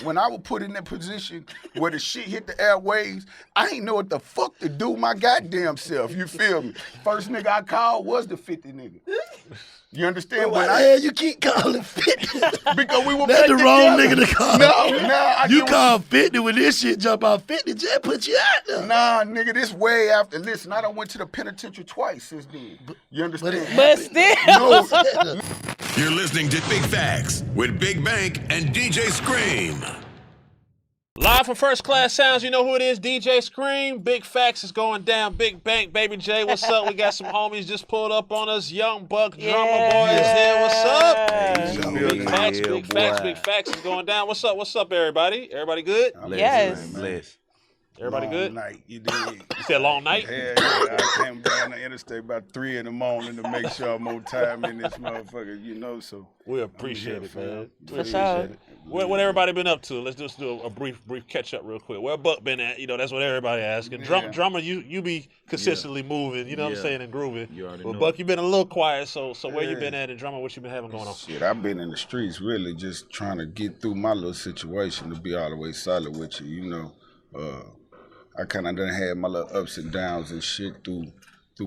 When I was put in that position where the shit hit the airwaves, I ain't know what the fuck to do my goddamn self. You feel me? First nigga I called was the 50 nigga. You understand? Why the hell you keep calling 50? Because we were That's the wrong together. nigga to call. No, you call 50 when this shit jump out 50, just put you out there. Nah, nigga, this way after. Listen, I done went to the penitentiary twice since then. You understand? But still. No. You're listening to Big Facts with Big Bank and DJ Scream. Live from First Class Sounds, you know who it is, DJ Scream. Big Facts is going down. Big Bank, Baby J, what's up? We got some homies just pulled up on us. Young Buck, Drumma Boy is here. What's up? Big Facts, Big Facts, Big Facts is going down. What's up, everybody? Everybody good? Yes. Bless. Everybody good? Night, you did. You said long night? Yeah, I came down the interstate about 3 in the morning to make sure I'm on time in this motherfucker, you know, so. We appreciate it, man. For sure. What everybody been up to? Let's just do a brief catch up real quick. Where Buck been at? You know, that's what everybody asking. Drummer, you be consistently moving, you know what I'm saying, and grooving. But Buck, you been a little quiet, so where you been at, and Drummer, what you been having going on? Shit, I've been in the streets really just trying to get through my little situation, to be all the way solid with you, you know. I kind of done had my little ups and downs and shit through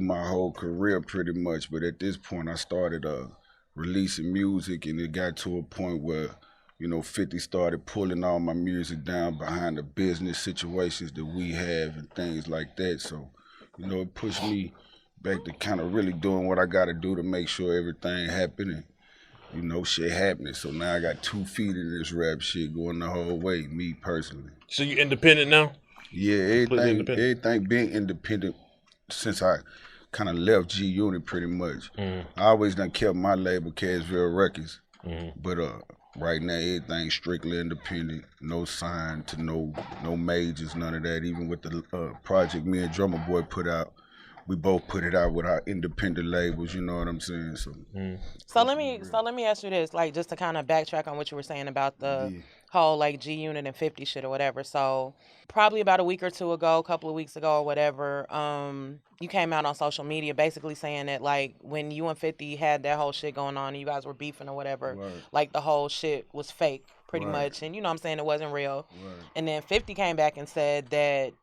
my whole career pretty much, but at this point I started releasing music, and it got to a point where, you know, 50 started pulling all my music down behind the business situations that we have and things like that. So, you know, it pushed me back to kind of really doing what I got to do to make sure everything happening. You know, shit happening. So now I got 2 feet in this rap shit going the whole way, me personally. So you independent now? Yeah, everything being independent since I kind of left G Unit pretty much. I always done kept my label, Cashville Records, but right now everything's strictly independent. No sign to no majors, none of that. Even with the project me and Drumma Boy put out, we both put it out with our independent labels. You know what I'm saying? So let me ask you this, like, just to kind of backtrack on what you were saying about the whole like G Unit and 50 shit or whatever. So probably about a week or two ago, a couple of weeks ago or whatever, you came out on social media basically saying that like when you and 50 had that whole shit going on and you guys were beefing or whatever, like the whole shit was fake pretty much, and you know what I'm saying, it wasn't real. And then 50 came back and said that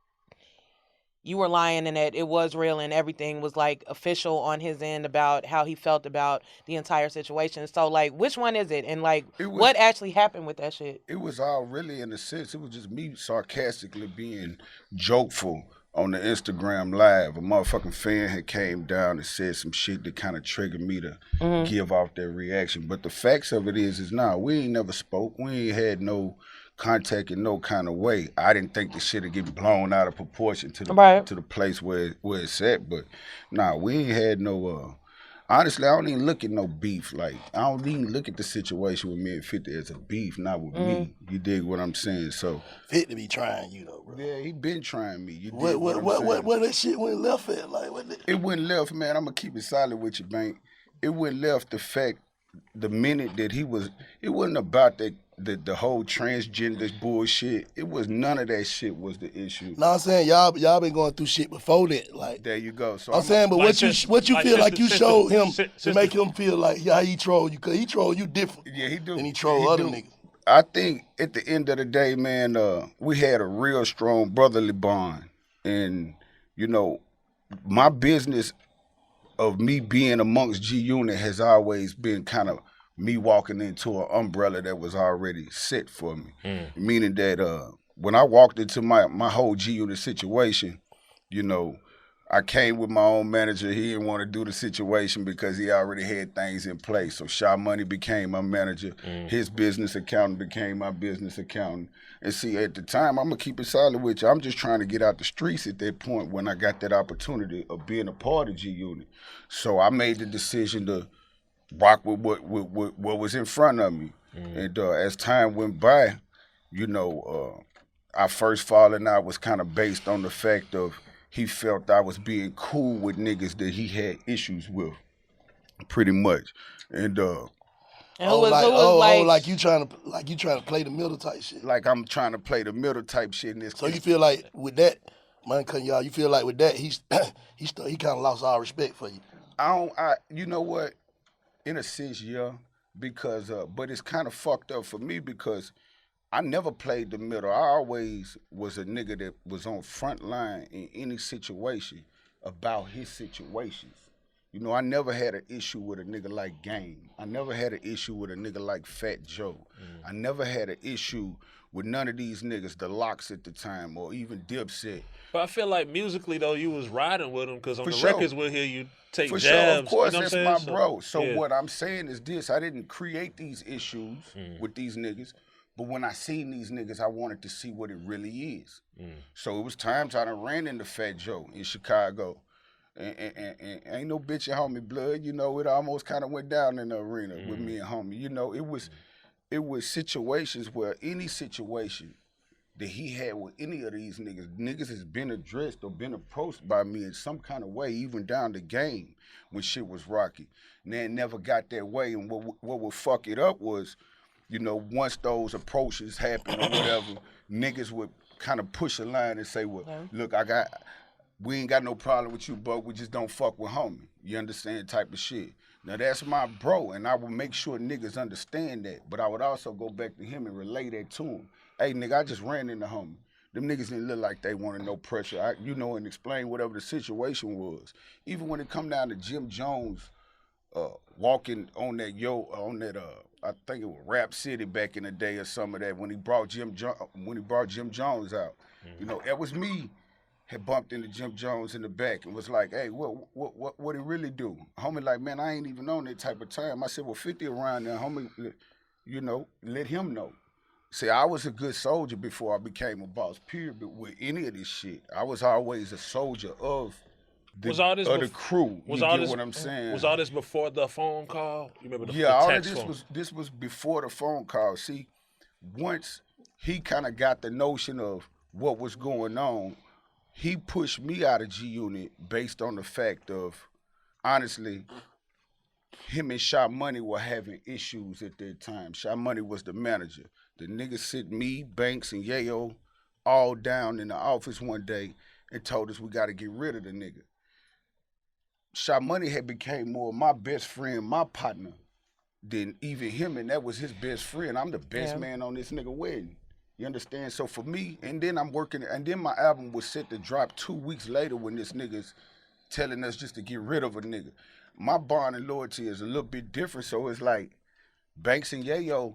you were lying and that it was real and everything was like official on his end about how he felt about the entire situation. So like, which one is it? And like, what actually happened with that shit? It was all really, in a sense, it was just me sarcastically being jokeful on the Instagram Live. A motherfucking fan had came down and said some shit that kind of triggered me to give off that reaction. But the facts of it is nah, we ain't never spoke. We ain't had no contact in no kind of way. I didn't think the shit would get blown out of proportion to the place where it's at. But nah, we ain't had no. Honestly, I don't even look at no beef. Like, I don't even look at the situation with me and 50 as a beef, not with me. You dig what I'm saying? So 50 be trying you though, bro. yeah, he been trying me. You dig what that shit went left at? Like, it went left, man. I'm gonna keep it solid with you, Bank. It went left the fact the minute that he was. It wasn't about the whole transgender bullshit. It was none of that shit was the issue. No, I'm saying y'all been going through shit before that. Like, there you go. So I'm saying, but what you feel like you showed him to make the, him feel like how he troll you, cause he troll you different. Yeah, he do. And he troll other niggas. I think at the end of the day, man, we had a real strong brotherly bond, and you know, my business of me being amongst G Unit has always been kind of me walking into an umbrella that was already set for me. Meaning that when I walked into my whole G Unit situation, you know, I came with my own manager. He didn't want to do the situation because he already had things in place. So Shaw Money became my manager. His business accountant became my business accountant. And see, at the time, I'm going to keep it solid with you. I'm just trying to get out the streets at that point when I got that opportunity of being a part of G Unit. So I made the decision to rock with what was in front of me. And as time went by, you know, our first falling out was kind of based on the fact of he felt I was being cool with niggas that he had issues with, pretty much. And like you trying to play the middle type shit. Like I'm trying to play the middle type shit in this. So you feel like with that, man, y'all, you feel like with that he kind of lost all respect for you. You know what? In a sense, yeah, because but it's kind of fucked up for me because I never played the middle. I always was a nigga that was on front line in any situation about his situations. You know, I never had an issue with a nigga like Game. I never had an issue with a nigga like Fat Joe. I never had an issue with none of these niggas, the Locks at the time, or even Dipset. But I feel like musically though, you was riding with him because on For the sure. records we'll hear you take For jabs. sure, of course, you know that's what my I'm saying? bro. So yeah. what I'm saying is this: I didn't create these issues with these niggas, but when I seen these niggas, I wanted to see what it really is. So it was times I done ran into Fat Joe in Chicago, and ain't no bitch and homie blood. You know, it almost kind of went down in the arena with me and homie. You know, it was situations where any situation that he had with any of these niggas has been addressed or been approached by me in some kind of way, even down the game when shit was rocky. And they never got that way. And what would fuck it up was, you know, once those approaches happened or whatever, niggas would kind of push a line and say, well, look, we ain't got no problem with you, but we just don't fuck with homie. You understand, type of shit. Now that's my bro, and I would make sure niggas understand that. But I would also go back to him and relay that to him. Hey, nigga, I just ran into homie. Them niggas didn't look like they wanted no pressure. And explain whatever the situation was. Even when it come down to Jim Jones walking on that I think it was Rap City back in the day or some of that when he brought Jim Jones out. You know, that was me. Had bumped into Jim Jones in the back and was like, hey, what he really do? Homie like, man, I ain't even on that type of time. I said, well, 50 around there, homie, you know, let him know. See, I was a good soldier before I became a boss, period, but with any of this shit. I was always a soldier of the crew. You get what I'm saying? Was all this before the phone call? You remember the all of text this phone? this was before the phone call. See, once he kind of got the notion of what was going on, he pushed me out of G Unit based on the fact of, honestly, him and Sha Money were having issues at that time. Sha Money was the manager. The niggas sit me, Banks, and Yayo all down in the office one day and told us we got to get rid of the nigga. Sha Money had became more my best friend, my partner, than even him, and that was his best friend. I'm the best man on this nigga wedding. You understand? So for me, and then I'm working, and then my album was set to drop 2 weeks later when this nigga's telling us just to get rid of a nigga. My bond and loyalty is a little bit different, so it's like Banks and Yayo,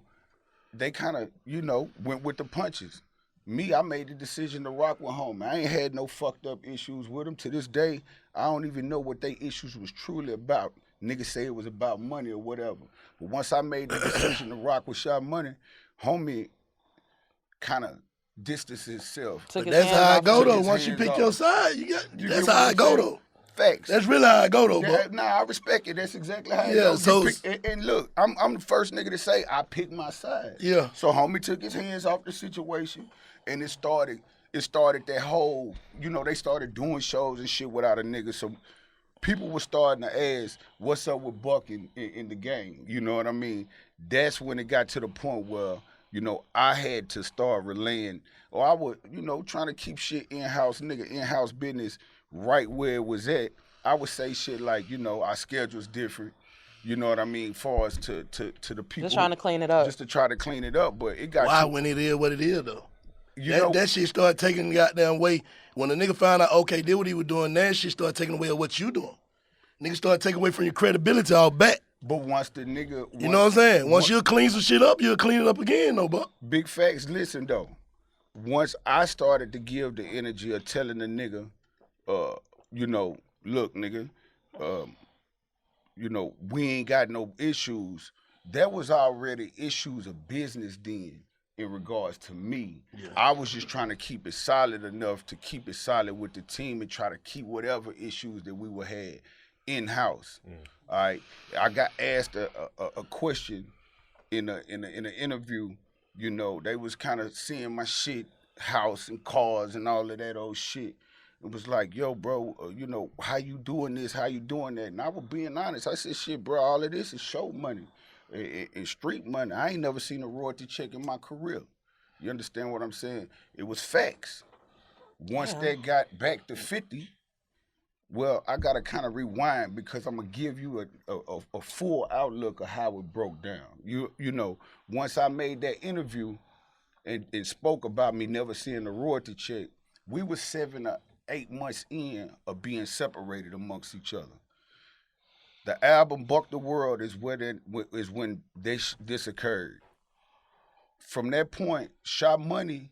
they kind of, you know, went with the punches. Me, I made the decision to rock with homie. I ain't had no fucked up issues with them. To this day, I don't even know what they issues was truly about. Niggas say it was about money or whatever. But once I made the decision to rock with Sha Money, homie kind of distanced himself. That's how I go though. Once you pick your side, that's how I go though. Facts. That's really how I go though, bro. Nah, I respect it. That's exactly how it goes. So and look, I'm the first nigga to say I picked my side. Yeah. So homie took his hands off the situation, and it started that whole, you know, they started doing shows and shit without a nigga. So people were starting to ask, what's up with Buck in the game? You know what I mean? That's when it got to the point where, you know, I had to start relaying, or I would, you know, trying to keep shit in-house business right where it was at. I would say shit like, you know, our schedule's different. You know what I mean? Far as to the people. Just trying to clean it up. Just to try to clean it up, but it got why when it is what it is though? You that shit started taking the goddamn way. When the nigga found out, okay, did what he was doing, that shit started taking away of what you doing. Nigga started taking away from your credibility all back. But once the nigga... You know what I'm saying? Once you'll clean some shit up, you'll clean it up again, though, bro. Big facts. Listen, though. Once I started to give the energy of telling the nigga, you know, look, nigga, you know, we ain't got no issues. There was already issues of business then in regards to me. Yeah. I was just trying to keep it solid enough to keep it solid with the team and try to keep whatever issues that we would have in-house. All right, I got asked a question in an interview. You know, they was kind of seeing my shit, house and cars and all of that old shit. It was like, yo, bro, you know, how you doing this? How you doing that? And I was being honest. I said, shit, bro, all of this is show money and street money. I ain't never seen a royalty check in my career. You understand what I'm saying? It was facts. Once that got back to 50. Well, I gotta kind of rewind because I'm gonna give you a full outlook of how it broke down. You know, once I made that interview, and spoke about me never seeing a royalty check, we were 7 or 8 months in of being separated amongst each other. The album "Buck the World" is when this occurred. From that point, Sha Money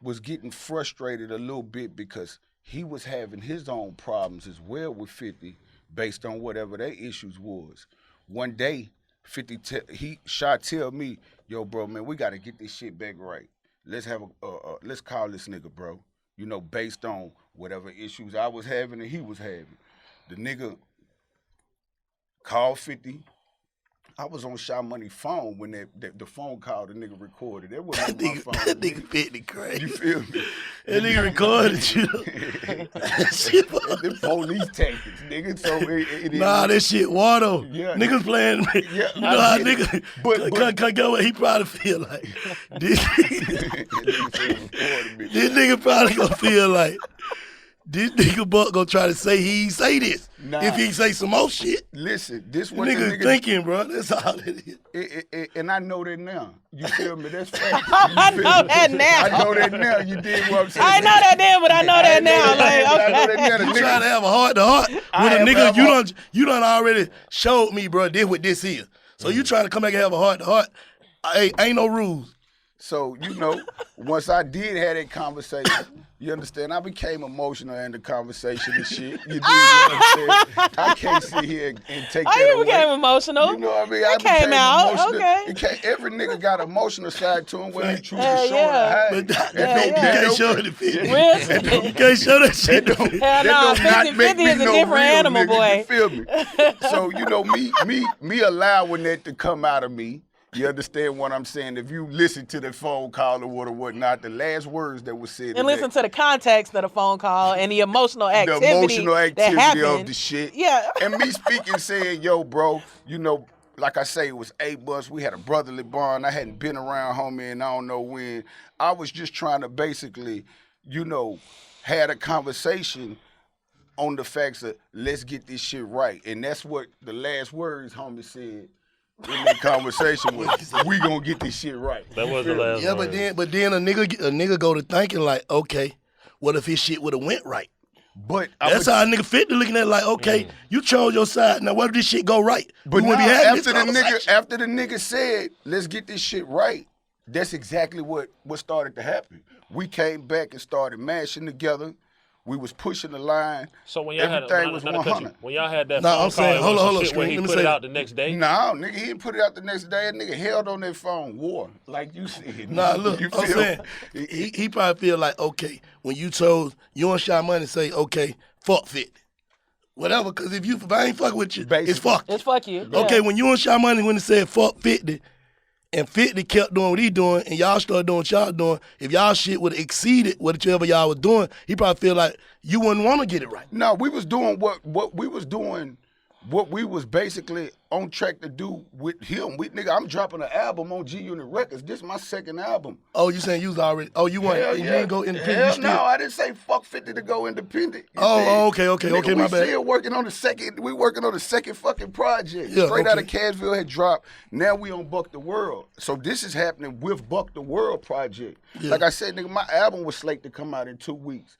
was getting frustrated a little bit because he was having his own problems as well with 50, based on whatever their issues was. One day, 50 Sha tell me, "Yo, bro, man, we gotta get this shit back right. Let's have let's call this nigga, bro. You know, based on whatever issues I was having and he was having." The nigga called 50. I was on Sha Money phone when the phone call the nigga recorded. That wasn't my phone. That nigga 50 crazy. You feel me? That nigga recorded you. The police tactics, nigga. So nah, that shit water. Yeah, niggas playing. Yeah, you know how nigga. But Get what he probably feel like. This nigga probably gonna feel like this nigga Buck gonna try to say he ain't say this. Nah. If he say some more shit. Listen, this what nigga thinking, bro. That's all it is. And I know that now. You feel me? That's fact. I know that now. I know that now. You did what I'm saying. I know that then, but I know that now. Like, I know that now. You trying to have a heart to heart with a nigga you done already showed me, bro, this what this is. So you trying to come back and have a heart to heart. Ain't no rules. So, you know, once I did have that conversation, you understand, I became emotional in the conversation and shit. You do what I'm saying? I can't sit here and take that you away. became emotional. You know what I mean? That came out. Emotional. Okay. Every nigga got an emotional side to him where he chooses to show yeah. it. But you can't show it if it. Real You can't show that shit. Hell no, 50 is a different animal, nigga, boy. You feel me? So, you know, me allowing that to come out of me, you understand what I'm saying? If you listen to the phone call or whatnot, the last words that were said. And listen to the context of the phone call and the emotional activity. That happened. Of the shit. Yeah. And me speaking, saying, "Yo, bro, you know, like I say, it was 8 months. We had a brotherly bond. I hadn't been around homie and I don't know when. I was just trying to basically, you know, had a conversation on the facts of let's get this shit right. And that's what the last words homie said in that conversation was, we gonna get this shit right. That was the last Yeah, word. but then a nigga go to thinking like, okay, what if his shit would have went right? But that's how a nigga fit to looking at it like, okay, you chose your side. Now what if this shit go right? But we now, be having after the nigga said, let's get this shit right, that's exactly what started to happen. We came back and started mashing together. We was pushing the line. So when y'all everything was 100. When y'all had that Nah, phone I'm saying, call, hold on, shit where he put it out the next day? No, nigga, he didn't put it out the next day. That nigga held on that phone, war, like you said. Nah, look, you I'm saying, he probably feel like, okay, when you chose, you and Sha Money say, okay, fuck 50. Whatever, because if I ain't fucking with you, Basically. it's fuck. It's fuck you. Yeah. Okay, when you and Sha Money, when it said fuck 50, and 50 kept doing what he doing, and y'all started doing what y'all doing, if y'all shit would have exceeded whatever y'all was doing, he probably feel like you wouldn't want to get it right. No, we was doing what we was doing, what we was basically on track to do with him. Nigga, I'm dropping an album on G Unit Records. This is my second album. Oh, you saying you was already, you didn't go independent? Hell no, I didn't say fuck 50 to go independent. Okay, Nigga, my bad. We still working on the second fucking project. Yeah, Straight out of Cashville had dropped. Now we on Buck the World. So this is happening with Buck the World project. Yeah. Like I said, nigga, my album was slated to come out in 2 weeks.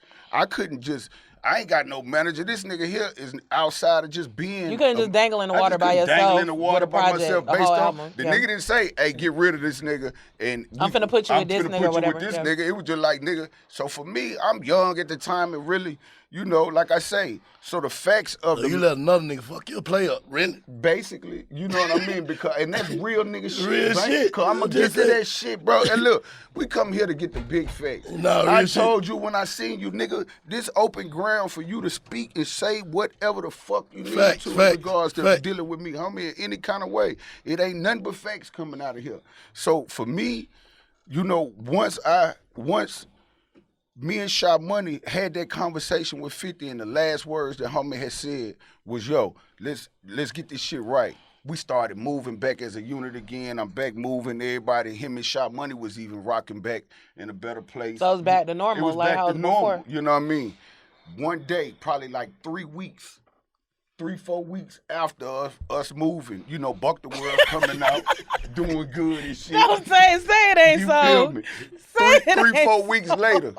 I ain't got no manager. This nigga here is outside of just being. You couldn't just dangle in the water by yourself. Dangle in the water with a by project, myself a based whole on album. the Yeah. nigga didn't say, "Hey, get rid of this nigga." And I'm finna put you with this nigga or whatever. With this Yeah. nigga. It was just like nigga. So for me, I'm young at the time, and really, you know, like I say. So the facts of So you let another nigga fuck your play up, really? basically, you know what I mean? And that's real nigga shit. Real right? shit. Cause I'm gonna get to that shit, bro. And look, we come here to get the big facts. No, real I shit. told you when I seen you, nigga, this open ground for you to speak and say whatever the fuck you need Facts, in facts, regards to facts. dealing with me, homie, in any kind of way. It ain't nothing but facts coming out of here. So for me, you know, once me and Sha Money had that conversation with 50, and the last words that homie had said was, "Yo, let's get this shit right." We started moving back as a unit again. I'm back moving. Everybody, him and Sha Money was even rocking back in a better place. So it was back to normal, It was like back how it to was normal. before. You know what I mean? One day, probably like 3 weeks 3-4 weeks after us moving, you know, Buck the World coming out, doing good and shit. Don't say it ain't You so. feel me? Say it Three, ain't 4 weeks so. later,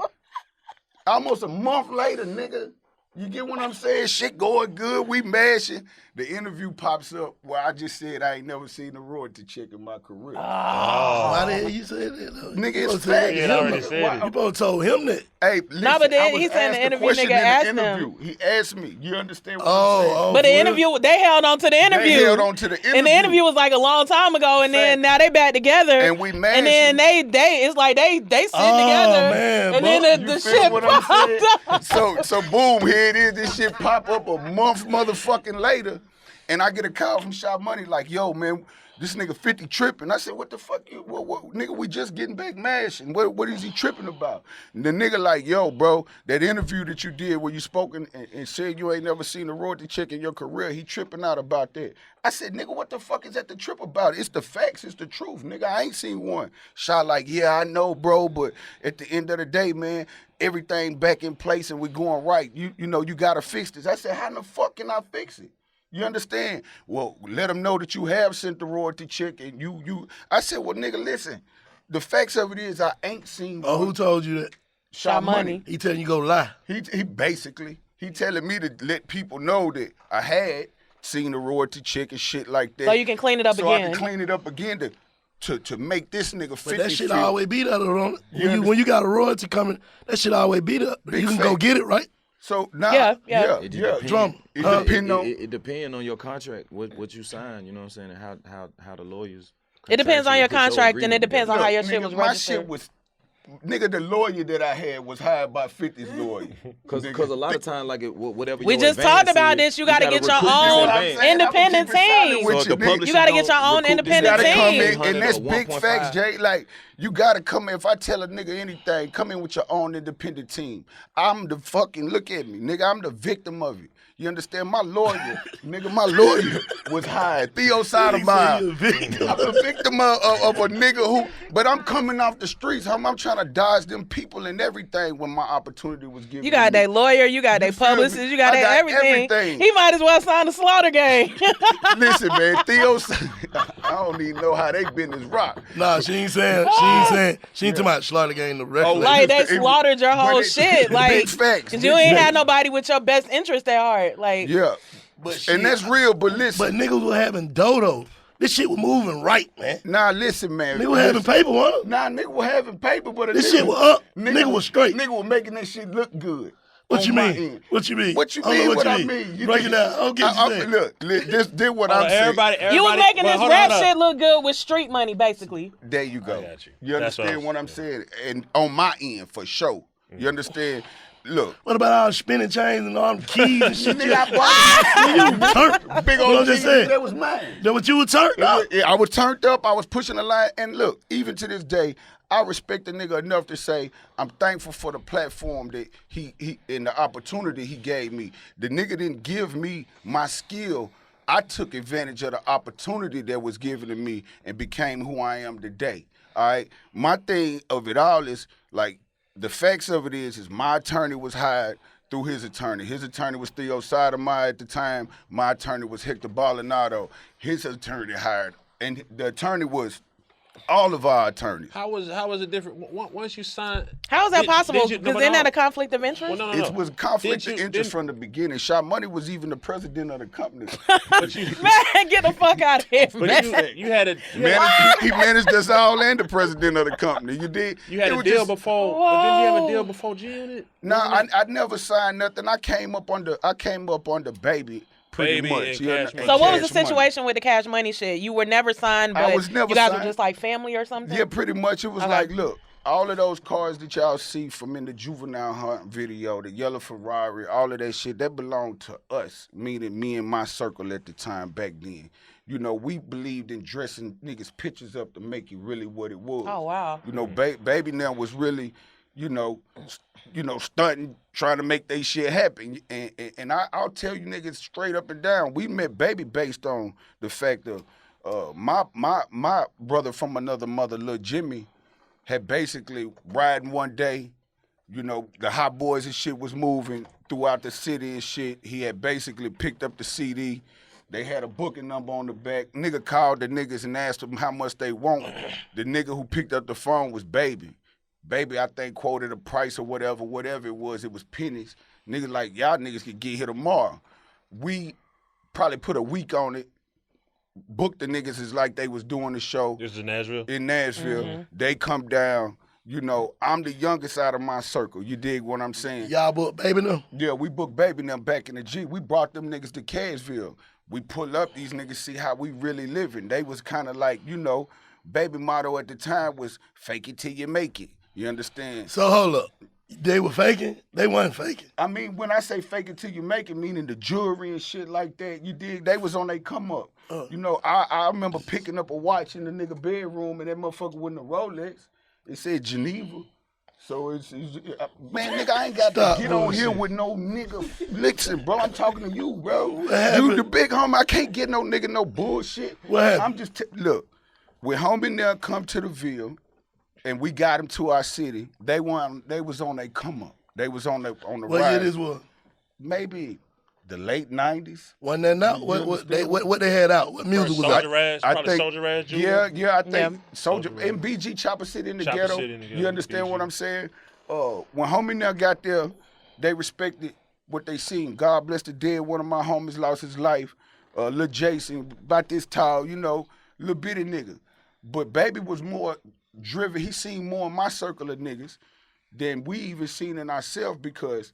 almost a month later, nigga. You get what I'm saying? Shit going good, we mashing. The interview pops up where I just said I ain't never seen a royalty check in my career. Why the hell you said that? Nigga, You it's supposed to say that facts. to He him, already though. said it. You supposed to told him that. Hey, listen, but then I was he said in asked the a interview, question nigga asked in the interview. He asked me. You understand what I'm saying? But the for real? interview, they held on to the interview. They held on to the interview. And the interview was like a long time ago, and then now they back together. And we mad. And then they it's like they sitting together. man, and Buck, then You the feel shit what I'm popped saying? up. So boom, here it is. This shit pop up a month motherfucking later. And I get a call from Shot Money like, yo, man, this nigga 50 tripping. I said, what the fuck? What, nigga, we just getting back mashing. What is he tripping about? And the nigga like, yo, bro, that interview that you did where you spoke and said you ain't never seen a royalty check in your career, he tripping out about that. I said, nigga, what the fuck is that the trip about? It's the facts, it's the truth, nigga. I ain't seen one. Shot like, yeah, I know, bro, but at the end of the day, man, everything back in place and we going right. You know, you gotta fix this. I said, how the fuck can I fix it? You understand? Well, let them know that you have sent the royalty check and you. I said, well, nigga, listen. The facts of it is I ain't seen Oh, one. who told you that? Shot Money. He telling you go lie. He basically, he telling me to let people know that I had seen the royalty check and shit like that. So you can clean it up so again. I can clean it up again to make this nigga 50 But that shit feel- always be there, though. When you got a royalty coming, that shit always be there. Big You can go fact. get it, right? So now, Yeah. It just yeah. depend- Drum. It Huh? depend on. It depends on your contract, what you sign. You know what I'm saying, and how the lawyers. It depends on your contractually put your contract, and it agreement depends on together. how your Look, shit nigga, was my registered. shit was, nigga, the lawyer that I had was hired by 50's lawyer. Cause a lot of times, like whatever. We your just advance talked about is, this. You gotta get your recruit own this advance. independent team. with So you, the nigga. publisher You gotta get your gonna own recoup this independent gotta come team. in, and that's 100 or big facts, 1.5. Jay. Like, you gotta come in. If I tell a nigga anything, come in with your own independent team. I'm the fucking, look at me, nigga, I'm the victim of it. You understand? My lawyer, nigga, my lawyer was hired. Theo Sotomayor. You a victim. I'm a victim of a nigga who, but I'm coming off the streets. I'm trying to dodge them people and everything when my opportunity was given. You got to me. that lawyer, you got You that feel me? publicist, you got I that got everything. everything. He might as well sign the Slaughter game. Listen, man, Theo, I don't even know how they business rock. Nah, she ain't talking about Slaughter Gang, the record. Oh, label. Like they It- slaughtered your whole but it- shit. Like, big facts, 'cause big you ain't facts. had nobody with your best interest at heart. Like, Yeah, But and shit, that's real. But listen, But niggas was having dodo. This shit was moving right, man. nah, listen, man. Niggas was having paper, wasn't it? Nah, nigga was having paper, but a This nigga, shit was up. Nigga was straight. Nigga was making that shit look good. What on you my mean? end. What you mean? What you I don't know mean? What you I mean? You Break it think- down. I don't get what you saying. Look, this what Hold I'm on, saying. everybody, you was making wait, this hold rap on. shit look good with street money, basically. There you go. I got you. You That's what understand I'm what I'm saying. saying? And on my end, for sure. You understand? Look. What about all the spinning chains and all them keys and shit? Nigga, I bought Turned. big You know old what I'm just keys, saying? that was mine. That what you were turned up? I was turned up. I was pushing the line. And look, even to this day, I respect the nigga enough to say I'm thankful for the platform that he and the opportunity he gave me. The nigga didn't give me my skill. I took advantage of the opportunity that was given to me and became who I am today. All right. My thing of it all is like the facts of it is my attorney was hired through his attorney. His attorney was Theo Sotomayor at the time. My attorney was Hector Baldonado. His attorney hired, and the attorney was all of our attorneys. How was it different? Once you signed, How is that Did- possible? did you- no, Because but isn't no. that a conflict of interest? Well, no. It was conflict Did of you- interest didn't- from the beginning. Shot Money was even the president of the company. but you, Man, get the fuck out of here, but man. you had a He managed us all and the president of the company. You did. you had It a was deal just- before, but didn't you have a Whoa. deal before G-Unit? Nah, I never signed nothing. I came up on the baby pretty Baby much. and you know, Cash Money. So what was the Cash Money. situation with the Cash Money shit? You were never signed, I but was never you guys signed. were just like family or something? Yeah, pretty much. It was Okay. like, look, all of those cars that y'all see from in the Juvenile Hunt video, the yellow Ferrari, all of that shit, that belonged to us, meaning me and my circle at the time back then. You know, we believed in dressing niggas' pictures up to make it really what it was. Oh, wow. You know, Baby now was really, stunting, trying to make they shit happen. And I'll tell you niggas straight up and down, we met Baby based on the fact of my brother from another mother, Lil Jimmy, had basically riding one day, you know, the Hot Boys and shit was moving. throughout the city and shit. He had basically picked up the CD. They had a booking number on the back. Nigga called the niggas and asked them how much they want. The nigga who picked up the phone was Baby. Baby, I think, quoted a price or whatever it was pennies. Niggas like, y'all niggas could get here tomorrow. We probably put a week on it. Booked the niggas as like they was doing the show. This is Nashville? In Nashville. They come down. You know, I'm the youngest out of my circle. You dig what I'm saying? Y'all booked Baby now? Yeah, we booked Baby them back in the G. We brought them niggas to Cashville. We pull up, these niggas see how we really living. They was kind of like, you know, Baby motto at the time was fake it till you make it. You understand? So hold up. They were faking? They wasn't faking. I mean, when I say fake it till you make it, meaning the jewelry and shit like that, you dig? They was on they come up. You know, I remember picking up a watch in the nigga bedroom and that motherfucker wasn't a Rolex. It said Geneva. So it's man, nigga, I ain't got to get on here with no nigga. Listen, bro, I'm talking to you, bro. You the big homie. I can't get no nigga no bullshit. What happened? I'm just, look, when homie now come to the Ville and we got him to our city, they was on a come up. They was on the What ride. year this was? Maybe the late 90s. Wasn't that out? What they had out? What music was out? Soldier Ass, probably Soldier Ass Jr. Yeah, I think Soldier and BG Chopper City in the Chopper ghetto. City in the ghetto, You understand BG. what I'm saying? When homie now got there, they respected what they seen. God bless the dead. One of my homies lost his life. Lil Jason, about this tall, you know, little bitty nigga. But Baby was more driven. He seen more in my circle of niggas than we even seen in ourselves because,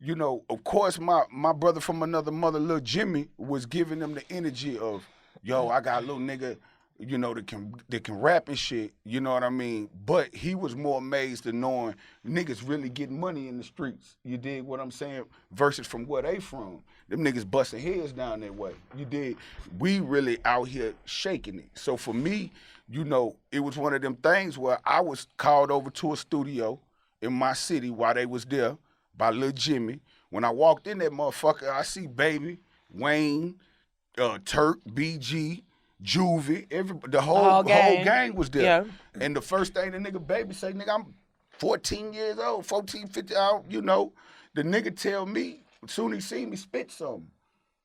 you know, of course, my brother from another mother, Lil Jimmy, was giving them the energy of, yo, I got a little nigga, you know, that can rap and shit, you know what I mean? But he was more amazed at knowing niggas really getting money in the streets, you dig what I'm saying? Versus from where they from. Them niggas busting heads down that way, you dig? We really out here shaking it. So for me, you know, it was one of them things where I was called over to a studio in my city while they was there by Lil Jimmy. When I walked in that motherfucker, I see Baby, Wayne, Turk, BG, Juvie, the whole gang was there. Yeah. And the first thing the nigga Baby say, nigga, I'm 14 years old, 14, 15, you know. The nigga tell me, as soon as he see me, spit something.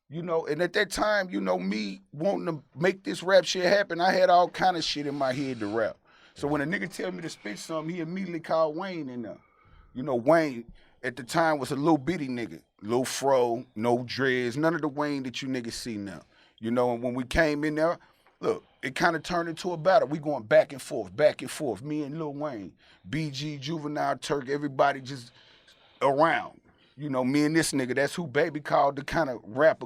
You know, and at that time, you know, me wanting to make this rap shit happen, I had all kind of shit in my head to rap. So when a nigga tell me to spit something, he immediately called Wayne in there. You know, Wayne at the time was a little bitty nigga. Little fro, no dreads, none of the Wayne that you niggas see now. You know, and when we came in there, look, it kind of turned into a battle. We going back and forth, me and Lil Wayne. BG, Juvenile, Turk, everybody just around. You know, me and this nigga, that's who Baby called to kind of rap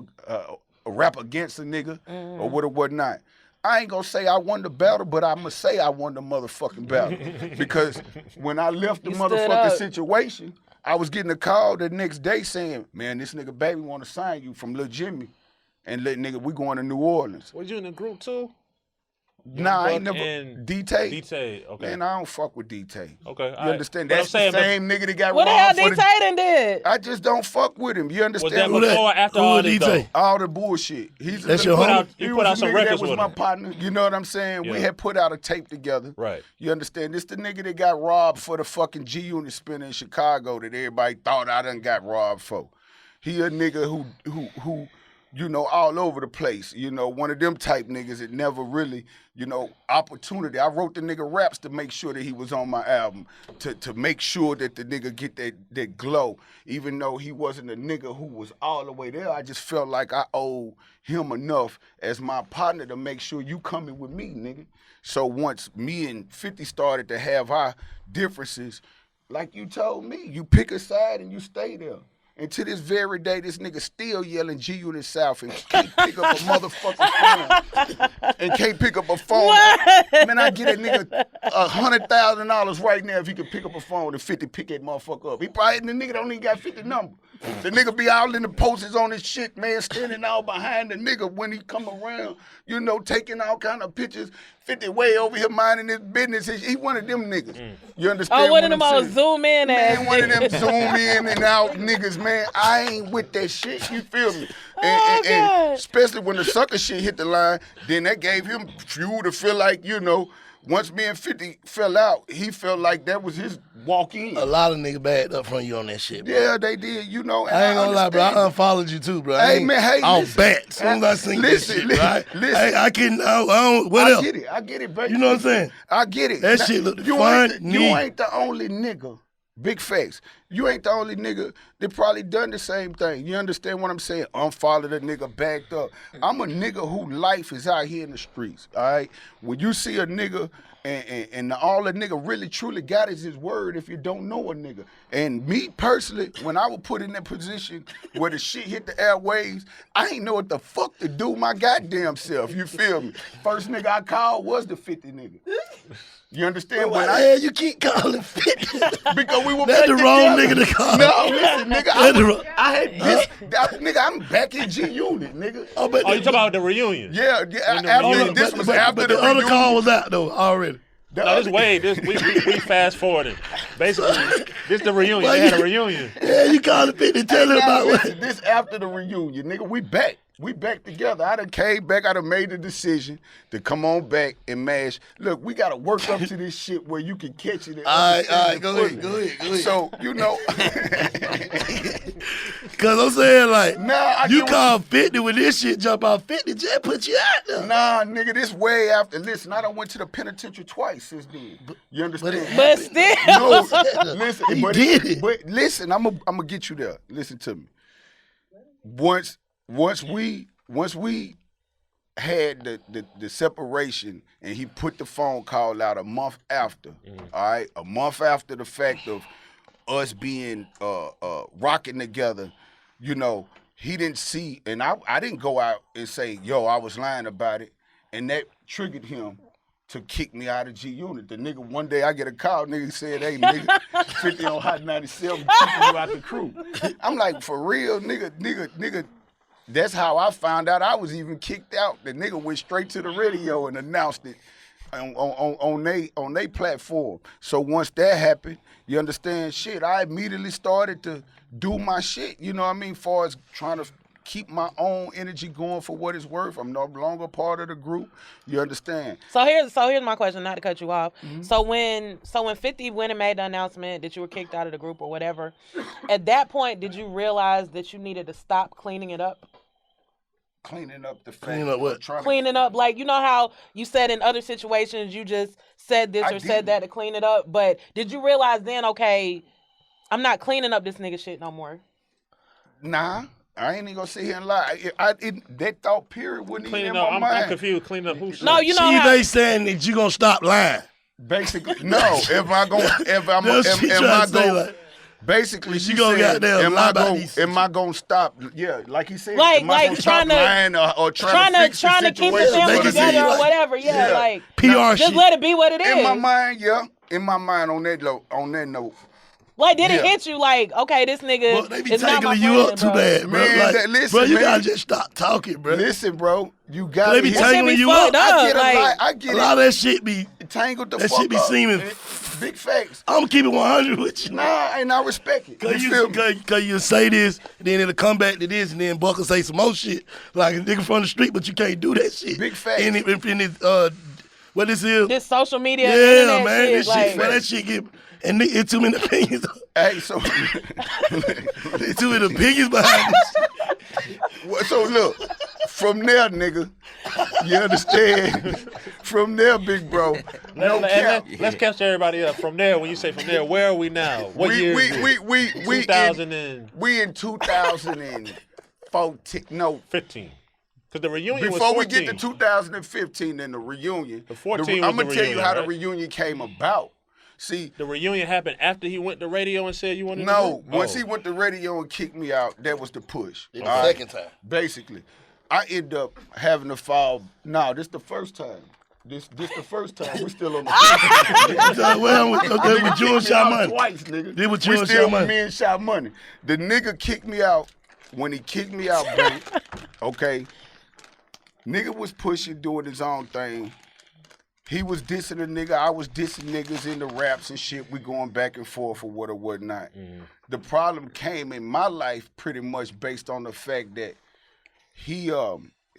against a nigga or whatnot. I ain't gonna say I won the battle, but I must say I won the motherfucking battle. Because when I left the motherfucking situation, I was getting a call the next day saying, man, this nigga Baby wanna sign you from Lil Jimmy. And nigga, we going to New Orleans. Was you in the group too? Nah, I ain't never. D-Tay? D-Tay, okay. Man, I don't fuck with D-Tay. Okay, You all right. understand? But I'm That's saying, the same nigga that got What the hell robbed for D-Tay done did? I just don't fuck with him. You Was that understand? before or after Who all was this, D-Tay? though? All the bullshit. He's That's a your nigga- homie? he You was put out a some nigga records that was with my him. partner. You know what I'm saying? We Yeah. had put out a tape together. Right. You understand? This the nigga that got robbed for the fucking G-Unit spinner in Chicago that everybody thought I done got robbed for. He a nigga who you know, all over the place. You know, one of them type niggas that never really, you know, opportunity. I wrote the nigga raps to make sure that he was on my album, to make sure that the nigga get that glow. Even though he wasn't a nigga who was all the way there, I just felt like I owed him enough as my partner to make sure you coming with me, nigga. So once me and 50 started to have our differences, like you told me, you pick a side and you stay there. And to this very day, this nigga still yelling G-Unit South and can't pick up a motherfucking phone. And can't pick up a phone. What? Man, I get a nigga $100,000 right now if he could pick up a phone and 50 pick that motherfucker up. He probably, the nigga don't even got 50 number. The nigga be all in the posters on his shit, man, standing all behind the nigga when he come around, you know, taking all kind of pictures. 50 way over here minding his business. He one of them niggas. You understand? Oh, one of what them I'm all saying? zoom in Man, ass. one of them zoom in and out niggas, man. I ain't with that shit. You feel me? And God. especially when the sucker shit hit the line, then that gave him fuel to feel like, you know, once me and 50 fell out, he felt like that was his walk in. A lot of niggas backed up from you on that shit, bro. Yeah, they did, you know. And I ain't gonna lie, bro. I understand. unfollowed you too, bro. Hey, man, hey, I'll listen. bet as soon as I seen this Listen, shit, right? listen. I don't, what I else? get it, baby. You know what I'm saying? I get it. That Now, shit look you fun, ain't, neat. you ain't the only nigga. Big facts. You ain't the only nigga that probably done the same thing. You understand what I'm saying? Unfollowed a nigga, backed up. I'm a nigga who life is out here in the streets, all right? When you see a nigga and all a nigga really truly got is his word if you don't know a nigga. And me personally, when I was put in that position where the shit hit the airwaves, I ain't know what the fuck to do my goddamn self. You feel me? First nigga I called was the 50 nigga. You understand? Why When the hell you keep calling 50? because we were That's back the wrong together. nigga to call. No, listen, nigga. That's the wrong- I had this, nigga. I'm back in G Unit, nigga. Oh, but Oh, you talking about the reunion? Yeah. When the After, reunion- this was but after the other reunion. call was out though already. The No, this other- way. We fast forwarded. Basically, this the reunion. Well, They had a you- reunion. Yeah, you calling 50, tell him Now, about listen, what. this after the reunion, nigga. We back. We back together. I done came back. I done made the decision to come on back and mash. Look, we gotta work up to this shit where you can catch it. And All right, understand it go fully. ahead. So you know, Cause I'm saying like, Nah, I you get what call 50 when this shit jump out 50, just put you out there. nah, nigga, this way after. Listen, I done went to the penitentiary twice since then. You understand? But still. No, listen, He but, did it. But listen, I'm gonna get you there. Listen to me. Once we had the separation and he put the phone call out a month after, all right, a month after the fact of us being rocking together, you know, he didn't see, and I didn't go out and say, yo, I was lying about it, and that triggered him to kick me out of G Unit. The nigga, one day I get a call, nigga said, hey, nigga, 50 on Hot 97, kicking you out the crew. I'm like, for real, nigga. That's how I found out I was even kicked out. The nigga went straight to the radio and announced it on they platform. So once that happened, you understand, shit, I immediately started to do my shit, you know what I mean, far as trying to keep my own energy going for what it's worth. I'm no longer part of the group. You understand? So here's my question, not to cut you off. Mm-hmm. So when 50 went and made the announcement that you were kicked out of the group or whatever, at that point did you realize that you needed to stop cleaning it up? Cleaning up the fact. Cleaning up what? Cleaning up, like, you know how you said in other situations you just said this I or said didn't. that to clean it up, but did you realize then, okay, I'm not cleaning up this nigga shit no more? Nah, I ain't even gonna sit here and lie. That thought period wasn't even Cleaning in up. my I'm mind. confused. Cleaning up who shit? No, you know She how they saying that you gonna stop lying. Basically, no. If I go, if I'm, That's what she am I trying to say, go, like, basically, she she gonna said, goddamn am lie I about going, these am I gonna stop? Yeah, like he said, Like- am I like gonna stop trying to- lying or trying to fix the trying to keep the situation? Make family it together seem or like- whatever, yeah, Yeah. like PR just shit. let it be what it is. In my mind, yeah. In my mind, on that note, Like, did it Yeah. hit you like, okay, this nigga Bro, they be is not my tangling friend, you up too bro. bad, bro. Man, Like, listen, bro, you man. gotta just stop talking, bro. listen, bro, you got They be That shit tangling be you fucked up. up. I get like, a lot. I A get lot it. of that shit be. Tangled the that fuck shit be up. seeming- Big facts. I'm keeping 100 with you. Nah, and I respect it. Cause You feel me? cause you say this, and then it'll come back to this, and then Buck will say some more shit. Like a nigga from the street, but you can't do that shit. Big facts. In it, what this is? this social media, Yeah, internet man, shit, this like, shit, man, that shit get, and it's too many opinions. Hey, so There's too many opinions behind this. so look, from there, nigga, you understand? From there, big bro, no cap. Let's catch everybody up. From there, when you say from there, where are we now? What year is it? we 2015. we in 2014. No, Because the reunion was before 14. we get to 2015 and the reunion, The 14 was I'm gonna the tell you reunion, how the right? reunion came about. See, The reunion happened after he went to radio and said you wanted to no, do? once Oh. he went to radio and kicked me out, that was the push. The All right? second time. Basically, I end up having to fall. No, this the first time. This the first time. We still on the So, well, with you and kicked me Sha out Money. twice, nigga. Did with you we and still Sha Money. me and Sha Money. The nigga kicked me out. When he kicked me out, bro, okay, nigga was pushing, doing his own thing. He was dissing a nigga. I was dissing niggas in the raps and shit. We going back and forth or what or whatnot. The problem came in my life pretty much based on the fact that he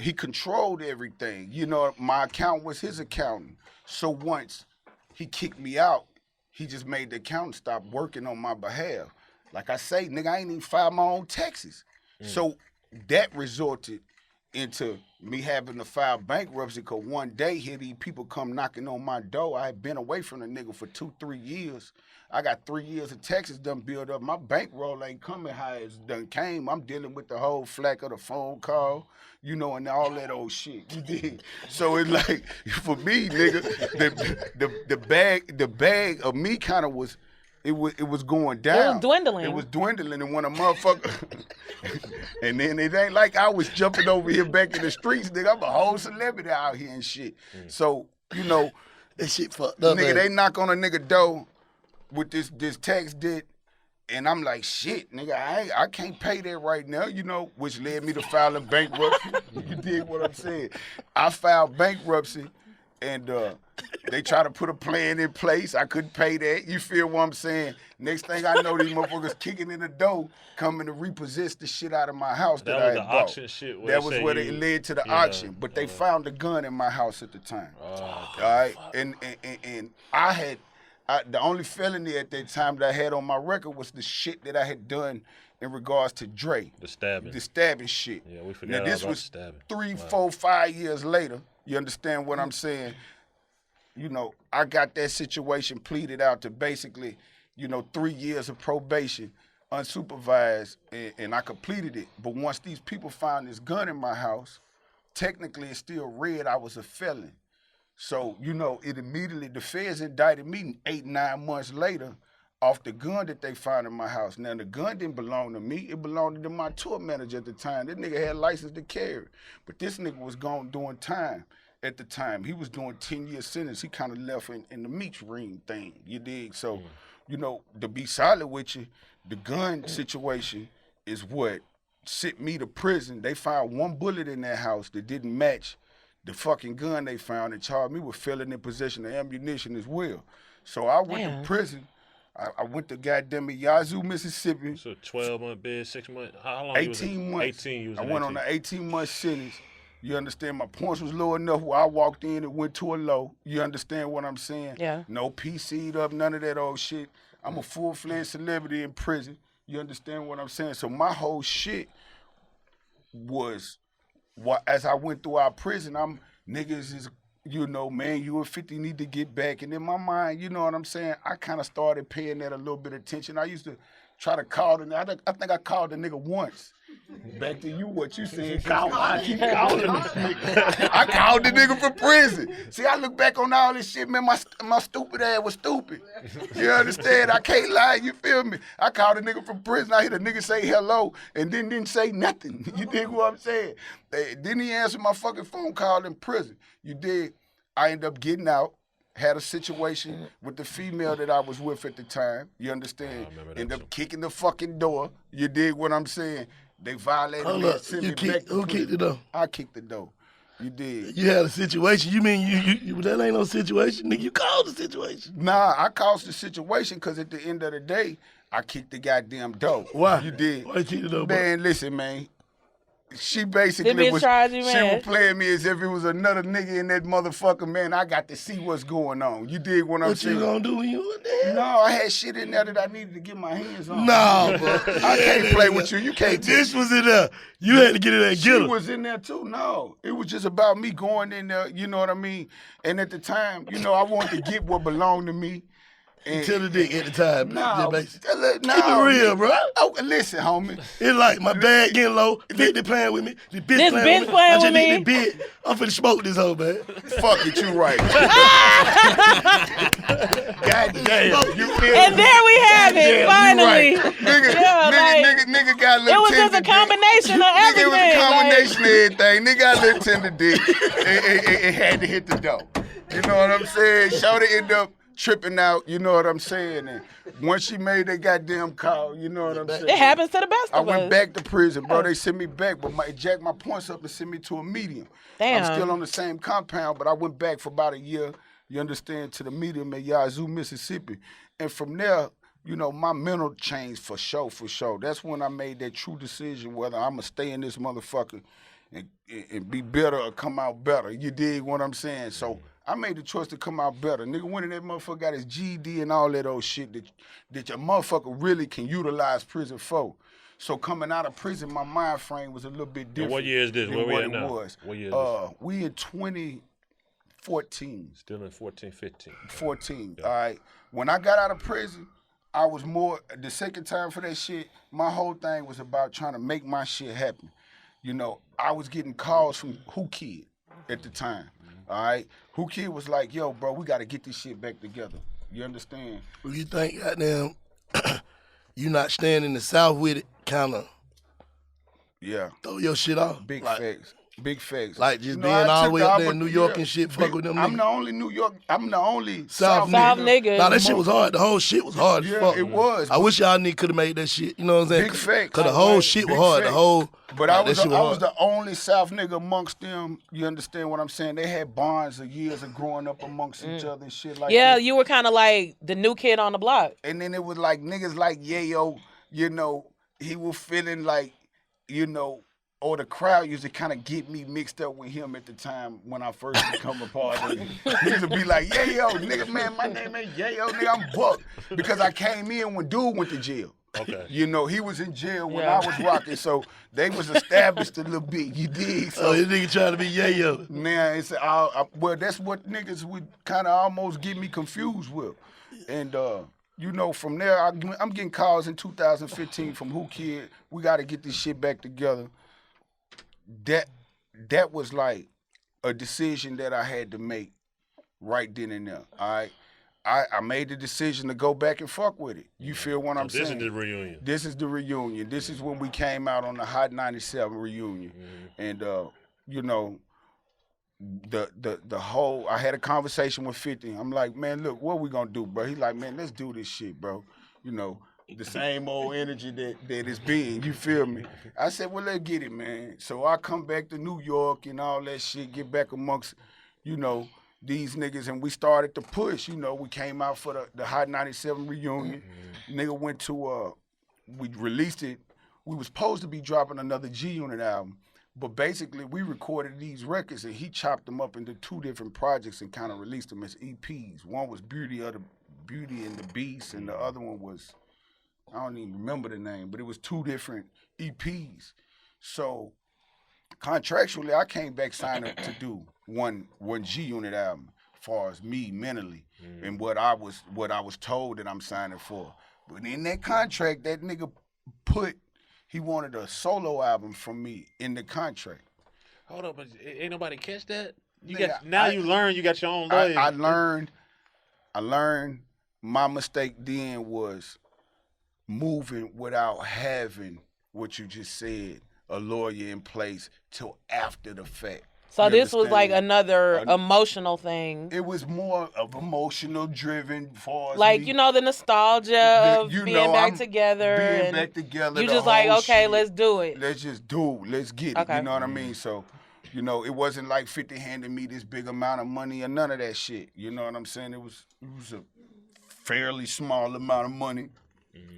he controlled everything. You know, my account was his accountant. So once he kicked me out, he just made the accountant stop working on my behalf. Like I say, nigga, I ain't even filed my own taxes. So that resulted into me having to file bankruptcy because one day here these people come knocking on my door. I had been away from the nigga for 2-3 years. I got 3 years of taxes done built up. My bankroll ain't coming how it's done came. I'm dealing with the whole flack of the phone call, you know, and all that old shit. You did. So it's like, for me, nigga, the bag of me kind of was, it was going down. It was dwindling. It was dwindling, and when a motherfucker, and then it ain't like I was jumping over here back in the streets, nigga. I'm a whole celebrity out here and shit. So, you know, That shit fucked up, nigga, man. they knock on a nigga door with this tax debt, and I'm like, shit, nigga, I can't pay that right now, you know, which led me to filing bankruptcy. You dig what I'm saying? I filed bankruptcy, and they try to put a plan in place. I couldn't pay that. You feel what I'm saying? Next thing I know, these motherfuckers kicking in the door, coming to repossess the shit out of my house that I was had the bought. auction shit where That they was say where you- it led to the yeah, auction. But they found a gun in my house at the time. All right, and I had. The only felony at that time that I had on my record was the shit that I had done in regards to Dre. The stabbing. The stabbing shit. Yeah, we forgot Now all this about was the stabbing. 3, 4, 5 years later. You understand what I'm saying? You know, I got that situation pleaded out to basically, 3 years of probation, unsupervised, and I completed it. But once these people found this gun in my house, technically it's still read I was a felon. So, it immediately, the feds indicted me 8-9 months later off the gun that they found in my house. Now, the gun didn't belong to me. It belonged to my tour manager at the time. That nigga had license to carry. But this nigga was gone doing time at the time. He was doing 10-year sentence. He kind of left in the meat ring thing, you dig? So, to be solid with you, the gun situation is what sent me to prison. They found one bullet in that house that didn't match the fucking gun they found and charged me with felon in possession of ammunition as well. So I went to prison. I went to goddamn Yazoo, Mississippi. So 12-month bid, 6 months. How long? 18 months. 18. You was I in went 18. on an 18-month sentence. You understand? My points was low enough where I walked in and went to a low. You understand what I'm saying? Yeah. No PC'd up, none of that old shit. I'm a full-fledged celebrity in prison. You understand what I'm saying? So my whole shit was, as I went through our prison, niggas is, man, you and 50 need to get back. And in my mind, you know what I'm saying? I kind of started paying that a little bit of attention. I used to try to call the nigga. I think I called the nigga once. Back to you, what you said. I keep calling this nigga. I called the nigga from prison. See, I look back on all this shit, man, my stupid ass was stupid. You understand? I can't lie, you feel me? I called the nigga from prison. I hear the nigga say hello and then didn't say nothing. You dig what I'm saying? Then he answered my fucking phone call in prison. You dig? I ended up getting out. Had a situation with the female that I was with at the time. You understand? Ended up kicking the fucking door. You dig what I'm saying? They violated Hold me up. and sent me back to Who kicked the door? I kicked the door. You did. You had a situation. You mean you that ain't no situation, nigga. You called the situation. Nah, I caused the situation because at the end of the day, I kicked the goddamn door. Why? You did. Why you kicked the door, bro? Man, listen, man. She basically bitch was, tried you, she man. was playing me as if it was another nigga in that motherfucker, man. I got to see what's going on. You dig what I'm What saying? you gonna do when you in there? No, I had shit in there that I needed to get my hands on. No, bro. I can't play with you. You can't This was in there. You had to get in there and She get her. was in there too. No, it was just about me going in there. You know what I mean? And at the time, I wanted to get what belonged to me. And, Till the dick at the time. no, Just no, keep it real, bro. Oh, listen, homie. It's like my bag getting low, 50 playing with me, the bitch This playing bitch with me. playing I just with need me. the bitch. I'm finna smoke this hoe, man. Fuck it, you right. God damn, you feel And me? there we have it, Yeah, finally. you right. Nigga, Yeah, nigga got a It little was just tender a dick. combination of Nigga, it was everything. a combination of everything. Nigga got a little tender dick. It had to hit the dough. You know what I'm saying? Shawty ended up tripping out, you know what I'm saying? And once she made that goddamn call, you know what I'm saying? It happens to the best I of us. went back to prison, bro. They sent me back, but it jacked my points up and sent me to a medium. Damn. I'm still on the same compound, but I went back for about a year, you understand, to the medium at Yazoo, Mississippi. And from there, my mental changed for sure. That's when I made that true decision whether I'm going to stay in this motherfucker and be better or come out better. You dig what I'm saying? So I made the choice to come out better. Nigga went in that motherfucker, got his GED and all that old shit that your motherfucker really can utilize prison for. So coming out of prison, my mind frame was a little bit different. And what year is this? Than Where we what at it now? was. What year is this? We in 2014. Still in 14, 15. 14. All right. When I got out of prison, I was more the second time for that shit. My whole thing was about trying to make my shit happen. You know, I was getting calls from Who Kid at the time. All right. Who Kid was like, yo, bro, we got to get this shit back together. You understand? Well, you think, goddamn, you not staying in the South with it, kind of Yeah. throw your shit off? Big like, facts. Big facts. Like just You know, being I all the took way up there in New York yeah, and shit, fuck with them I'm niggas. the only New York. I'm the only South South nigga. Nah, that shit was hard. The whole shit was hard as Yeah, fuck. it was. I wish y'all niggas could have made that shit. You know what I'm saying? Big facts. Cause the whole shit was Big hard. The facts. whole. But like, I was that shit I was hard. the only South nigga amongst them. You understand what I'm saying? They had bonds of years of growing up amongst each other and shit like Yeah, that. you were kind of like the new kid on the block. And then it was like niggas like Yayo, you know, he was feeling like, you know, or the crowd used to kind of get me mixed up with him at the time when I first become a part of it. He used to be like, Yayo, nigga, man, my name ain't Yayo, nigga, I'm Buck. Because I came in when dude went to jail. Okay. You know, he was in jail when Yeah. I was rocking, so they was established a little bit, you dig? So this nigga trying to be yayo. Now it's well, that's what niggas would kind of almost get me confused with, and you know, from there I'm getting calls in 2015 from Who Kid. We got to get this shit back together. That was like a decision that I had to make right then and there. All right, I made the decision to go back and fuck with it. You feel what I'm saying? This is the reunion. This is the reunion. This is when we came out on the Hot 97 reunion. And you know, the whole I had a conversation with 50. I'm like, man, look, what we gonna do, bro? He like, man, let's do this shit, bro. You know, the same old energy that it's been, you feel me? I said, well, let's get it, man. So I come back to New York and all that shit, get back amongst, you know, these niggas, and we started to push. You know, we came out for the Hot 97 reunion. Nigga went to, we released it. We was supposed to be dropping another G-Unit album, but basically we recorded these records and he chopped them up into two different projects and kind of released them as EPs. One was Beauty and the Beast, and the other one was, I don't even remember the name, but it was two different EPs. So contractually, I came back signed up to do one G-Unit album, as far as me mentally and what I was told that I'm signing for. But in that contract, that nigga he wanted a solo album from me in the contract. Hold up, but ain't nobody catch that? You Nigga, got now. You learn. You got your own lawyer. I learned my mistake then was moving without having what you just said, a lawyer in place till after the fact. So You this was like understand? another emotional thing. It was more of emotional driven for Like, me. you know, the nostalgia of You being know, back I'm together. being and back together, You the just like, whole okay, shit. let's do it. Let's just do it. Let's get it. Okay. You know what I mean? So, you know, it wasn't like 50 handed me this big amount of money or none of that shit. You know what I'm saying? It was a fairly small amount of money.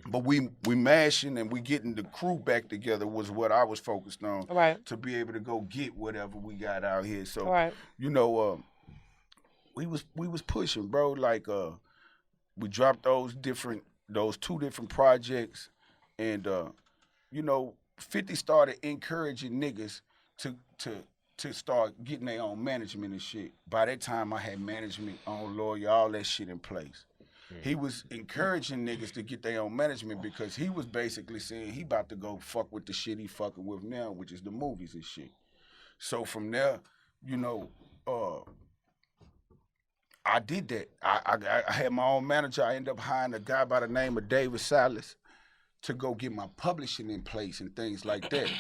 But we mashing and we getting the crew back together was what I was focused on. Right. To be able to go get whatever we got out here. So, Right. you know, we was pushing, bro. Like we dropped those two different projects, and you know, 50 started encouraging niggas to start getting their own management and shit. By that time, I had management, own lawyer, all that shit in place. He was encouraging niggas to get their own management because he was basically saying he about to go fuck with the shit he fucking with now, which is the movies and shit. So from there, you know, I did that. I had my own manager. I ended up hiring a guy by the name of David Salas to go get my publishing in place and things like that.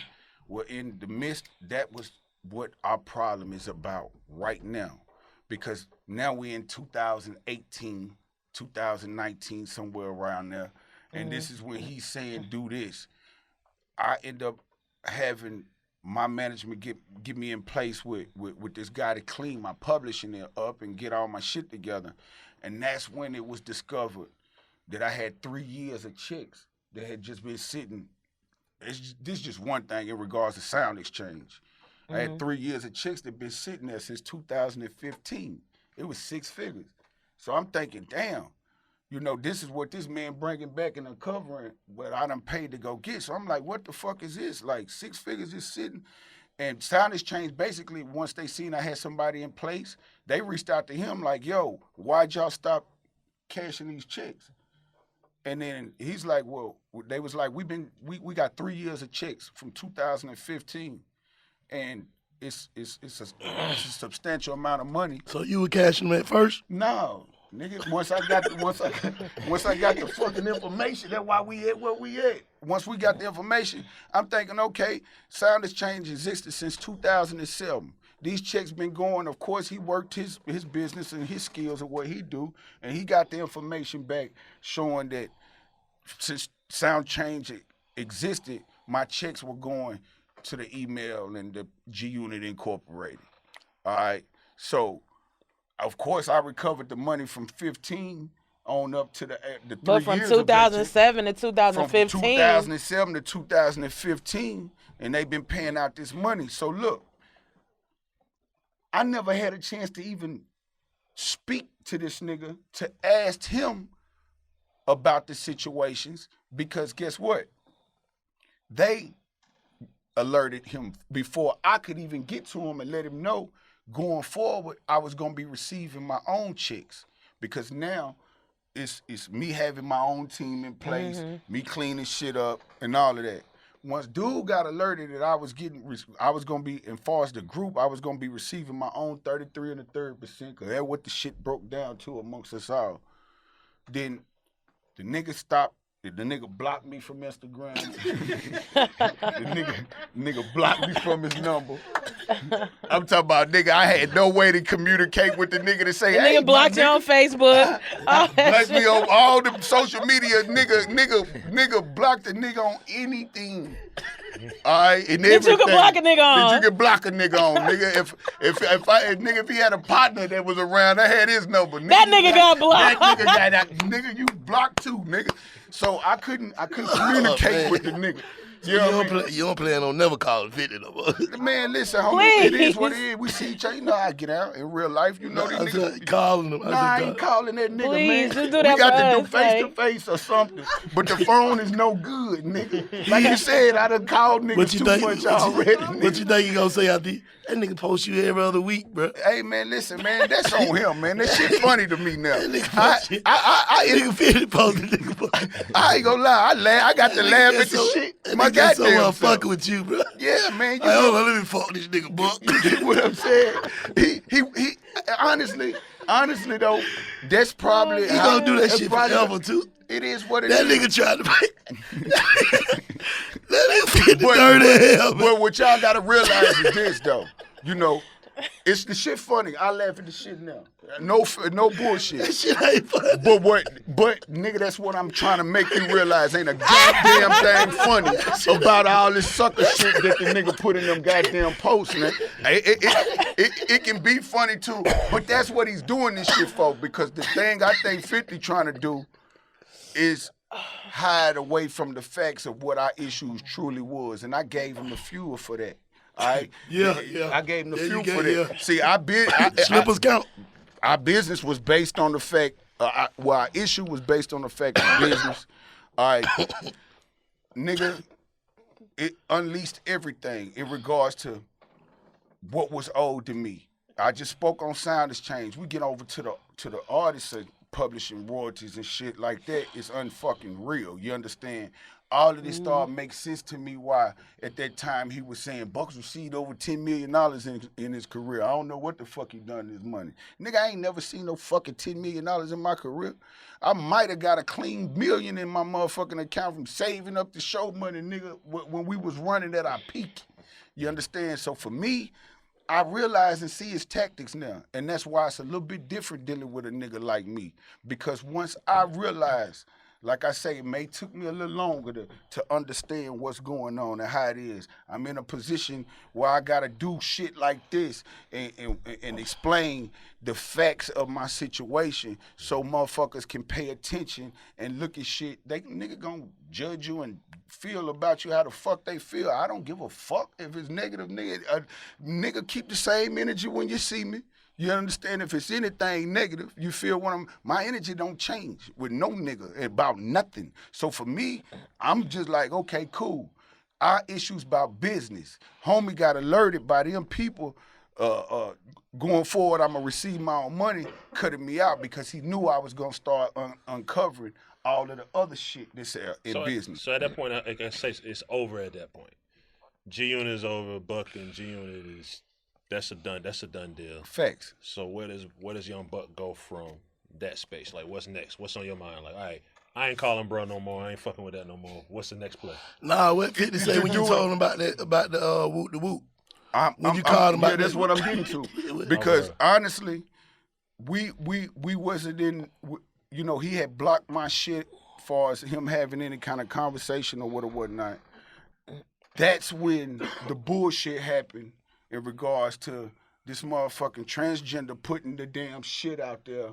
Well, in the midst, that was what our problem is about right now. Because now we're in 2018, 2019, somewhere around there. And this is when he's saying, do this. I end up having my management get me in place with this guy to clean my publishing up and get all my shit together. And that's when it was discovered that I had 3 years of checks that had just been sitting. This is just one thing in regards to Sound Exchange. I had 3 years of checks that been sitting there since 2015. It was 6 figures. So I'm thinking, damn, you know, this is what this man bringing back and uncovering what I done paid to go get. So I'm like, what the fuck is this? Like 6 figures is sitting. And Sound Exchange, basically, once they seen I had somebody in place, they reached out to him like, yo, why'd y'all stop cashing these checks? And then he's like, well, they was like, we got 3 years of checks from 2015. And it's a substantial amount of money. So you were cashing them at first? No, nigga. Once I got the fucking information, that's why we at where we at. Once we got the information, I'm thinking, okay, Sound Exchange existed since 2007. These checks been going. Of course, he worked his business and his skills of what he do, and he got the information back showing that since Sound Change existed, my checks were going to the email and the G Unit Incorporated. All right. So, of course, I recovered the money from 15 on up to the 3 But from years of that 2007 to 2015. From 2007 to 2015, and they've been paying out this money. So look, I never had a chance to even speak to this nigga to ask him about the situations because guess what? They alerted him before I could even get to him and let him know going forward I was gonna be receiving my own checks because now it's me having my own team in place, me cleaning shit up and all of that. Once dude got alerted that I was gonna be, as far as the group, I was gonna be receiving my own 33 1/3%, because that's what the shit broke down to amongst us all. Then the nigga stopped. The nigga blocked me from Instagram. the nigga blocked me from his number. I'm talking about nigga, I had no way to communicate with the nigga to say, The hey, nigga blocked you on Facebook. blocked me on all the social media. Nigga blocked the nigga on anything. All right, and That you can block a nigga on. That you can block a nigga on, nigga. If he had a partner that was around, I had his number. Nigga, That nigga got blocked. Nigga, you blocked too, nigga. So I couldn't communicate with the nigga. You know what I mean? You don't plan on never calling 50 no more. Man, listen, homie, it is what it is. We see each other. You know how I get out in real life. You know these I niggas. said calling them. I ain't calling that nigga, Please, man. just do We that got for to do us, face to like. face or something. But the phone is no good, nigga. Like you said, I done called niggas too much already. What you think you gonna say after that nigga post you every other week, bro? Hey man, listen, man, that's on him, man. That shit funny to me now. Nigga 50 posted nigga post. I ain't gonna lie, I got to laugh at the shit. My goddamn self. Fucking with you, bro. Yeah, man. Hey, hold on, let me fuck this nigga, buck. You get what I'm saying? He honestly though, that's probably He gonna do that shit forever too. It is what it That is. nigga tried to make. That nigga fit the dirty hell, man. But what y'all gotta realize is this though. You know, it's the shit funny. I laugh at the shit now. No bullshit. That shit ain't funny. But nigga, that's what I'm trying to make you realize. Ain't a goddamn thing funny about all this sucker shit that the nigga put in them goddamn posts, man. It can be funny too, but that's what he's doing this shit for. Because the thing I think 50 trying to do is hide away from the facts of what our issues truly was, and I gave him the fuel for that. All right. Yeah. I gave him the fuel you for gave- that. yeah. See, Slippers count. our business was based on the fact, our issue was based on the fact of business. All right, nigga, it unleashed everything in regards to what was owed to me. I just spoke on Sound Exchange. We get over to the artists and publishing royalties and shit like that. It's unfucking real. You understand? All of this started make sense to me why at that time he was saying Bucks received over $10 million in his career. I don't know what the fuck he done with his money. Nigga, I ain't never seen no fucking $10 million in my career. I might have got a clean $1 million in my motherfucking account from saving up the show money, nigga, when we was running at our peak. You understand? So for me, I realize and see his tactics now. And that's why it's a little bit different dealing with a nigga like me. Because once I realized, like I say, it may took me a little longer to understand what's going on and how it is. I'm in a position where I gotta do shit like this and explain the facts of my situation so motherfuckers can pay attention and look at shit. They nigga gonna judge you and feel about you how the fuck they feel. I don't give a fuck if it's negative, nigga. A nigga keep the same energy when you see me. You understand? If it's anything negative, you feel my energy don't change with no nigga about nothing. So for me, I'm just like, okay, cool. Our issues about business. Homie got alerted by them people going forward, I'm going to receive my own money, cutting me out because he knew I was going to start uncovering all of the other shit that's in business. So at that point, I can say it's over at that point. G-Unit is over, Buck and G-Unit is... That's a done deal. Facts. So where does Young Buck go from that space? Like, what's next? What's on your mind? Like, all right, I ain't calling bro no more. I ain't fucking with that no more. What's the next play? Nah, what 50 say when you told him about the whoop the whoop? When you called him about that's what I'm getting to. Because honestly, we wasn't in. You know, he had blocked my shit as far as him having any kind of conversation or whatnot. That's when the bullshit happened. In regards to this motherfucking transgender putting the damn shit out there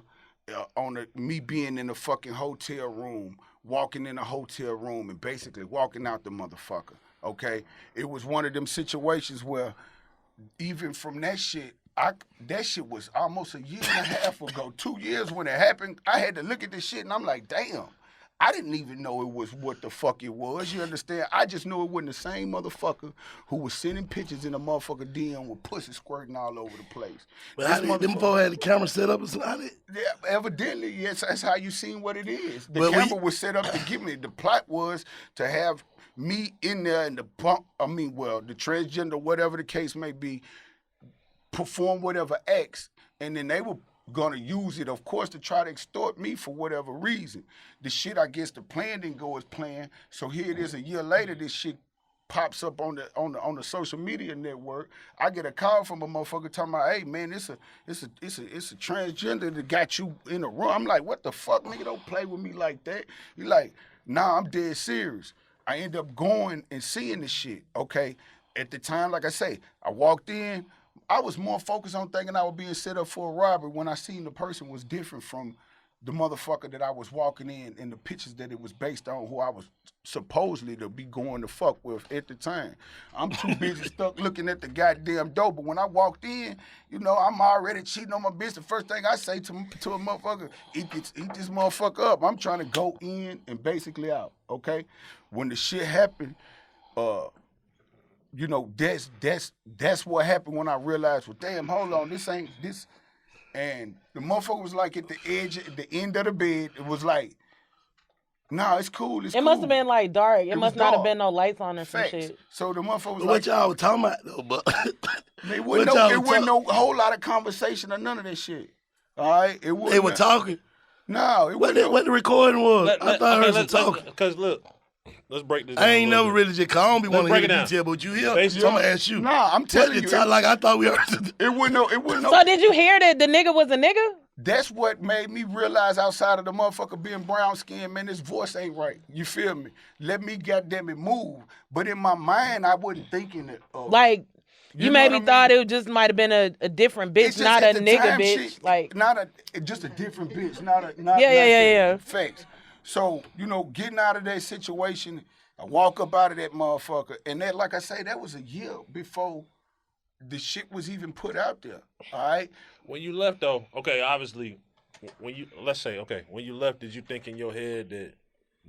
on me being in a fucking hotel room, walking in a hotel room and basically walking out the motherfucker, okay? It was one of them situations where even from that shit, that shit was almost a year and a half ago, 2 years when it happened. I had to look at this shit and I'm like, damn. I didn't even know it was what the fuck it was, you understand? I just knew it wasn't the same motherfucker who was sending pictures in a motherfucker DM with pussy squirting all over the place. But how did them folks had the camera set up or something? Yeah, evidently, yes, that's how you seen what it is. The camera was set up to give me, the plot was to have me in there and the transgender, whatever the case may be, perform whatever acts, and then they were gonna use it, of course, to try to extort me for whatever reason. The shit, I guess, the plan didn't go as planned. So here it is, a year later, this shit pops up on the social media network. I get a call from a motherfucker talking about, hey man, it's a transgender that got you in a room. I'm like, what the fuck, nigga? Don't play with me like that. He like, nah, I'm dead serious. I end up going and seeing the shit. Okay, at the time, like I say, I walked in. I was more focused on thinking I was being set up for a robbery when I seen the person was different from the motherfucker that I was walking in and the pictures that it was based on, who I was supposedly to be going to fuck with at the time. I'm too busy stuck looking at the goddamn door, but when I walked in, you know, I'm already cheating on my bitch. The first thing I say to a motherfucker, eat this motherfucker up. I'm trying to go in and basically out, okay? When the shit happened, you know, that's what happened when I realized, well, damn, hold on, this ain't this. And the motherfucker was like at the edge, at the end of the bed. It was like, nah, it's cool. It must have been like dark. It must not have dark. been no lights on or Facts. some shit. So the motherfucker was What like, y'all was talking about though, but it wasn't no whole lot of conversation or none of that shit. All right, it wasn't. They were talking. No, it wasn't. What the recording was? I thought I heard some talking. Because look, let's break this down. I ain't never really just call me one of the detail, but you here, so I'm gonna ask you. Nah, I'm telling you. Like I thought we heard. It wasn't no. So did you hear that the nigga was a nigga? That's what made me realize, outside of the motherfucker being brown skinned, man, his voice ain't right. You feel me? Let me goddamn it move. But in my mind, I wasn't thinking it. Like, you maybe thought it just might have been a different bitch, not a nigga bitch. Shit, like just a different bitch, not yeah. Facts. So, you know, getting out of that situation, I walk up out of that motherfucker, and that, like I say, that was a year before the shit was even put out there. All right. When you left, though, okay, obviously, when you left, did you think in your head that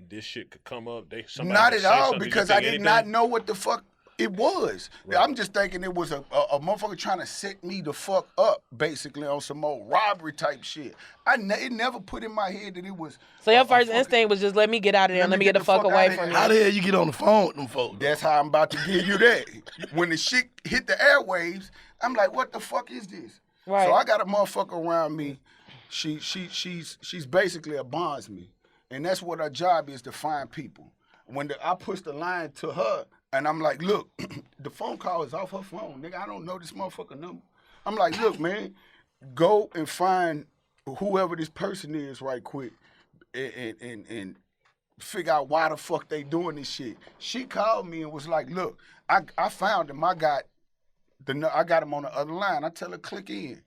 this shit could come up? Not at all, because I did not know what the fuck it was. Right. I'm just thinking it was a motherfucker trying to set me the fuck up, basically, on some old robbery type shit. It never put in my head that it was. So your first instinct was just let me get out of there, let me get the fuck away from you. How the hell you get on the phone with them folks? That's how I'm about to give you that. When the shit hit the airwaves, I'm like, what the fuck is this? Right. So I got a motherfucker around me. She's basically a bondsman, and that's what her job is, to find people. When I push the line to her, and I'm like, look, the phone call is off her phone, nigga. I don't know this motherfucker number. I'm like, look, man, go and find whoever this person is right quick, and figure out why the fuck they doing this shit. She called me and was like, look, I found him. I got him on the other line. I tell her, click in.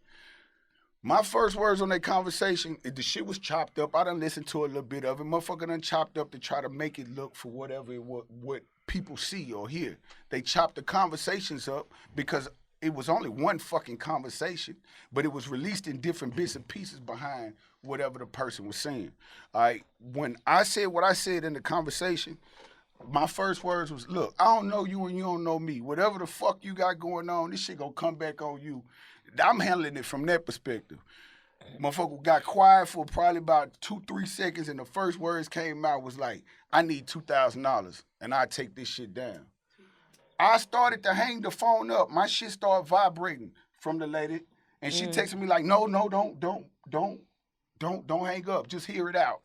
My first words on that conversation, the shit was chopped up. I done listened to a little bit of it. Motherfucker done chopped up to try to make it look for whatever what people see or hear. They chopped the conversations up because it was only one fucking conversation, but it was released in different bits and pieces behind whatever the person was saying. All right, when I said what I said in the conversation, my first words was, look, I don't know you and you don't know me. Whatever the fuck you got going on, this shit gonna come back on you. I'm handling it from that perspective. Motherfucker got quiet for probably about 2-3 seconds, and the first words came out was like, I need $2,000, and I take this shit down. I started to hang the phone up. My shit started vibrating from the lady, and she texted me like, no, don't hang up. Just hear it out.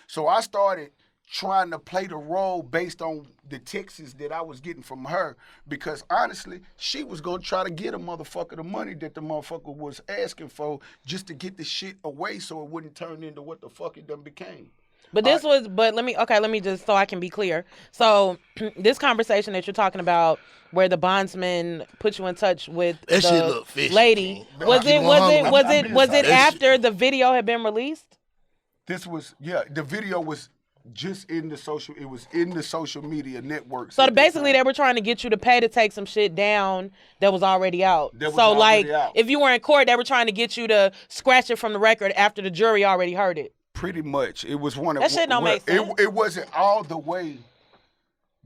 So I started trying to play the role based on the texts that I was getting from her, because honestly, she was gonna try to get a motherfucker the money that the motherfucker was asking for just to get the shit away so it wouldn't turn into what the fuck it done became. But let me just, so I can be clear. So this conversation that you're talking about, where the bondsman put you in touch with That shit the look fishy, lady, man. was it after the video had been released? The video was just in the social media networks. So basically they were trying to get you to pay to take some shit down that was already out. If you were in court, they were trying to get you to scratch it from the record after the jury already heard it. Pretty much. It was one of that shit don't make sense. It wasn't all the way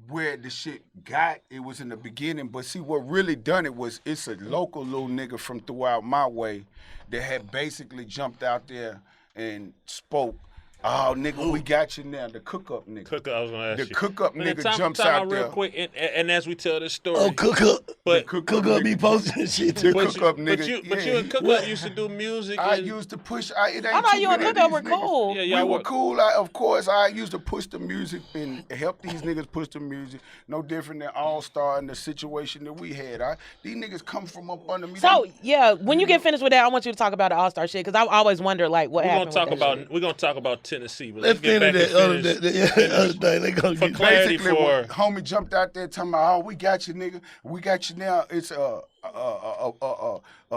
where the shit got. It was in the beginning. But see, what really done it was, it's a local little nigga from throughout my way that had basically jumped out there and spoke. Oh, nigga, we got you now. The cook-up nigga. I was gonna ask you. The cook-up nigga jumps time out there. real quick, and as we tell this story. Oh, cook-up. But cook-up be posting shit too. Cook-up nigga. But you and cook-up used to do music. I used to push. I thought you and cook-up were cool. Yeah, we were cool. Of course, I used to push the music and help these niggas push the music. No different than All Star and the situation that we had. These niggas come from up under me. So, when you get finished with that, I want you to talk about the All Star shit, because I always wonder, like, what happened. We're going to talk about Tennessee. But let's get back to that other thing. They gonna for get clarity basically, for homie jumped out there talking about, oh, we got you, nigga. We got you now. It's a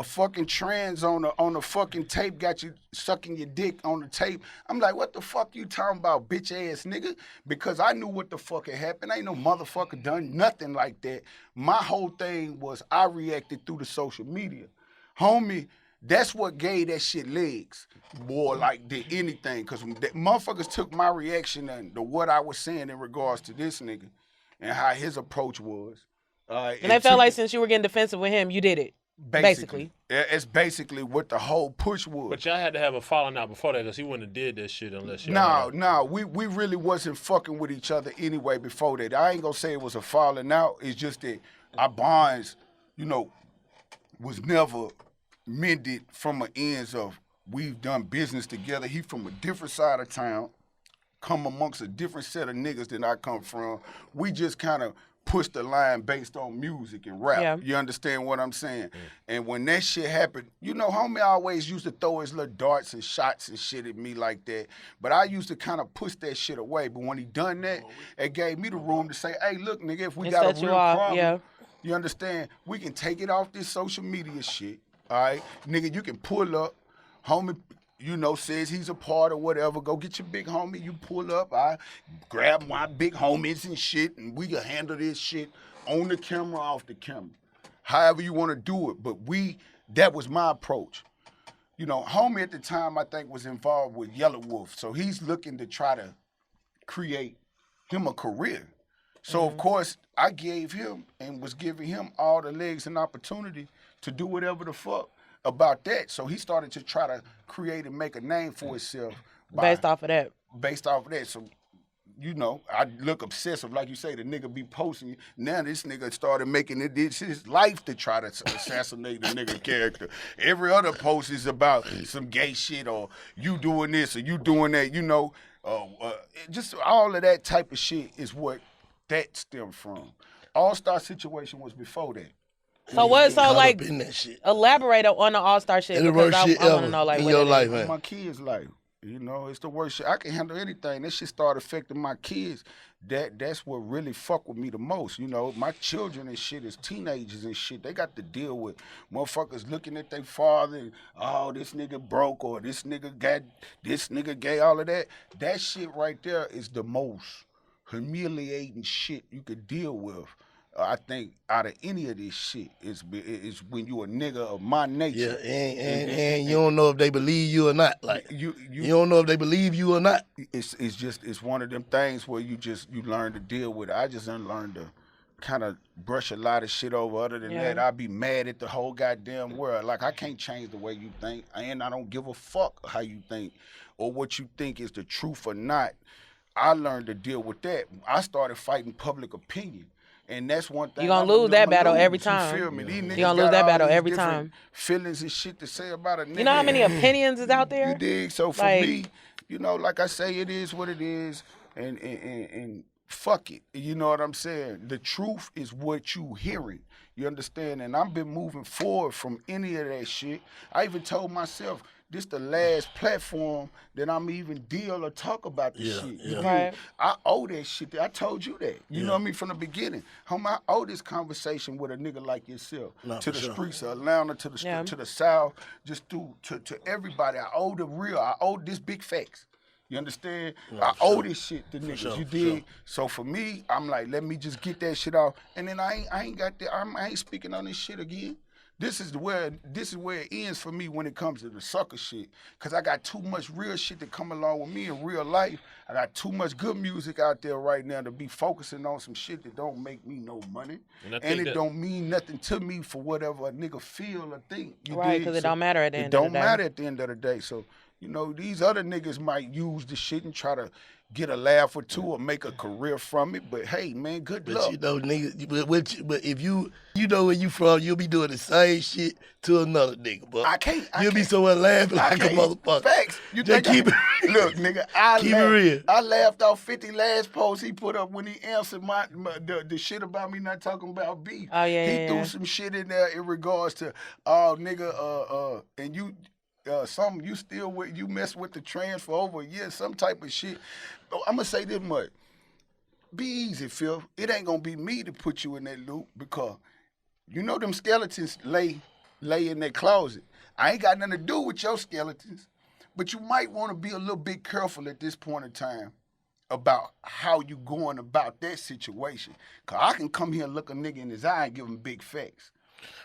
fucking trans on the fucking tape, got you sucking your dick on the tape. I'm like, what the fuck you talking about, bitch ass nigga? Because I knew what the fuck had happened. Ain't no motherfucker done nothing like that. My whole thing was I reacted through the social media. Homie, that's what gave that shit legs, more like did anything. Because motherfuckers took my reaction and what I was saying in regards to this nigga and how his approach was. And they felt like since you were getting defensive with him, you did it. Basically. It's basically what the whole push was. But y'all had to have a falling out before that, because he wouldn't have did that shit unless you. No, we really wasn't fucking with each other anyway before that. I ain't gonna say it was a falling out. It's just that our bonds, was never mended from the ends of we've done business together. He from a different side of town, come amongst a different set of niggas than I come from. We just kind of push the line based on music and rap. Yeah. You understand what I'm saying? And when that shit happened, homie always used to throw his little darts and shots and shit at me like that. But I used to kind of push that shit away. But when he done that, it gave me the room to say, hey, look, nigga, if we got a real problem, you understand, we can take it off this social media shit. All right, nigga, you can pull up. Homie, says he's a part or whatever. Go get your big homie. You pull up. I grab my big homies and shit, and we can handle this shit on the camera, off the camera. However you want to do it. But that was my approach. Homie at the time, I think, was involved with Yellow Wolf. So he's looking to try to create him a career. So, of course, I gave him and was giving him all the legs and opportunity to do whatever the fuck about that. So he started to try to create and make a name for himself. Based off of that. So, I look obsessive. Like you say, the nigga be posting. Now this nigga started making it his life to try to assassinate the nigga character. Every other post is about some gay shit or you doing this or you doing that, just all of that type of shit is what that stemmed from. All-Star situation was before that. So elaborate on the All-Star shit, because I want to know, like, in what your it life, is. man. My kids' life. You know, it's the worst shit. I can handle anything. This shit started affecting my kids. That's what really fuck with me the most. You know, my children and shit is teenagers and shit. They got to deal with motherfuckers looking at their father and, oh, this nigga broke or this nigga gay, all of that. That shit right there is the most humiliating shit you could deal with. I think out of any of this shit is when you a nigga of my nature. Yeah, and you don't know if they believe you or not. Like you don't know if they believe you or not. It's one of them things where you learn to deal with it. I just learned to kind of brush a lot of shit over. Other than that, I'd be mad at the whole goddamn world. Like, I can't change the way you think, and I don't give a fuck how you think or what you think is the truth or not. I learned to deal with that. I started fighting public opinion. And that's one thing. You're going to lose that battle every You time. feel me? These niggas You're going to lose got that all battle these every different time. feelings and shit to say about a nigga. You know how many opinions is out there? You dig? So for me, you know, like I say, it is what it is, and fuck it. You know what I'm saying? The truth is what you hearing. You understand? And I've been moving forward from any of that shit. I even told myself, this the last platform that I'm even deal or talk about this shit. You dig? Right. I owe that shit. I told you that. You know what I mean? From the beginning. Homie, I owe this conversation with a nigga like yourself. To the streets of Atlanta, to the South, just to everybody. I owe the real. I owe this big facts. You understand? I owe this shit to niggas. You dig? So for me, I'm like, let me just get that shit off. And then I ain't got that. I ain't speaking on this shit again. This is where it ends for me when it comes to the sucker shit. Cause I got too much real shit to come along with me in real life. I got too much good music out there right now to be focusing on some shit that don't make me no money. And it don't mean nothing to me for whatever a nigga feel or think. Right, because it don't matter at the end of the day. It don't matter at the end of the day. So, you know, these other niggas might use the shit and try to get a laugh or two or make a career from it. But hey, man, good luck. But you know, nigga, but if you know where you from, you'll be doing the same shit to another nigga. But you'll be somewhere laughing like a motherfucker. Facts. You just think keep it real. Look, nigga, keep it real. I laughed off 50 last posts he put up when he answered the shit about me not talking about beef. Oh, yeah, He threw some shit in there in regards to, nigga, and you, you mess with the trans for over a year, some type of shit. I'm gonna say this much. Be easy, Phil. It ain't gonna be me to put you in that loop because you know them skeletons lay in that closet. I ain't got nothing to do with your skeletons, but you might want to be a little bit careful at this point in time about how you going about that situation. Cause I can come here and look a nigga in his eye and give him big facts.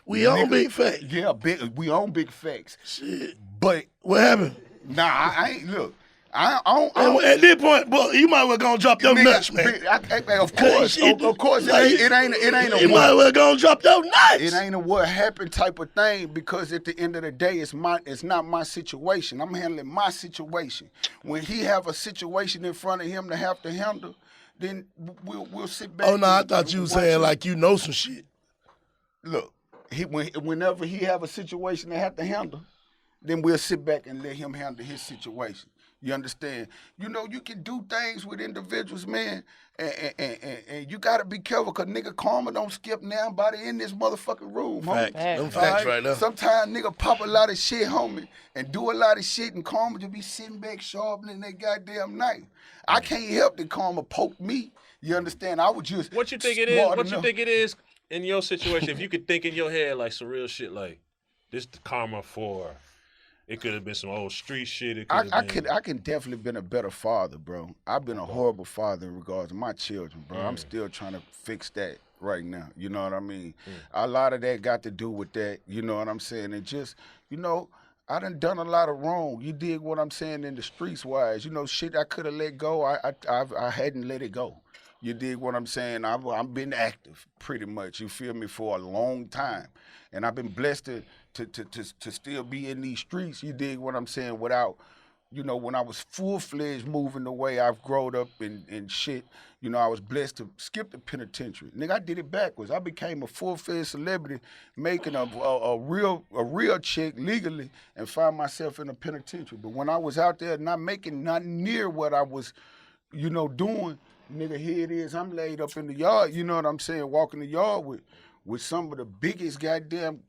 We own big facts. Yeah, we own big facts. Shit. But what happened? Nah, I ain't look. I don't at this point, boy, you might well go drop your nuts, man. Of course, it ain't a you might well go drop your nuts. It ain't a what happened type of thing because at the end of the day, it's not my situation. I'm handling my situation. When he have a situation in front of him to have to handle, then we'll sit back. Oh no, I thought you were saying like you know some shit. Look, whenever he have a situation to have to handle, then we'll sit back and let him handle his situation. You understand? You know, you can do things with individuals, man, and you gotta be careful, cause nigga karma don't skip now body in this motherfucking room, homie. Facts right now. Sometimes nigga pop a lot of shit, homie, and do a lot of shit, and karma just be sitting back sharpening that goddamn knife. I can't help that karma poke me. You understand? I would just What you think it is? What you think it is in your situation? If you could think in your head like some real shit, like this the karma for. It could have been some old street shit. I can definitely been a better father, bro. I've been a horrible father in regards to my children, bro. I'm still trying to fix that right now. You know what I mean? A lot of that got to do with that. You know what I'm saying? And just, you know, I done a lot of wrong. You dig what I'm saying in the streets wise. You know, shit I could have let go. I hadn't let it go. You dig what I'm saying? I've been active pretty much. You feel me, for a long time, and I've been blessed to still be in these streets. You dig what I'm saying? Without, you know, when I was full-fledged moving the way I've grown up and shit, you know, I was blessed to skip the penitentiary. Nigga, I did it backwards. I became a full-fledged celebrity, making a real check legally, and find myself in a penitentiary. But when I was out there not making nothing near what I was, you know, doing, nigga, here it is. I'm laid up in the yard, you know what I'm saying, walking the yard with some of the biggest goddamn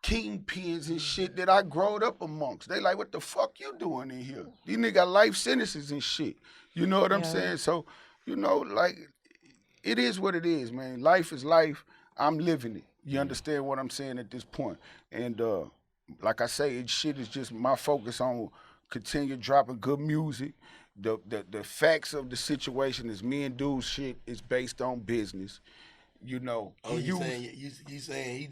kingpins and shit that I growed up amongst. They like, what the fuck you doing in here? These niggas got life sentences and shit. You know what I'm saying? So, you know, like, it is what it is, man. Life is life. I'm living it. You understand what I'm saying at this point? And like I say, shit is just my focus on continue dropping good music. The facts of the situation is me and Dude's shit is based on business. You know. Oh, you saying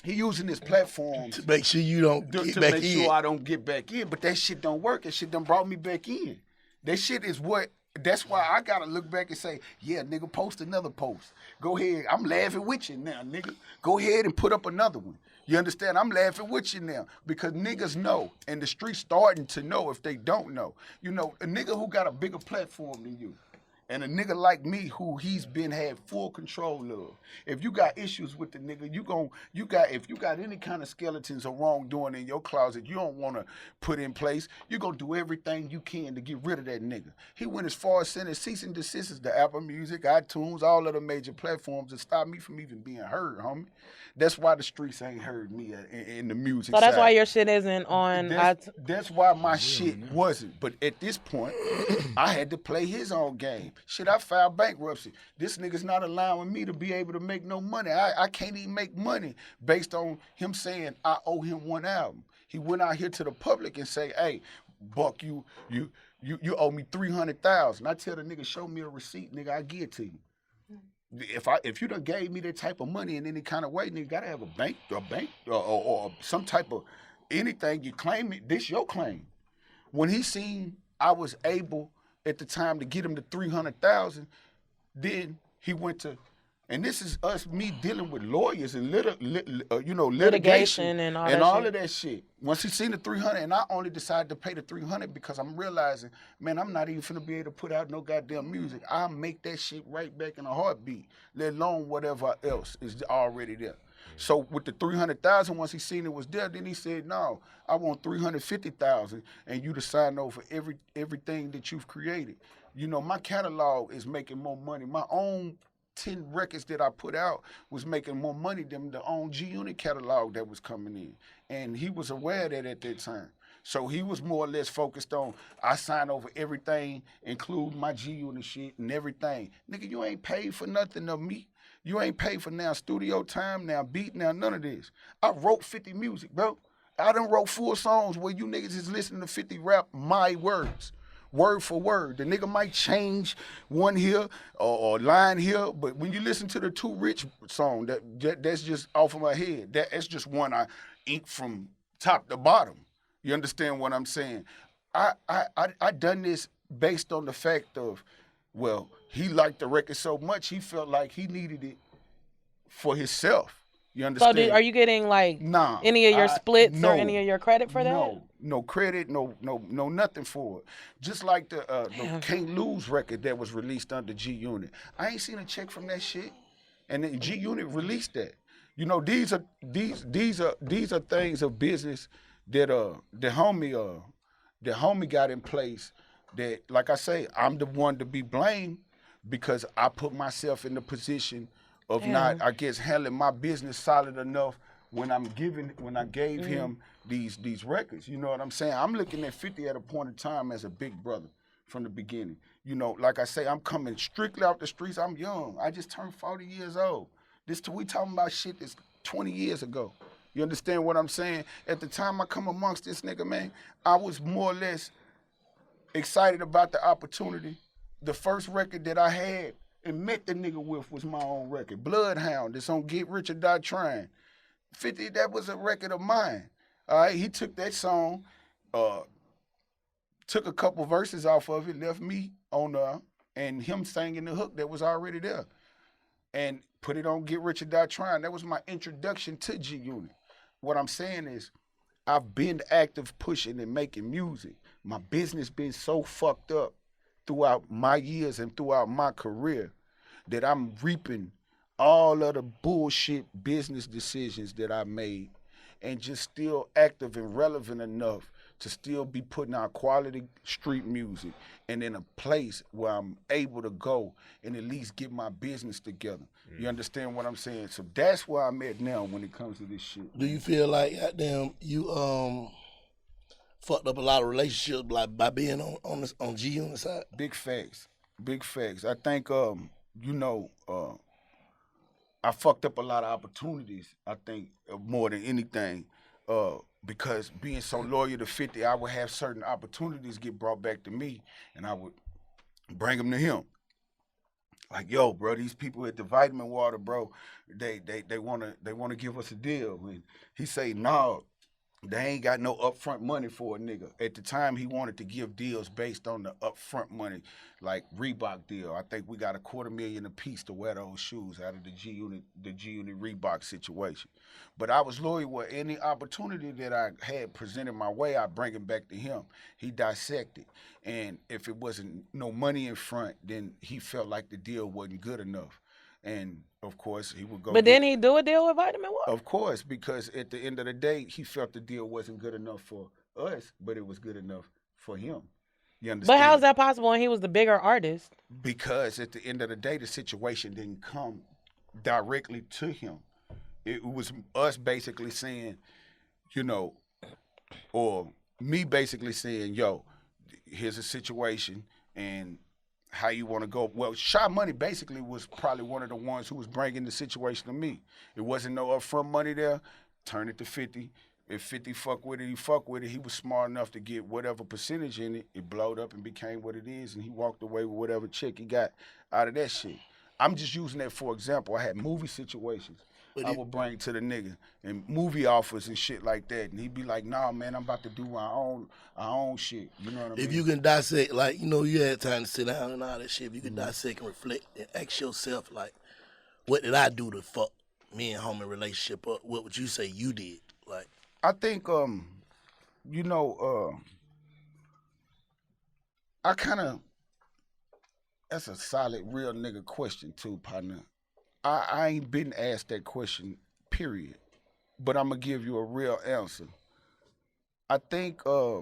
he using this platform to make sure you don't get to back make in. sure I don't get back in. But that shit don't work. That shit done brought me back in. That shit is what. That's why I gotta look back and say, yeah, nigga, post another post. Go ahead. I'm laughing with you now, nigga. Go ahead and put up another one. You understand? I'm laughing with you now because niggas know, and the street's starting to know if they don't know. You know, a nigga who got a bigger platform than you, and a nigga like me who he's been had full control of. If you got issues with the nigga, if you got any kind of skeletons or wrongdoing in your closet you don't want to put in place, you're going to do everything you can to get rid of that nigga. He went as far as sending cease and desist to Apple Music, iTunes, all of the major platforms to stop me from even being heard, homie. That's why the streets ain't heard me in the music So that's side. why your shit isn't on. That's why my shit wasn't. But at this point, I had to play his own game. Shit, I filed bankruptcy. This nigga's not allowing me to be able to make no money. I can't even make money based on him saying I owe him one album. He went out here to the public and say, hey, Buck, you owe me $300,000. I tell the nigga, show me a receipt, nigga, I give it to you. If you done gave me that type of money in any kind of way, nigga, gotta have a bank or some type of anything you claim it. This your claim. When he seen I was able at the time to get him to $300,000, then he went to, and this is me dealing with lawyers and litigation and all of that shit. Once he seen the 300, and I only decided to pay the 300 because I'm realizing, man, I'm not even finna be able to put out no goddamn music. I'll make that shit right back in a heartbeat, let alone whatever else is already there. So with the 300,000, once he seen it was there, then he said, no, I want 350,000, and you to sign over everything that you've created. You know, my catalog is making more money. My own 10 records that I put out was making more money than the own G-Unit catalog that was coming in. And he was aware of that at that time. So he was more or less focused on, I signed over everything, including my G-Unit shit and everything. Nigga, you ain't paid for nothing of me. You ain't paid for now studio time, now beat, now none of this. I wrote 50 music, bro. I done wrote 4 songs where you niggas is listening to 50 rap my words, word for word. The nigga might change one here or line here, but when you listen to the Too Rich song, that's just off of my head. That's just one I inked from top to bottom. You understand what I'm saying? I done this based on the fact of, well, he liked the record so much, he felt like he needed it for himself. You understand? So are you getting like any of your splits or any of your credit for that? No credit, no nothing for it. Just like the Can't Lose record that was released under G-Unit. I ain't seen a check from that shit. And then G-Unit released that. You know, these are things of business that the homie got in place that, like I say, I'm the one to be blamed because I put myself in the position of not, I guess, handling my business solid enough when I gave him these records. You know what I'm saying? I'm looking at 50 at a point in time as a big brother from the beginning. You know, like I say, I'm coming strictly out the streets. I'm young. I just turned 40 years old. We talking about shit that's 20 years ago. You understand what I'm saying? At the time I come amongst this nigga, man, I was more or less excited about the opportunity. The first record that I had and met the nigga with was my own record, Bloodhound. It's on Get Rich or Die Trying. 50, that was a record of mine. All right, he took that song, took a couple verses off of it, left me on there, and him singing the hook that was already there, and put it on Get Rich or Die Trying. That was my introduction to G-Unit. What I'm saying is, I've been active pushing and making music. My business been so fucked up throughout my years and throughout my career that I'm reaping all of the bullshit business decisions that I made and just still active and relevant enough to still be putting out quality street music and in a place where I'm able to go and at least get my business together. You understand what I'm saying? So that's where I'm at now when it comes to this shit. Do you feel like, goddamn, you fucked up a lot of relationships like by being on G Unit side? Big facts. Big facts. I think, I fucked up a lot of opportunities, I think, more than anything. Because being so loyal to 50, I would have certain opportunities get brought back to me, and I would bring them to him. Like, yo, bro, these people at the Vitamin Water, bro, they wanna give us a deal. And he say, no, they ain't got no upfront money for a nigga. At the time, he wanted to give deals based on the upfront money, like Reebok deal. I think we got $250,000 a piece to wear those shoes out of the G Unit Reebok situation. But I was loyal with any opportunity that I had presented my way, I bring it back to him. He dissected. And if it wasn't no money in front, then he felt like the deal wasn't good enough. And of course, he would go. But then he do a deal with Vitamin Water? Of course, because at the end of the day, he felt the deal wasn't good enough for us, but it was good enough for him. You understand? But how is that possible when he was the bigger artist? Because at the end of the day, the situation didn't come directly to him. It was us basically saying, or me basically saying, yo, here's a situation, and how you want to go. Well, Shy Money basically was probably one of the ones who was bringing the situation to me. It wasn't no upfront money there. Turn it to 50. If 50 fuck with it, he fuck with it. He was smart enough to get whatever percentage in it. It blowed up and became what it is, and he walked away with whatever check he got out of that shit. I'm just using that for example. I had movie situations I would bring to the nigga and movie offers and shit like that. And he'd be like, nah, man, I'm about to do our own shit. You know what I mean? If you can dissect, like, you had time to sit down and all that shit, if you can dissect and reflect and ask yourself, like, what did I do to fuck me and homie relationship up? What would you say you did? Like, I think, I kind of, that's a solid, real nigga question too, partner. I ain't been asked that question, period. But I'm going to give you a real answer. I think I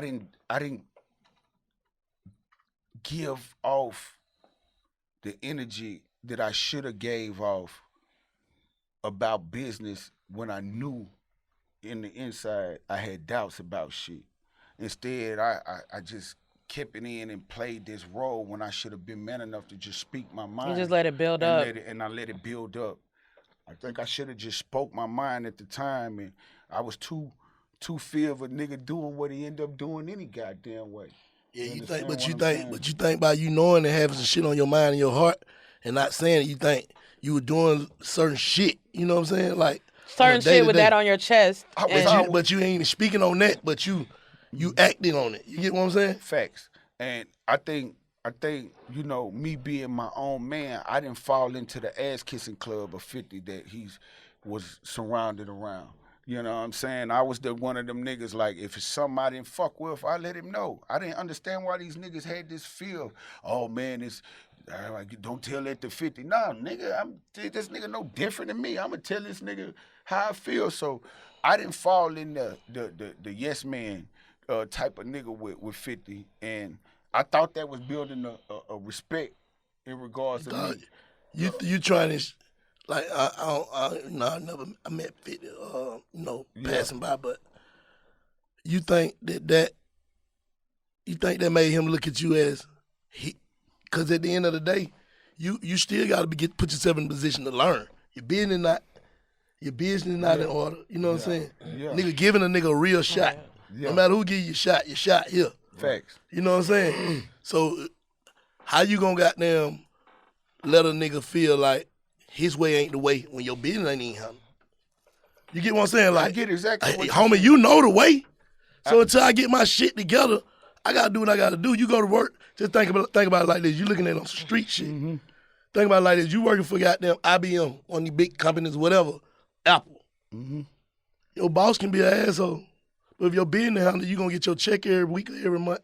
didn't give off the energy that I should have gave off about business when I knew in the inside I had doubts about shit. Instead, I just kept it in and played this role when I should have been man enough to just speak my mind. You just let it build up. And I let it build up. I think I should have just spoke my mind at the time, and I was too fear of a nigga doing what he ended up doing any goddamn way. Yeah, you think by you knowing and having some shit on your mind and your heart and not saying it, you think you were doing certain shit. You know what I'm saying? Like certain shit with that on your chest. But you ain't even speaking on that, but you acting on it. You get what I'm saying? Facts. And I think, me being my own man, I didn't fall into the ass-kissing club of 50 that he was surrounded around. You know what I'm saying? I was one of them niggas, like, if it's something I didn't fuck with, I let him know. I didn't understand why these niggas had this feel, oh, man, don't tell that to 50. Nah, nigga, this nigga no different than me. I'm going to tell this nigga how I feel. So I didn't fall in the yes man type of nigga with 50, and I thought that was building a respect in regards to me. You trying to, like, I met 50, passing by, but you think that made him look at you as because at the end of the day, you still got to put yourself in a position to learn. Your business not in order. You know what I'm saying? Yeah. Nigga giving a nigga a real shot. Yeah. No matter who give you your shot here. Facts. You know what I'm saying? So how you gonna goddamn let a nigga feel like his way ain't the way when your business ain't even him? You get what I'm saying? Like, I get exactly what homie, you know the way. So until I get my shit together, I gotta do what I gotta do. You go to work, just think about it like this. You looking at it on some street shit. Mm-hmm. Think about it like this. You working for goddamn IBM, one of these big companies, whatever, Apple. Mm-hmm. Your boss can be an asshole. But if your business handle, you gonna get your check every week or every month.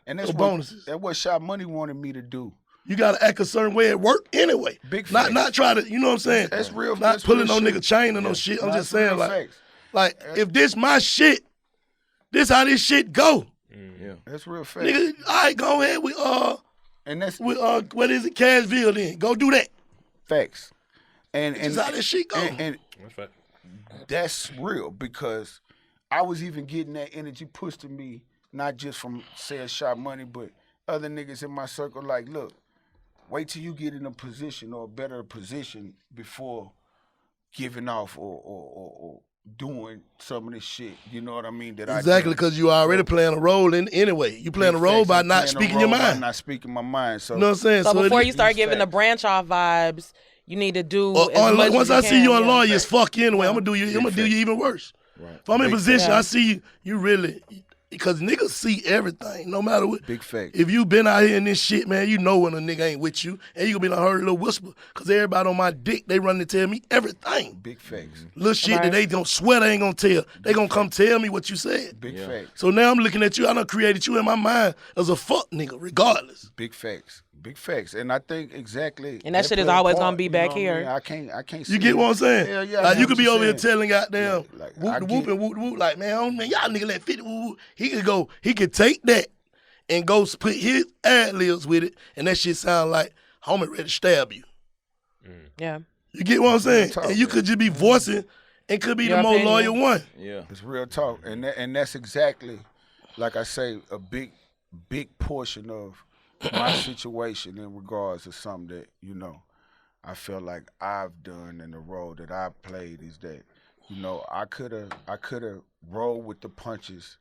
And that's bonuses. That's what Shy Money wanted me to do. You gotta act a certain way at work anyway. Big facts. Not try to, you know what I'm saying? That's real. Not That's pulling real no shit. Nigga chain or no shit. I'm just saying facts. like if this my shit, This how this shit go. Yeah. That's real fact. Nigga, all right, go ahead with And that's what is it, Cashville then? Go do that. facts. And This how this shit go. and That's fact. that's real because I was even getting that energy pushed to me, not just from Say Shot Money, but other niggas in my circle. Like, look, wait till you get in a position or a better position before giving off or doing some of this shit. You know what I mean? That Exactly, because you already playing a role in anyway. You playing a role by not speaking your mind. Not speaking my mind. So You know what I'm saying? So before it- you start giving the branch off vibes, you need to do Or- as or much once as you I see can, you on yeah. lawyers, fuck you anyway. I'm gonna do you. I'm gonna do you even worse. Right. If I'm in Big position, fact. I see you really, because niggas see everything, no matter what. Big fact. If you been out here in this shit, man, you know when a nigga ain't with you, and you gonna be like heard a little whisper, because everybody on my dick, they run to tell me everything. Big facts. Little shit that they don't swear they ain't gonna tell. They gonna come tell me what you said. Big facts. So now I'm looking at you. I done created you in my mind as a fuck nigga, regardless. Big facts. Big facts. And I think exactly. And that shit is play a always part, gonna be you back know what I here. mean? I can't see You get it. what I'm saying? Hell yeah. I Like know you could what be you're over here saying. telling goddamn Like, I whoop get whoop it. and whoop whoop. Like man, y'all nigga let 50 whoop. He could take that and go put his ad libs with it, and that shit sound like homie ready to stab you. Yeah. You get what I'm saying? talk, And you man. could just be voicing and could be Your the more opinion. loyal one. Yeah. It's real talk, and that's exactly, like I say, a big portion of my situation in regards to something that I feel like I've done and the role that I played is that I could have rolled with the punches.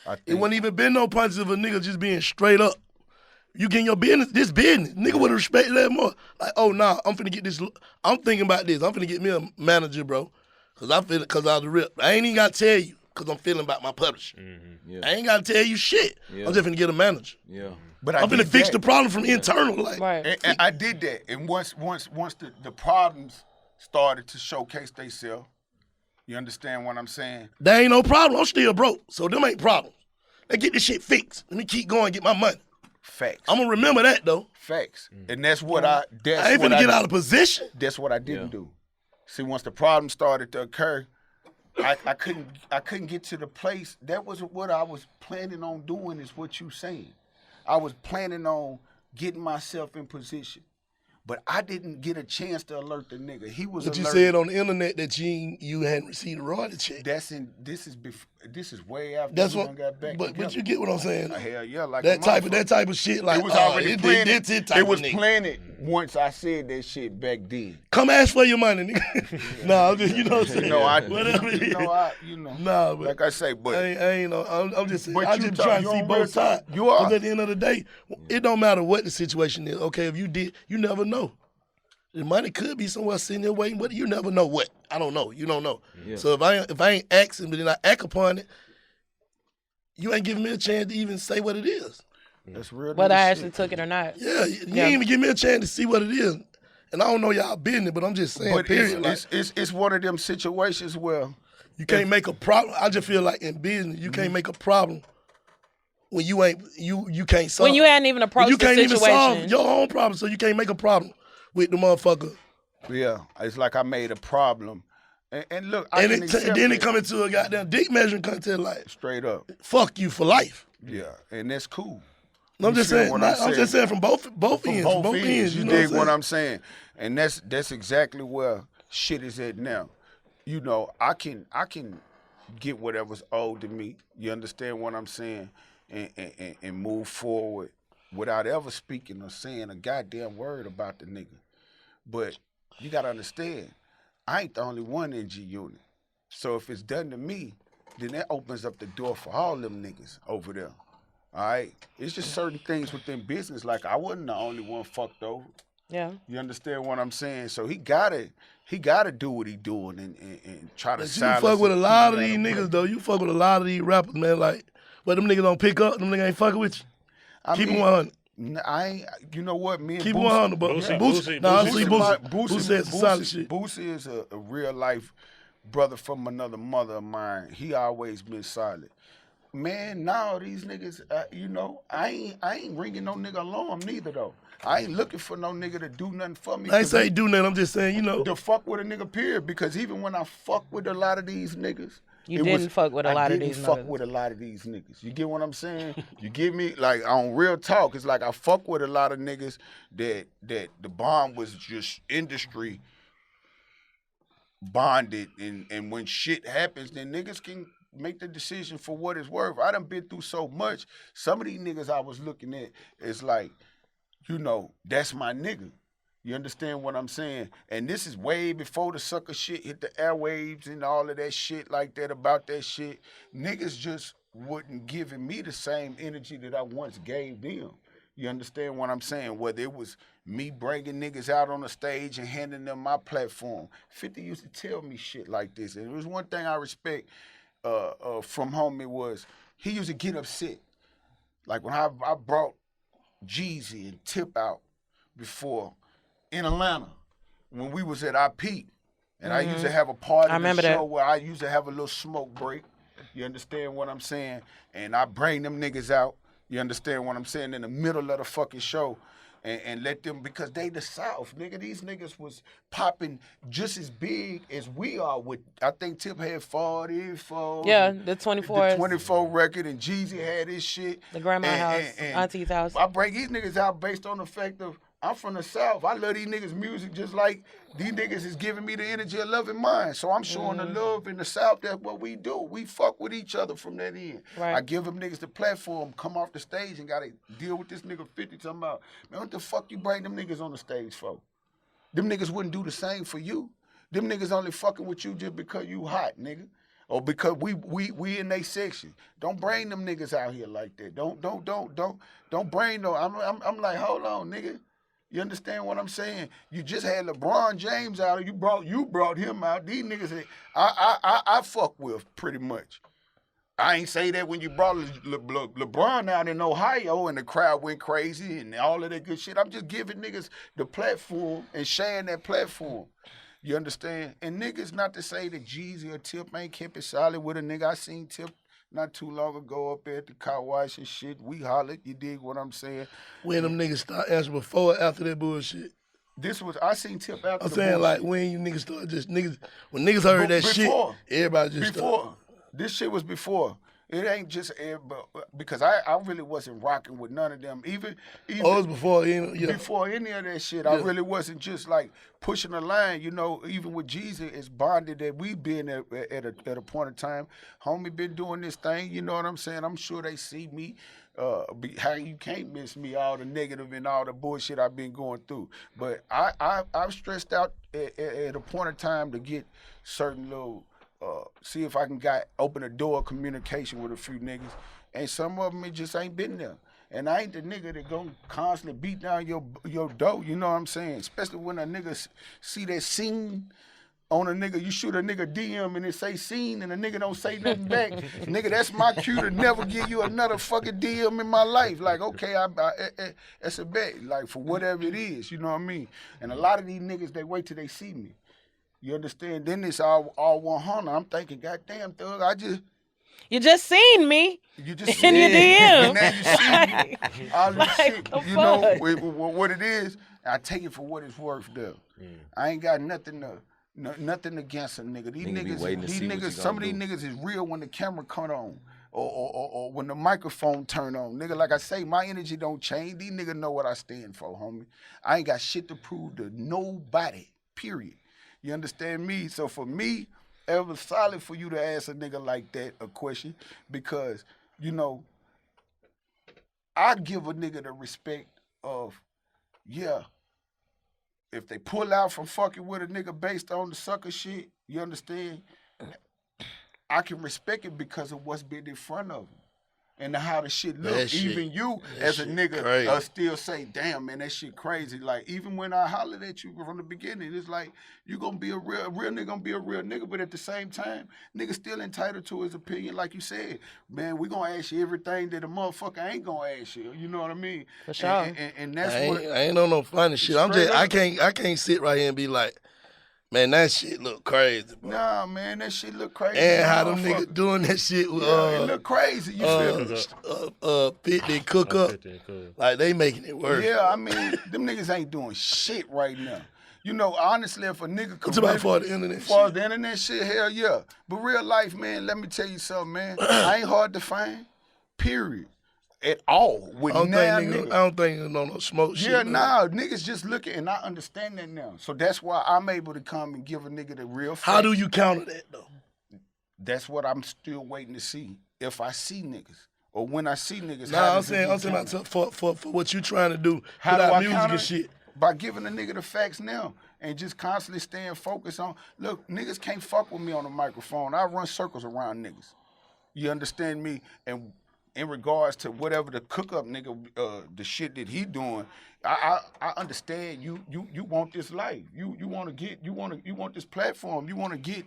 I It think wouldn't even been no punches of a nigga just being straight up. You getting your business, this business. Nigga would have respected that more. Like, oh, nah, I'm finna get this. I'm thinking about this. I'm finna get me a manager, bro. Cause I feel, cause I was the real. I ain't even gotta tell you, cause I'm feeling about my publisher. Yeah. I ain't gotta tell you shit. Yeah. I'm just finna get a manager. Yeah. but I'm finna did fix that. the problem from internal. Like, Right. And I did that. And once the problems started to showcase themselves, you understand what I'm saying? there ain't no problem. I'm still broke, so them ain't problems. Let's get this shit fixed. Let me keep going, get my money. Facts. I'm gonna remember that though. Facts. And that's what I I ain't finna get out of position. That's what I didn't do. See, once the problem started to occur, I couldn't get to the place. That wasn't what I was planning on doing, is what you saying. I was planning on getting myself in position. But I didn't get a chance to alert the nigga. He was But you alerted. said on the internet that you hadn't received a royalty check. This is way after That's we what. done got back But together. you get what I'm saying. Hell yeah, like that a type motherfucker. of shit. Like It was already planted. It was planted. planted once I said that shit back then. Come ask for your money, nigga. Nah, I'm just, you know what I'm saying. Whatever it is. Nah, but like I say, but I ain't know. I'm just But I you just talk- trying you to see on real both sides. talk. You are. 'Cause at the end of the day, it don't matter what the situation is. Okay, if you did, you never know. The money could be somewhere sitting there waiting, but you never know what. I don't know. You don't know. Yeah. So if I ain't asking, but then I act upon it, you ain't giving me a chance to even say what it is. that's real. Whether nigga I shit. actually took it or not. Yeah, you ain't even give me a chance to see what it is. And I don't know y'all business, but I'm just saying, But period. it's one of them situations where You can't make a problem. I just feel like in business, you can't make a problem when you ain't you can't solve. When you hadn't even approached you the can't even solve situation. your own problem, so you can't make a problem with the motherfucker. yeah, it's like I made a problem. And look, I And can accept then it it come into a goddamn dick measuring contest like, straight up. fuck you for life. Yeah, and that's cool. I'm You just feel saying. what I'm just saying from both From ends. both Both ends, ends. you know dig what what I'm I'm saying? And that's exactly where shit is at now. I can get whatever's owed to me. You understand what I'm saying? And move forward without ever speaking or saying a goddamn word about the nigga. But you gotta understand, I ain't the only one in G Unit. So if it's done to me, then that opens up the door for all them niggas over there. All right? It's just certain things within business. Like, I wasn't the only one fucked over. Yeah. You understand what I'm saying? So he gotta do what he doing and try to But you silence fuck with a it, lot of keep it these out of niggas play. though. You fuck with a lot of these rappers, man. Like, but them niggas don't pick up. Them niggas ain't fucking with you. I Keep it mean, 100. I ain't, you know what, me and Keep it Boosie- 100, but Boosie, Boosie. Boosie, Nah, I Boosie see my- Boosie said some solid shit. Boosie is a real life brother from another mother of mine. He always been solid. Man, now these niggas, I ain't ringing no nigga alarm neither though. I ain't looking for no nigga to do nothing for me. I ain't 'cause say do nothing. I'm just saying, to fuck with a nigga, period. Because even when I fuck with a lot of these niggas, You didn't fuck with a lot of these I didn't fuck niggas. with a lot of these niggas. You get what I'm saying? You get me? Like, on real talk, it's like I fuck with a lot of niggas that the bond was just industry bonded, and when shit happens, then niggas can make the decision for what it's worth. I done been through so much. Some of these niggas I was looking at, it's like, you know, that's my nigga. You understand what I'm saying? And this is way before the sucker shit hit the airwaves and all of that shit like that about that shit. Niggas just wasn't giving me the same energy that I once gave them. You understand what I'm saying? Whether it was me bringing niggas out on the stage and handing them my platform. 50 used to tell me shit like this. And it was one thing I respect from homie was he used to get upset. Like when I brought Jeezy and Tip out before in Atlanta, when we was at our peak, and I used to have a part of the show where I used to have a little smoke break. You understand what I'm saying? And I bring them niggas out. You understand what I'm saying? In the middle of the fucking show. And let them, because they the South, nigga. These niggas was popping just as big as we are with, I think Tip had 44. Yeah, the 24. The 24 record, and Jeezy had his shit. The grandma house, auntie's house. I break these niggas out based on the fact of, I'm from the South. I love these niggas' music just like these niggas is giving me the energy of loving mine. So I'm showing the love in the South. That's what we do. We fuck with each other from that end. Right. I give them niggas the platform, come off the stage and gotta deal with this nigga 50 talking about, man, what the fuck you bring them niggas on the stage for? Them niggas wouldn't do the same for you. Them niggas only fucking with you just because you hot, nigga. Or because we in they section. Don't bring them niggas out here like that. Don't bring no. I'm like, hold on, nigga. You understand what I'm saying? You just had LeBron James out. You brought him out. These niggas, I fuck with pretty much. I ain't say that when you brought LeBron out in Ohio and the crowd went crazy and all of that good shit. I'm just giving niggas the platform and sharing that platform. You understand? And niggas, not to say that Jeezy or Tip ain't kept it solid with a nigga. I seen Tip not too long ago up at the car wash and shit. We hollered. You dig what I'm saying? When them niggas start answering before or after that bullshit? I seen Tip after I'm the saying, bullshit. like, when you niggas start when niggas heard that shit, everybody just Before. This shit was before. It ain't just because I really wasn't rocking with none of them. Even it was before, before any of that shit. I really wasn't just like pushing the line. You know, even with Jeezy, it's bonded that we been at a point in time. Homie been doing this thing. You know what I'm saying? I'm sure they see me. How you can't miss me, all the negative and all the bullshit I've been going through. But I've stressed out at a point in time to get certain little. See if I can open a door of communication with a few niggas. And some of them, it just ain't been there. And I ain't the nigga that gonna constantly beat down your door, you know what I'm saying? Especially when a nigga see that scene on a nigga, you shoot a nigga DM and it say scene and a nigga don't say nothing back. Nigga, that's my cue to never give you another fucking DM in my life. Like, okay, that's a bet, like for whatever it is, you know what I mean? And a lot of these niggas, they wait till they see me. You understand? Then it's all 100. I'm thinking, goddamn, thug, you just seen me. You just in your DM. And now you see me. All this shit. You know what it is? I take it for what it's worth, though. I ain't got nothing against a nigga. These niggas, some of these niggas is real when the camera come on. Or when the microphone turn on. Nigga, like I say, my energy don't change. These niggas know what I stand for, homie. I ain't got shit to prove to nobody, period. You understand me? So for me, it was solid for you to ask a nigga like that a question because, you know, I give a nigga the respect of, yeah, if they pull out from fucking with a nigga based on the sucker shit, you understand? I can respect it because of what's been in front of them. And how the shit look. Even you as a nigga still say, damn, man, that shit crazy. Like, even when I hollered at you from the beginning, it's like, you gonna be a real nigga gonna be a real nigga, but at the same time, nigga still entitled to his opinion, like you said. Man, we gonna ask you everything that a motherfucker ain't gonna ask you. You know what I mean? For sure. And that's I ain't on no funny shit. I can't sit right here and be like, man, that shit look crazy, bro. Nah, man, that shit look crazy. And how them niggas doing that shit, it look crazy, you feel me? Fit they cook up, like they making it work. Yeah, I mean, them niggas ain't doing shit right now. You know, honestly, if a nigga could What's about for the internet as far as shit? the internet shit, hell yeah. But real life, man, let me tell you something, man. I ain't hard to find, period. At all. With I don't now think niggas. I don't think niggas know no smoke shit. Yeah, man. nah, niggas just looking, and I understand that now. So that's why I'm able to come and give a nigga the real fact. How do you counter that though? That's what I'm still waiting to see. If I see niggas, or when I see niggas. Nah, how I'm does it saying get about counted? for what you trying to do. How do Put out I music counter and it? shit. By giving a nigga the facts now and just constantly staying focused on. Look, niggas can't fuck with me on the microphone. I run circles around niggas. You understand me? And in regards to whatever the cook up nigga, the shit that he doing, I understand you want this life. You want this platform. You want to get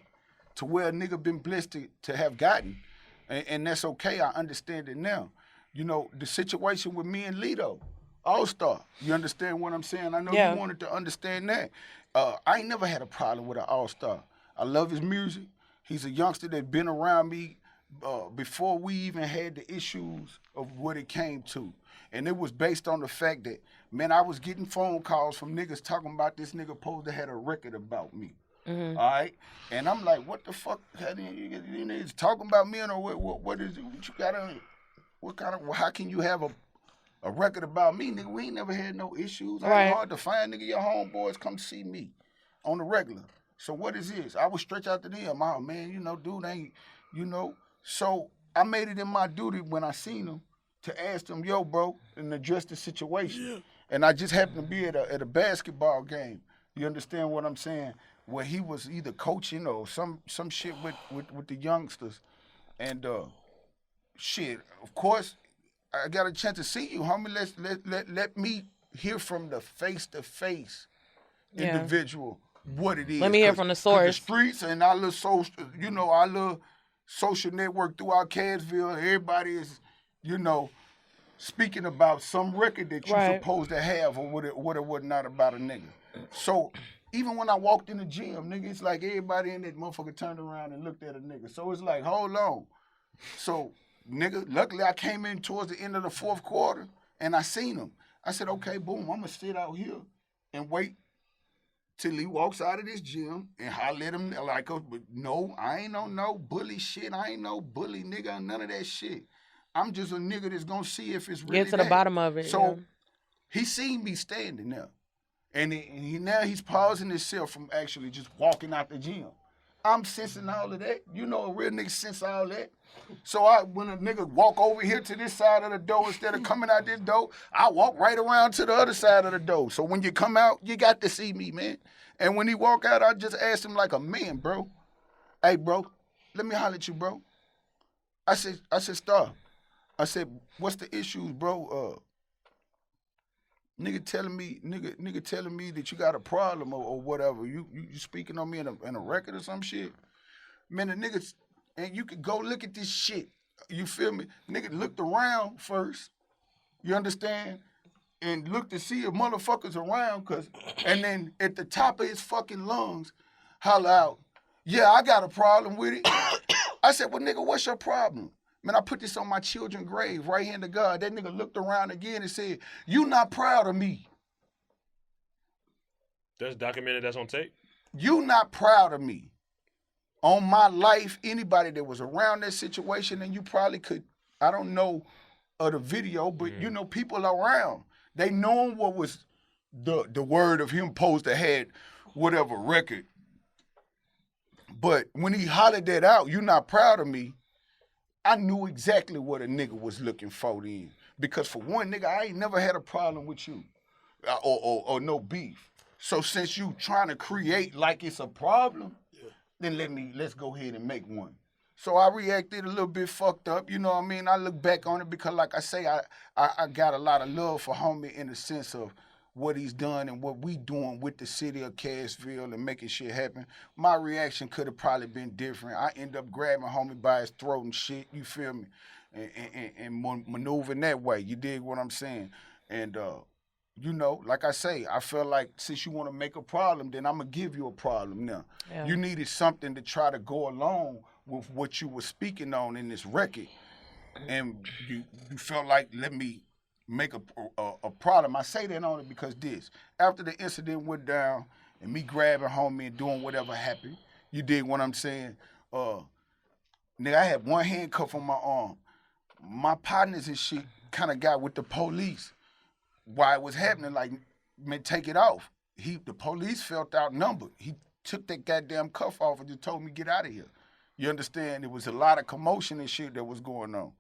to where a nigga been blessed to have gotten, and that's okay. I understand it now. You know the situation with me and Lito, All Star. You understand what I'm saying? I know Yeah. you wanted to understand that. I ain't never had a problem with an All Star. I love his music. He's a youngster that been around me before we even had the issues of what it came to. And it was based on the fact that, man, I was getting phone calls from niggas talking about this nigga supposed to had a record about me. Mm-hmm. All right? And I'm like, what the fuck? You niggas talking about me or what is it? What you got on? What kind of, how can you have a record about me, nigga? We ain't never had no issues. I Right. ain't hard to find, nigga. Your homeboys come see me on the regular. So what is this? I would stretch out to them. Oh, man, you know, dude ain't, you know. So I made it in my duty when I seen him to ask him, yo, bro, and address the situation. Yeah. And I just happened to be at a basketball game. You understand what I'm saying? Where he was either coaching or some shit with the youngsters. And shit, of course, I got a chance to see you, homie. Let me hear from the face-to-face Yeah. individual what it is. Let me hear 'Cause- from the 'cause source. The streets and our little social, you know, our little social network throughout Cadsville, everybody is, you know, speaking about some record that you're Right. supposed to have or what or what not about a nigga. So even when I walked in the gym, nigga, it's like everybody in that motherfucker turned around and looked at a nigga. So it's like, hold on. So, nigga, luckily I came in towards the end of the fourth quarter and I seen him. I said, okay, boom, I'm gonna sit out here and wait till he walks out of this gym and holler at him like, but no, I ain't no bully shit. I ain't no bully nigga, none of that shit. I'm just a nigga that's gonna see if it's really Get to the that. bottom of it. So yeah. he seen me standing there. And now he's pausing himself from actually just walking out the gym. I'm sensing all of that. You know, a real nigga sense all that. So when a nigga walk over here to this side of the door instead of coming out this door, I walk right around to the other side of the door. So when you come out, you got to see me, man. And when he walk out, I just asked him like a man, bro. Hey, bro, let me holler at you, bro. I said, Star. I said, what's the issues, bro? Nigga telling me that you got a problem or whatever. You speaking on me in a record or some shit. Man, the niggas, and you could go look at this shit. You feel me? Nigga looked around first. You understand? And looked to see if motherfuckers around, and then at the top of his fucking lungs, holler out, yeah, I got a problem with it. I said, well, nigga, what's your problem? Man, I put this on my children's grave, right hand to God. That nigga looked around again and said, you not proud of me. That's documented. That's on tape. You not proud of me. On my life, anybody that was around that situation, and you probably could, I don't know of the video, but you know, people around, they knowing what was the word of him supposed to had whatever record. But when he hollered that out, you not proud of me, I knew exactly what a nigga was looking for then. Because for one, nigga, I ain't never had a problem with you or no beef. So since you trying to create like it's a problem, then let's go ahead and make one. So I reacted a little bit fucked up, you know what I mean? I look back on it because like I say, I got a lot of love for homie in the sense of what he's done and what we doing with the city of Cassville and making shit happen. My reaction could have probably been different. I end up grabbing homie by his throat and shit, you feel me? And maneuvering that way, you dig what I'm saying? And, you know, like I say, I feel like since you want to make a problem, then I'm going to give you a problem now. Yeah. You needed something to try to go along with what you were speaking on in this record. And you felt like, let me make a problem. I say that only because after the incident went down and me grabbing homie and doing whatever happened. You dig what I'm saying? Nigga, I had one handcuff on my arm. My partners and shit kind of got with the police while it was happening, like, man, take it off. The police felt outnumbered. He took that goddamn cuff off and just told me, get out of here. You understand? There was a lot of commotion and shit that was going on.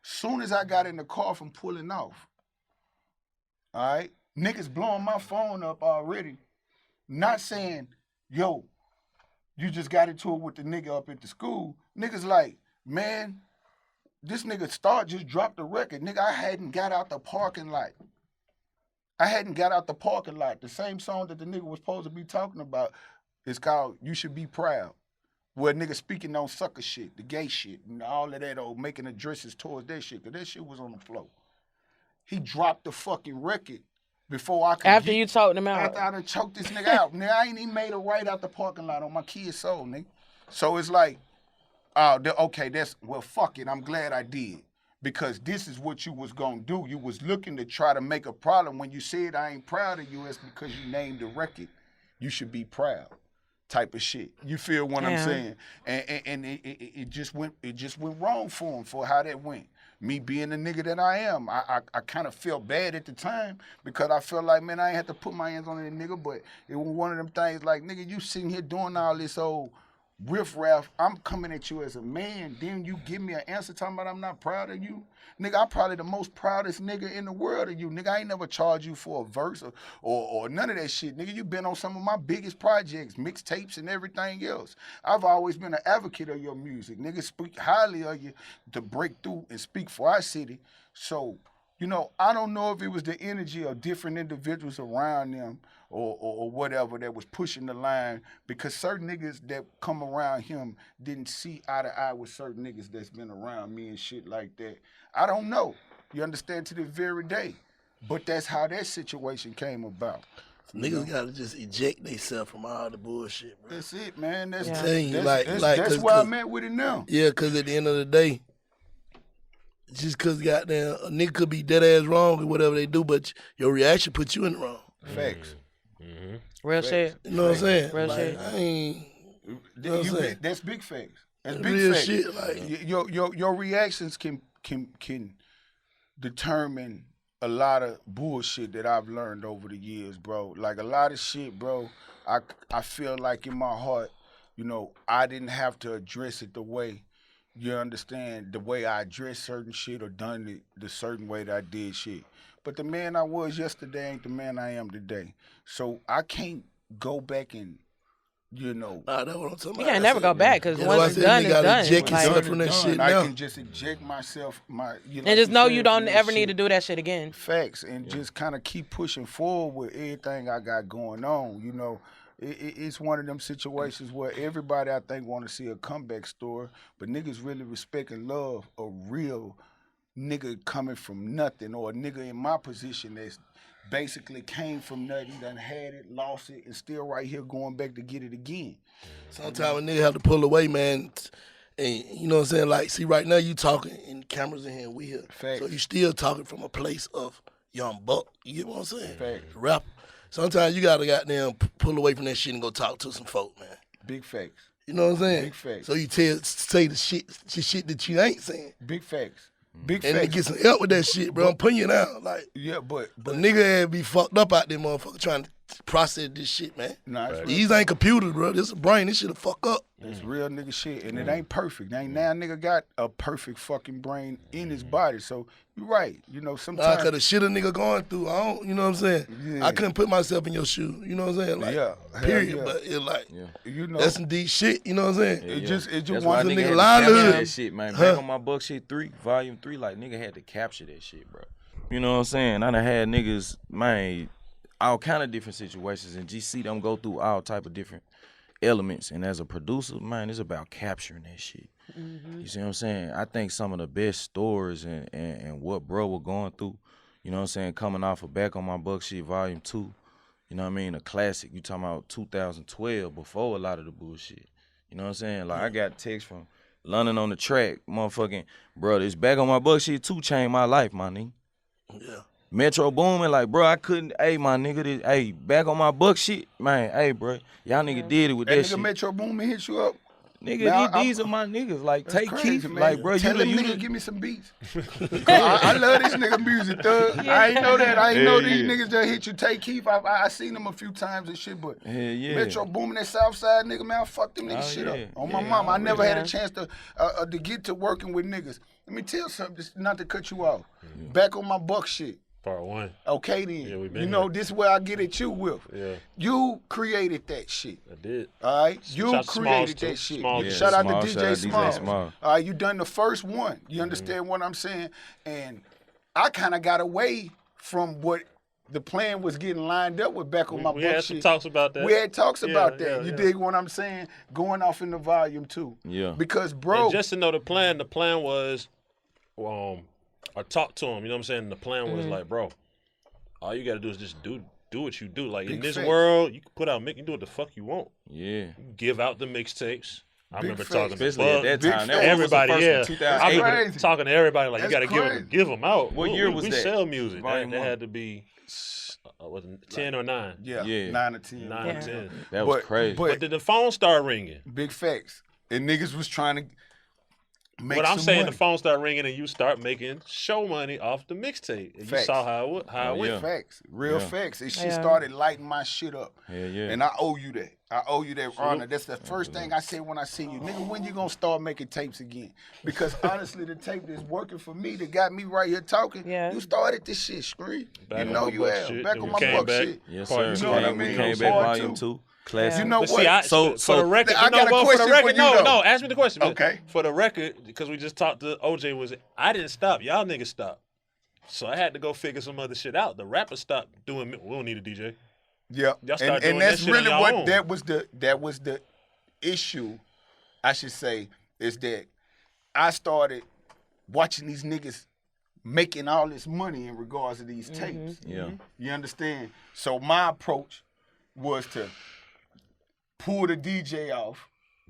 Soon as I got in the car from pulling off, all right, niggas blowing my phone up already, not saying, yo, you just got into it with the nigga up at the school. Niggas like, man, this nigga Star just dropped the record. Nigga, I hadn't got out the parking lot. The same song that the nigga was supposed to be talking about is called You Should Be Proud. Where nigga speaking on sucker shit, the gay shit, and all of that, or making addresses towards that shit, because that shit was on the floor. He dropped the fucking record before I could After you choked him out. After I done choked this nigga out. Nigga, I ain't even made a right out the parking lot on my kid's soul, nigga. So it's like, okay, well, fuck it, I'm glad I did. Because this is what you was gonna do. You was looking to try to make a problem. When you said I ain't proud of you, it's because you named the record. You should be proud. Type of shit. You feel what I'm saying? And it just went wrong for him for how that went. Me being the nigga that I am, I kind of felt bad at the time because I felt like, man, I ain't had to put my hands on that nigga, but it was one of them things like, nigga, you sitting here doing all this old riff-raff, I'm coming at you as a man, then you give me an answer talking about I'm not proud of you. Nigga, I'm probably the most proudest nigga in the world of you. Nigga, I ain't never charged you for a verse or none of that shit. Nigga, you been on some of my biggest projects, mixtapes and everything else. I've always been an advocate of your music. Nigga, speak highly of you to break through and speak for our city. So, you know, I don't know if it was the energy of different individuals around them or whatever that was pushing the line, because certain niggas that come around him didn't see eye to eye with certain niggas that's been around me and shit like that. I don't know. You understand, to this very day. But that's how that situation came about. Niggas gotta just eject themselves from all the bullshit, bro. That's it, man. That's Where I'm at with it now. Yeah, because at the end of the day, just because goddamn a nigga could be dead ass wrong or whatever they do, but your reaction puts you in the wrong. Facts. Mm-hmm. Real shit. You know what I'm saying? Real like, shit. I ain't. You know what I'm saying? That's big facts. That's big Real facts. shit. Like Your reactions can determine a lot of bullshit that I've learned over the years, bro. Like a lot of shit, bro. I feel like in my heart, you know, I didn't have to address it the way, you understand, the way I addressed certain shit or done it the certain way that I did shit. But the man I was yesterday ain't the man I am today. So I can't go back and, you know. That's what I'm talking about. You can't never go back because once it's done, it's done. Eject yourself Like, from that shit I now. can just eject myself, and just know you don't ever need to do that shit again. Facts, and just kind of keep pushing forward with everything I got going on. You know, it's one of them situations where everybody, I think, want to see a comeback story, but niggas really respect and love a real nigga coming from nothing, or a nigga in my position that's basically came from nothing, done had it, lost it, and still right here going back to get it again. Sometimes a nigga have to pull away, man. And you know what I'm saying? Like, see, right now you talking and cameras in here and we here. Facts. So you still talking from a place of young buck. You get what I'm saying? Facts. Rapper. Sometimes you gotta goddamn pull away from that shit and go talk to some folk, man. Big facts. You know what I'm saying? Big facts. So you say the shit that you ain't saying. Big facts. Big And they facts. get some help with that shit, bro. I'm putting you down. Like, Yeah, but a nigga ain't be fucked up out there, motherfucker, trying to process this shit, man. nah, it's real. These ain't computers, bro. This is a brain. This shit'll fuck up. It's real nigga shit, and it ain't perfect. Ain't now nigga got a perfect fucking brain in his body. So you're right. You know, Nah, sometimes. cause the shit a nigga going through, I don't, you know what I'm saying? Yeah. I couldn't put myself in your shoes, you know what I'm saying? Like, Yeah, hell period. yeah. But it like, You know, that's some deep shit, you know what I'm saying? It just That's wants why a nigga nigga had to livelihood. capture that shit, man. Huh? Back on my Buck Shit 3, Volume 3, like, nigga had to capture that shit, bro. You know what I'm saying? I done had niggas, man, all kind of different situations, and GC them go through all type of different elements. And as a producer, man, it's about capturing that shit. Mm-hmm. You see what I'm saying? I think some of the best stories and what bro was going through, you know what I'm saying, coming off of Back on My Buck Shit Volume 2, you know what I mean, a classic. You talking about 2012, before a lot of the bullshit. You know what I'm saying? Like, I got text from London on the track, motherfucking, bro, this Back on My Buck Shit 2 changed my life, my nigga. Yeah. Metro Boomin, like, bro, I couldn't, hey, my nigga, hey, back on my buck shit, man, hey, bro, y'all nigga did it with that That nigga shit. Metro Boomin hit you up. Nigga, Man, these are my niggas. Like, That's take crazy, Keith. man. Like, bro, Tell you him the nigga give me some beats. I love this nigga music, thug. I ain't know that. I ain't know these niggas that hit you. Take Keith. I seen them a few times and shit, but Metro Boomin, that Southside nigga, man, I fucked them niggas shit up. On my mama, I never had a chance to get to working with niggas. Let me tell you something, just not to cut you off. Back on my buck shit. Part 1. Okay then. Yeah, we been you know, here. this is where I get at you with. Yeah. You created that shit. I did. All right, you Shout out to created Smalls, too. that shit. Smalls. Yeah, Shout out to Small, DJ shout out to DJ Smalls. Small. All right, you done the first one. You understand what I'm saying? And I kind of got away from what the plan was getting lined up with back on my We buck had some shit. talks about that. We had talks about that. Yeah, You yeah. dig what I'm saying? Going off in the volume 2. Yeah. Because bro, And just to know the plan was, I talked to him, you know what I'm saying? The plan was like, bro, all you gotta do is just do what you do. Like, in Big this facts. world, you can put out, you can do what the fuck you want. Yeah. You can give out the mixtapes. I remember facts. talking to Especially at that Big time. facts. That was the everybody, first yeah. one, I 2008. remember Crazy. talking to everybody like, That's you gotta crazy. give them out. What year was we that? sell music. Volume That one. had to be, was it 10 or 9? yeah, Yeah. 9 or 10. 9 or 10. That was crazy. But then the phone started ringing. Big facts. And niggas was trying to make What I'm some saying, money. the phone started ringing and you start making show money off the mixtape. And you Facts. saw how it went. Yeah. Facts, real Yeah. facts. And shit Yeah. started lighting my shit up. Hell yeah. And I owe you that. I owe you that honor. That's the first thing I said when I see you. Nigga, when you gonna start making tapes again? Because honestly, the tape that's working for me, that got me right here talking, Yeah. you started this shit, Screen. Back You on know my you buck have. shit, Back then on we my came buck back. shit. Yes, Part sir. two. You know what I We mean? came back Part volume two. 2. Classic. You know But what? see, for the record, I got a but question for the record, for you, though. no, ask me the question. man. Okay. For the record, because we just talked to OJ, I didn't stop. Y'all niggas stopped. So I had to go figure some other shit out. The rappers stopped doing. We don't need a DJ. Yeah, Y'all start doing and that that's shit on really y'all what own. that was the issue, I should say, is that I started watching these niggas making all this money in regards to these tapes. Yeah. You understand? So my approach was to pull the DJ off,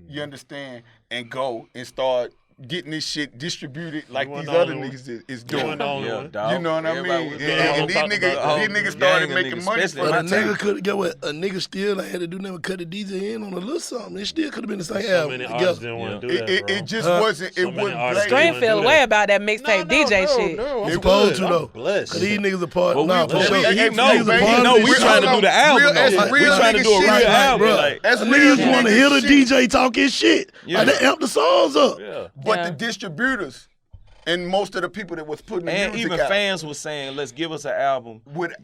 you understand, and go and start getting this shit distributed like wasn't these the other only niggas is You wasn't doing. the only Yeah, one. dog. You know what I mean? Everybody was doing And all these talking niggas, about these the niggas whole started gang of making niggas, money especially from But the a tape. nigga could get what a nigga still ain't had to do nothing but cut the DJ in on a little something. It still could have been the same So album many artists together. didn't want to do It, that, it, bro. it just Huh? wasn't. So It many wouldn't artists play. didn't Scream feel do away that. about that mixtape DJ shit. No, He I'm supposed good. to I'm though. blessed. Cause these niggas a part. But Nah, for we, sure. he Hey, know, hey, he baby, know we real- trying to do the album. real- though. that's We real trying to nigga do a shit. real Like, album. bruh. Like, That's The real niggas want to nigga hear the shit. DJ talking shit. Yeah. Like they amp the songs up. Yeah. But Yeah. the distributors and most of the people that was putting the and music even out fans was saying, let's give us an album.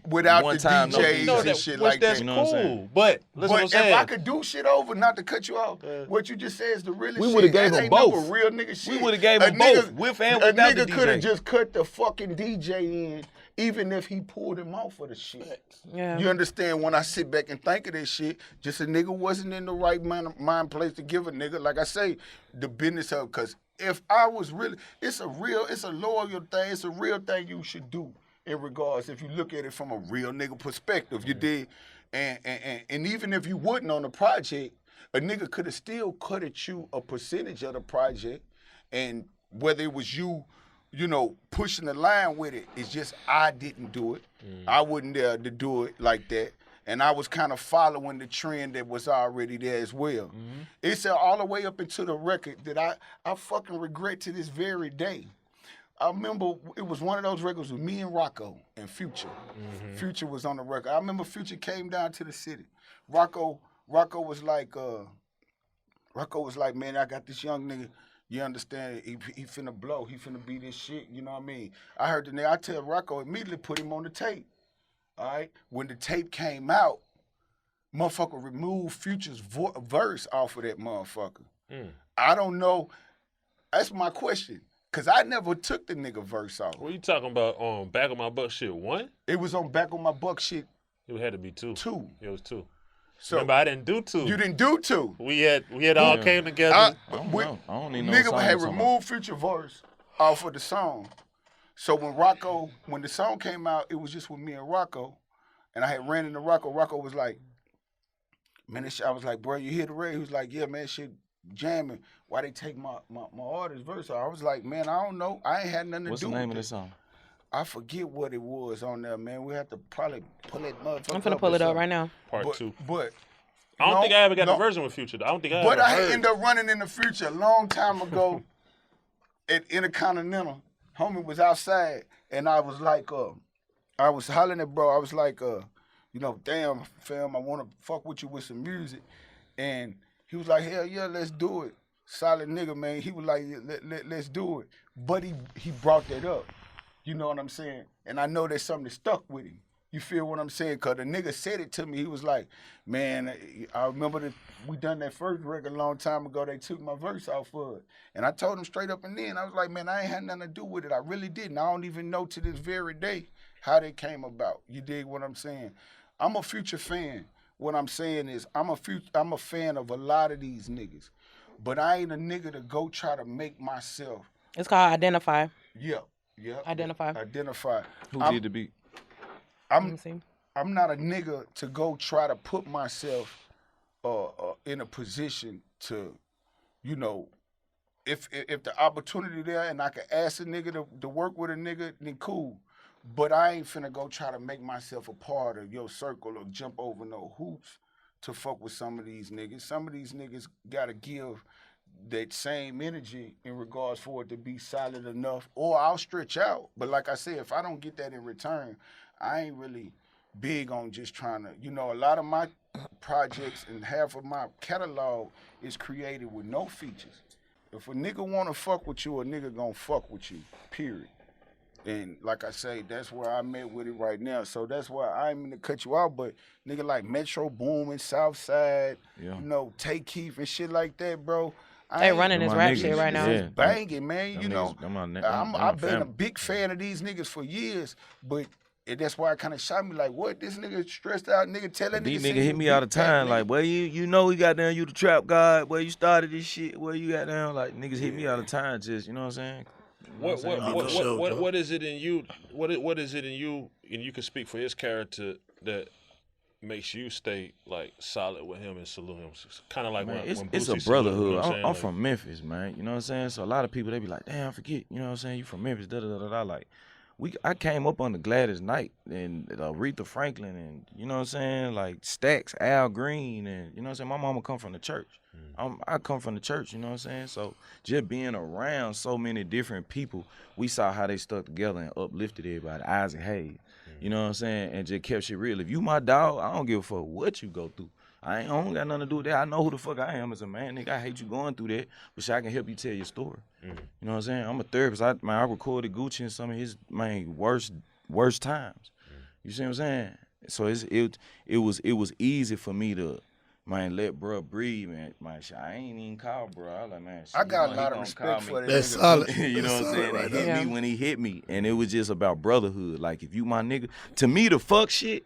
without one the time, no DJs You know and shit which like that's that. You know what I'm cool. saying? But listen, what I'm But if saying. I could do shit over, not to cut you off, what you just said is the realest We shit. would've gave That them ain't never both. real nigga shit. We would've gave A them both, nigga- with and a without the nigga could have DJ. just cut the fucking DJ in, even if he pulled him off of the shit. Yeah. You understand? When I sit back and think of this shit, just a nigga wasn't in the right mind place to give a nigga, like I say, the business of, because if I was really, it's a loyal thing, it's a real thing you should do in regards, if you look at it from a real nigga perspective, you dig? And even if you wouldn't on the project, a nigga could have still cut at you a percentage of the project, and whether it was you know, pushing the line with it, it's just I didn't do it. I wasn't there to do it like that. And I was kind of following the trend that was already there as well. It's all the way up into the record that I fucking regret to this very day. I remember it was one of those records with me and Rocco and Future. Future was on the record. I remember Future came down to the city. Rocco was like, man, I got this young nigga. You understand? He finna blow. He finna be this shit. You know what I mean? I heard the nigga. I tell Rocco immediately put him on the tape. All right. When the tape came out, motherfucker removed Future's verse off of that motherfucker. I don't know. That's my question. Cause I never took the nigga verse off. What you talking about on Back of My Buck shit 1? It was on Back on My Buck shit It had to be 2. 2. It was 2. So Remember, I didn't do 2. you didn't do 2. We had all came together. I don't know. I don't even know Nigga what had song removed Future verse off of the song. So when the song came out, it was just with me and Rocco. And I had ran into Rocco. Rocco was like, man, this shit, I was like, bro, you hear the radio? He was like, yeah, man, shit jamming. Why they take my artist verse off? I was like, man, I don't know. I ain't had nothing to What's do the with name of it. this song? I forget what it was on there, man. We have to probably pull that motherfucker. I'm finna pull it up right now. Part 2. But I don't think I ever got the version with Future, though. I don't think I But ever I heard. ended up running in the Future a long time ago at Intercontinental. Homie was outside, and I was like, I was hollering at bro. I was like, damn, fam, I want to fuck with you with some music. And he was like, hell yeah, let's do it. Solid nigga, man. He was like, let's do it. But he brought that up. You know what I'm saying? And I know there's something that stuck with him. You feel what I'm saying? Because the nigga said it to me. He was like, man, I remember that we done that first record a long time ago. They took my verse off of it. And I told him straight up and then, I was like, man, I ain't had nothing to do with it. I really didn't. I don't even know to this very day how they came about. You dig what I'm saying? I'm a Future fan. What I'm saying is I'm a fan of a lot of these niggas. But I ain't a nigga to go try to make myself. It's called Identify. Yeah. Identify. Who did the beat? Let me see. I'm not a nigga to go try to put myself in a position to, if the opportunity there and I can ask a nigga to work with a nigga, then cool. But I ain't finna go try to make myself a part of your circle or jump over no hoops to fuck with some of these niggas. Some of these niggas gotta give that same energy in regards for it to be solid enough, or I'll stretch out. But like I said, if I don't get that in return, I ain't really big on just trying to, a lot of my projects and half of my catalog is created with no features. If a nigga wanna fuck with you, a nigga gonna fuck with you, period. And like I say, that's where I'm at with it right now. So that's why I ain't gonna cut you out, but nigga like Metro Boomin, Southside, Take Keith and shit like that, bro. They running this rap shit right now. Yeah. Banging, man. I've been a big fan of these niggas for years, but that's why it kind of shot me like, what? This nigga stressed out nigga telling These niggas. niggas hit me all the time, like, well, you know he got down, you the trap god, where you started this shit, where you got down, like niggas hit me all the time, just, you know what I'm saying? What is it in you? What is it in you? And you can speak for his character that makes you stay like solid with him and salute him. Kind of like man, when it's a Boosie brotherhood. salute, I'm from Memphis, man. You know what I'm saying? So a lot of people they be like, damn, I forget. You know what I'm saying? You from Memphis? Da da da da. Like, I came up on the Gladys Knight and Aretha Franklin and you know what I'm saying? Like Stax, Al Green and you know what I'm saying? My mama come from the church. I come from the church, you know what I'm saying? So just being around so many different people, we saw how they stuck together and uplifted everybody. Isaac Hayes, you know what I'm saying? And just kept shit real. If you my dog, I don't give a fuck what you go through. I don't got nothing to do with that. I know who the fuck I am as a man, nigga. I hate you going through that, but I can help you tell your story. You know what I'm saying? I'm a therapist. I recorded Gucci in some of his worst times. You see what I'm saying? So it was easy for me to let bro breathe, man. I ain't even call bro. I was like, man, shit, I got a lot of respect for that. That's nigga. solid. You know what I'm saying? He hit me when he hit me, and it was just about brotherhood. Like if you my nigga, to me the fuck shit,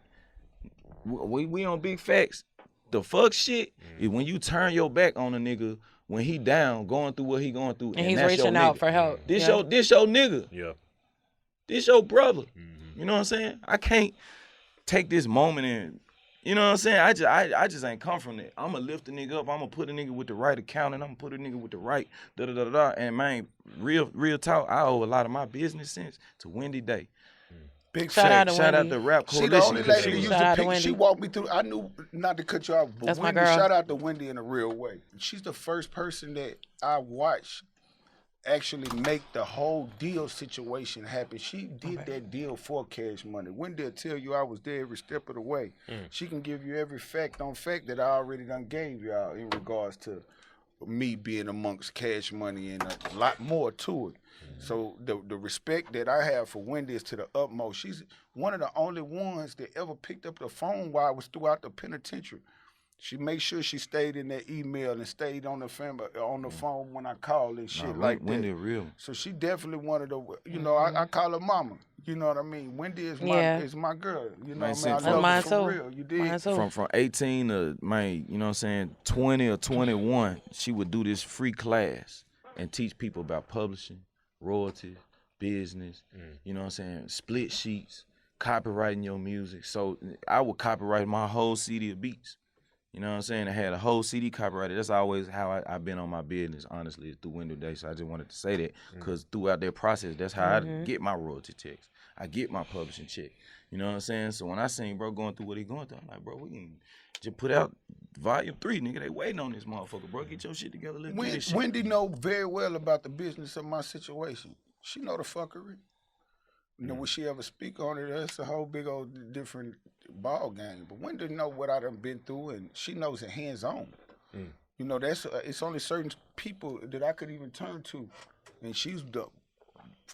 we on big facts. The fuck shit is when you turn your back on a nigga when he down, going through what he going through, and he's reaching out for help. This your nigga. Yeah. This your brother. You know what I'm saying? I can't take this moment and you know what I'm saying? I just ain't come from that. I'ma lift a nigga up. I'ma put a nigga with the right accounting. I'ma put a nigga with the right da da da da. And man, real talk. I owe a lot of my business sense to Wendy Day. Big shout out to Shout out Wendy. to Rap She the only Coalition. lady that used Shout out to to pick. Wendy. She walked me through. I knew not to cut you off, but That's my Wendy, girl. shout out to Wendy in a real way. She's the first person that I watched actually make the whole deal situation happen. She did that deal for Cash Money. Wendy will tell you I was there every step of the way. She can give you every fact on fact that I already done gave y'all in regards to me being amongst Cash Money and a lot more to it. So the respect that I have for Wendy is to the utmost. She's one of the only ones that ever picked up the phone while I was throughout the penitentiary. She made sure she stayed in that email and stayed on the phone when I called and shit like that. Wendy real. So she definitely one of the, I call her mama. You know what I mean? Wendy is my girl. You know what I mean? I love mine her for too. real. You did. Mine too. From 18 to, man, you know what I'm saying, 20 or 21, she would do this free class and teach people about publishing, royalties, business, you know what I'm saying, split sheets, copywriting your music. So I would copyright my whole CD of beats. You know what I'm saying? I had a whole CD copyrighted. That's always how I've been on my business, honestly, through Window Day. So I just wanted to say that because throughout that process, that's how I get my royalty checks. I get my publishing check. You know what I'm saying? So when I seen bro going through what he going through, I'm like, bro, we can just put out volume 3, nigga. They waiting on this motherfucker, bro. Get your shit together. Let's do this shit. Wendy know very well about the business of my situation. She know the fuckery. You know, would she ever speak on it? That's a whole big old different ball game. But Wendy know what I done been through, and she knows it hands on. You know, it's only certain people that I could even turn to, and she's the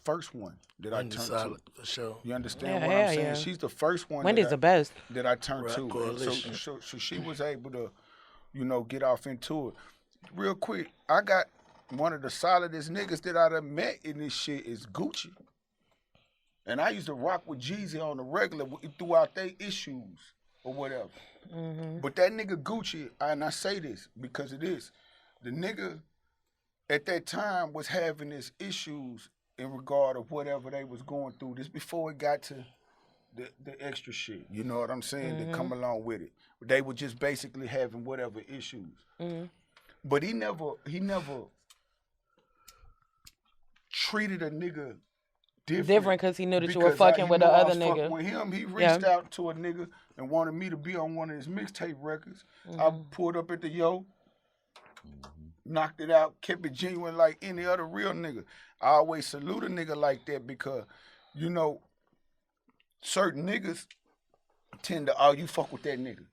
first one that I turn to. For sure. You understand Yeah, what I'm saying? yeah. She's the first one. Wendy's the best. That I turn Right, to. coalition. So she was able to, you know, get off into it. Real quick, I got one of the solidest niggas that I done met in this shit is Gucci. And I used to rock with Jeezy on the regular throughout their issues or whatever. But that nigga Gucci, and I say this because it is, the nigga at that time was having his issues in regard of whatever they was going through. This before it got to the extra shit, you know what I'm saying, that come along with it. They were just basically having whatever issues. But he never treated a nigga different Because he knew that you were fucking with the other nigga. With him, he reached out to a nigga and wanted me to be on one of his mixtape records. I pulled up at the knocked it out, kept it genuine like any other real nigga. I always salute a nigga like that because, you know, certain niggas tend to, oh, you fuck with that nigga.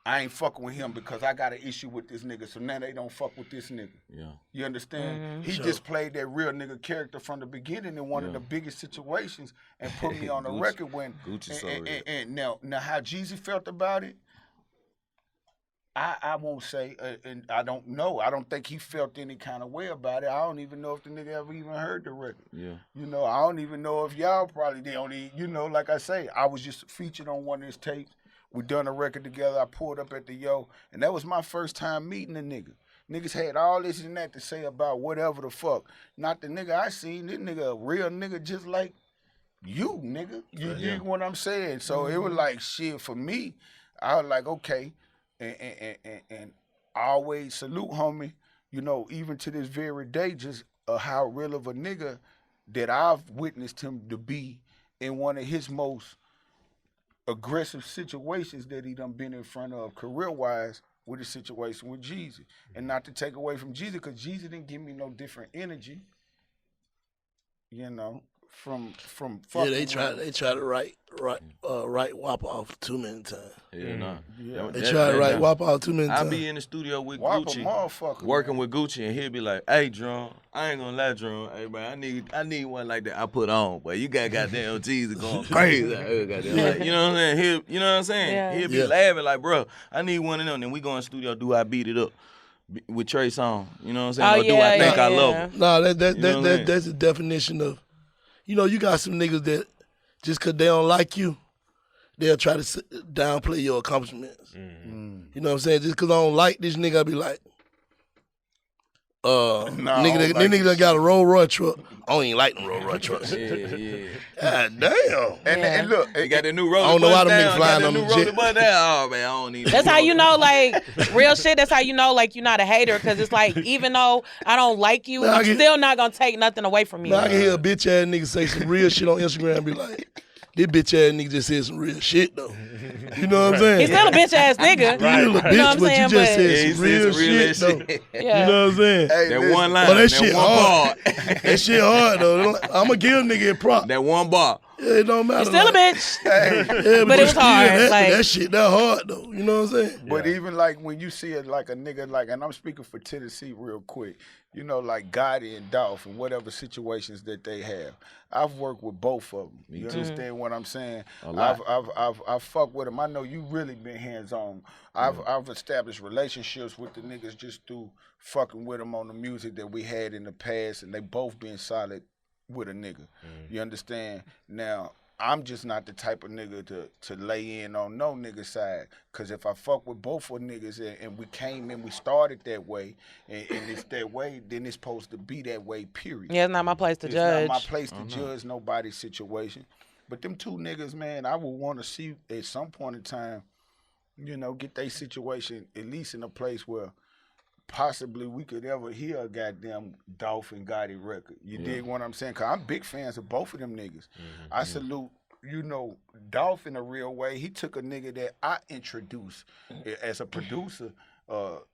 I ain't fucking with him because I got an issue with this nigga, so now they don't fuck with this nigga. Yeah. You understand? He just played that real nigga character from the beginning in one of the biggest situations and put me on the record when Gucci and now how Jeezy felt about it, I won't say, and I don't know. I don't think he felt any kind of way about it. I don't even know if the nigga ever even heard the record. Yeah. You know, I don't even know if y'all probably they only, you know, like I say, I was just featured on one of his tapes. We done a record together. I pulled up at the and that was my first time meeting a nigga. Niggas had all this and that to say about whatever the fuck. Not the nigga I seen. This nigga a real nigga just like you, nigga. You dig what I'm saying? So it was like shit for me. I was like, okay. And I always salute homie, you know, even to this very day, just how real of a nigga that I've witnessed him to be in one of his most aggressive situations that he done been in front of career-wise with the situation with Jeezy. And not to take away from Jeezy, because Jeezy didn't give me no different energy, you know, from fucking They try to write WAP off too many times. Yeah, nah. Yeah. They try to write WAP off too many I times. be in the studio with Whop a Gucci, motherfucker, working man. with Gucci, and he'll be like, "Hey, Drum, I ain't gonna lie, Drum. Hey, man, I need one like that. I put on, but you got goddamn Jeezy going crazy. Out here, goddamn. Like, you know what I'm saying? You know what I'm saying? Yeah. He'll be laughing like, bro, I need one of them. Then we go in the studio, do I beat it up with Trey Songz? You know what I'm saying? Or do I think I love him? No, You know what I'm saying? that's the definition of, you know, you got some niggas that just because they don't like you, they'll try to downplay your accomplishments. You know what I'm saying? Just because I don't like this nigga, I be like, nigga done got a Rolls Royce truck. I don't even like them Rolls Royce trucks. Yeah. God damn. And look, You got that new roller I don't know why bus them niggas down. flying Got on that the new roller jet. bus down. Oh, man, I don't need That's how you know, like, real shit. That's how you know, like, you're not a hater. Because it's like, even though I don't like you, Nah, I I'm get- still not going to take nothing away from you. Now I can hear a bitch ass nigga say some real shit on Instagram and be like, this bitch ass nigga just said some real shit though. You know what I'm saying? He's still a bitch ass nigga. You little You know what bitch, I'm but you saying? just Yeah, said he some real shit though. Yeah. You know what I'm saying? hey, That listen, one line, Oh, that that shit one hard. bar, That shit hard though. I'm gonna give a nigga a prop. that one bar. Yeah, it don't matter. You're still a like, bitch. Yeah, But it you was still hard, That, like- that shit that hard though. You know what I'm saying? But even like when you see it like a nigga like, and I'm speaking for Tennessee real quick, you know, like Gotti and Dolph and whatever situations that they have. I've worked with both of them. You understand what I'm saying? lot. I've fucked with them. I know you really been hands on. I've established relationships with the niggas just through fucking with them on the music that we had in the past, and they both been solid with a nigga. You understand? Now, I'm just not the type of nigga to lay in on no nigga side. Cause if I fuck with both of niggas and we came in, we started that way, and it's that way, then it's supposed to be that way, period. Yeah, it's not my place to It's judge. not my place to judge nobody's situation. But them two niggas, man, I would want to see at some point in time, you know, get their situation at least in a place where possibly we could ever hear a goddamn Dolph and Gotti record. You dig what I'm saying? Cause I'm big fans of both of them niggas. I salute, Dolph in a real way. He took a nigga that I introduced as a producer,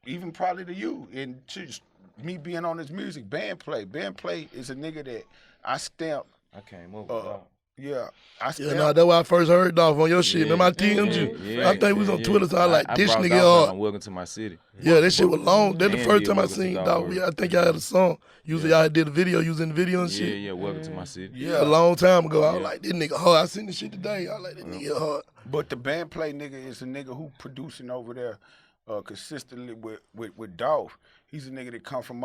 even probably to you, and just me being on his music. Bandplay. Bandplay is a nigga that I stamped. I came up with that. Yeah, that's why I first heard Dolph on your shit. Remember I TM'd you? I think we was on Twitter, so I like, this brought nigga Dolph hard. on Welcome to My City. Yeah, that shit was long. That's the And first did time I Welcome to seen Dolph Dolph. World. I think y'all had a song. Y'all did a video, using the video and shit. Yeah, Welcome to My City. Yeah, a long time ago. I was like, this nigga hard. I seen this shit today. I like, this nigga hard. But the Bandplay nigga is a nigga who producing over there consistently with Dolph. He's a nigga that come from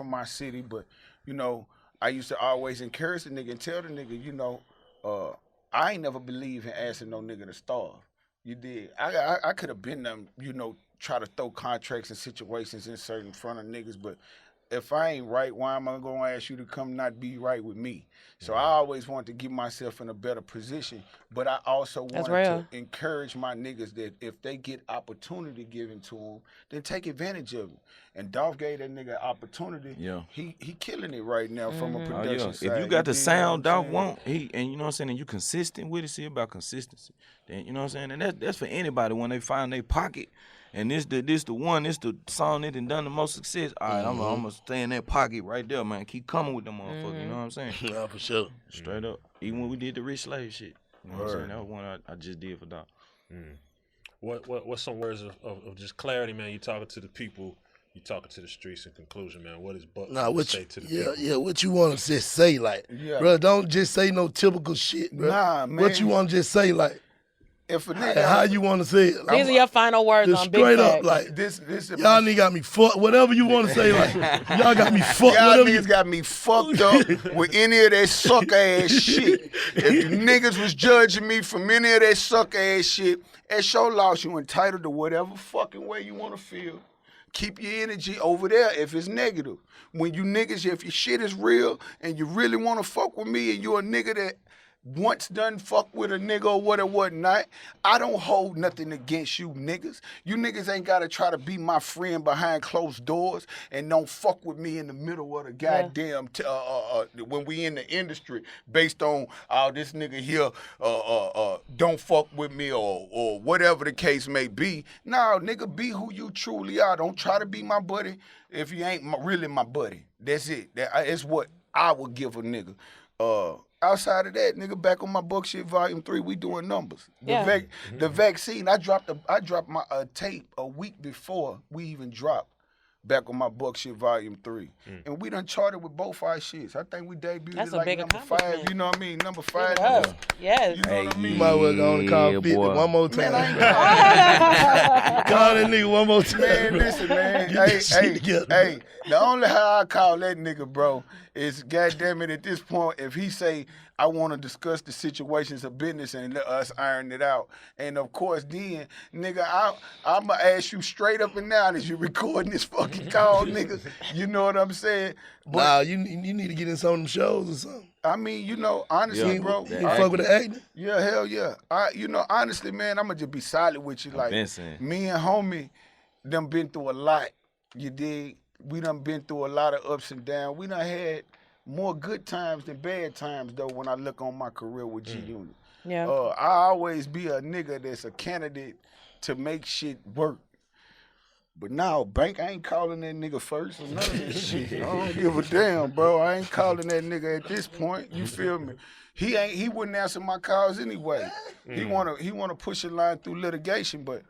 my city, but, I used to always encourage the nigga and tell the nigga, I ain't never believe in asking no nigga to starve. You did. I could have been them, try to throw contracts and situations in certain front of niggas, but if I ain't right, why am I going to ask you to come not be right with me? So I always wanted to get myself in a better position, but I also wanted to encourage my niggas that if they get opportunity given to them, then take advantage of it. And Dolph gave that nigga opportunity. Yeah. He killing it right now from a production side. If you got the sound Dolph want, and you know what I'm saying, and you consistent with it, see about consistency. Then you know what I'm saying, and that's for anybody when they find their pocket. And this the song that done the most success. All right, I'm gonna stay in that pocket right there, man. Keep coming with them motherfuckers, you know what I'm saying? Yeah, for sure. Straight up. Even when we did the Rich Slave shit. You know what I'm saying? That was one I just did for Doc. What's some words of just clarity, man? You talking to the people, you talking to the streets. In conclusion, man, what is Buck say to the people? Yeah, what you want to just say, like, bro, don't just say no typical shit, bro. Nah, man. What you want to just say, like, if a nigga, how you want to say it? These are your final words on Big straight Facts. up, like, this y'all niggas got me fucked. Whatever you want to say, like, y'all got me fucked. Y'all Whatever niggas got me fucked up with any of that sucker ass shit. If you niggas was judging me from any of that sucker ass shit, at your loss, you entitled to whatever fucking way you want to feel. Keep your energy over there if it's negative. When you niggas, if your shit is real and you really want to fuck with me and you a nigga that once done fuck with a nigga or whatnot, I don't hold nothing against you niggas. You niggas ain't gotta try to be my friend behind closed doors and don't fuck with me in the middle of the goddamn when we in the industry based on this nigga here don't fuck with me or whatever the case may be. No, nigga, be who you truly are. Don't try to be my buddy if you ain't really my buddy. That's it. That's what I would give a nigga. Outside of that, nigga, back on my book shit, volume 3, we doing numbers. The vaccine, I dropped my tape a week before we even dropped back on my book shit, volume 3. And we done charted with both our shits. I think we debuted That's it like a big number 5, you know what I mean? Number 5. Yes. You know what I mean? You might well go on and call 50 one more time. Man, Call that nigga one more time. Man, listen, man. Hey, the only how I call that nigga, bro, is goddamn it, at this point, if he say, I want to discuss the situations of business and let us iron it out. And of course, then, nigga, I'm going to ask you straight up and down as you recording this fucking call, nigga. You know what I'm saying? But, nah, you need to get in some of them shows or something. I mean, honestly, bro. You fuck with the acting? Yeah, hell yeah. Honestly, man, I'm going to just be solid with you. Like, me and homie, them been through a lot. You dig? We done been through a lot of ups and downs. We done had more good times than bad times, though, when I look on my career with G-Unit. Yeah. I always be a nigga that's a candidate to make shit work. But now, Bank, I ain't calling that nigga first or none of that shit. I don't give a damn, bro. I ain't calling that nigga at this point. You feel me? He wouldn't answer my calls anyway. He wanna push a line through litigation, but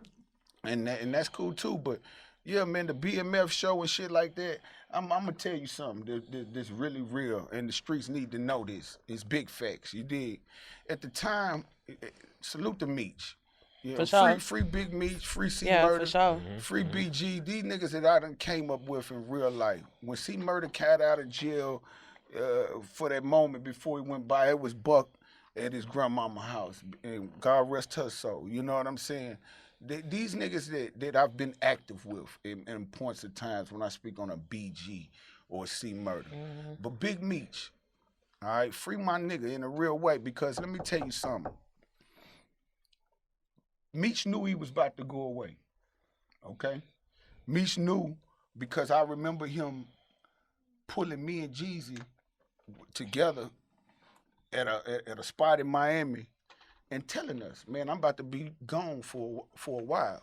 and that's cool too. But yeah, man, the BMF show and shit like that. I'm gonna tell you something that's really real, and the streets need to know this. It's big facts. You dig? At the time, salute to Meech. Yeah, for sure. Free Big Meech, free C yeah, Murder, for sure. Free BG. These niggas that I done came up with in real life. When C Murder got out of jail for that moment before he went by, it was Buck at his grandmama house, and God rest her soul. You know what I'm saying? These niggas that I've been active with in points of times when I speak on a BG or a C Murder. But Big Meech, all right, free my nigga in a real way, because let me tell you something. Meech knew he was about to go away, okay? Meech knew because I remember him pulling me and Jeezy together at a spot in Miami and telling us, man, I'm about to be gone for a while.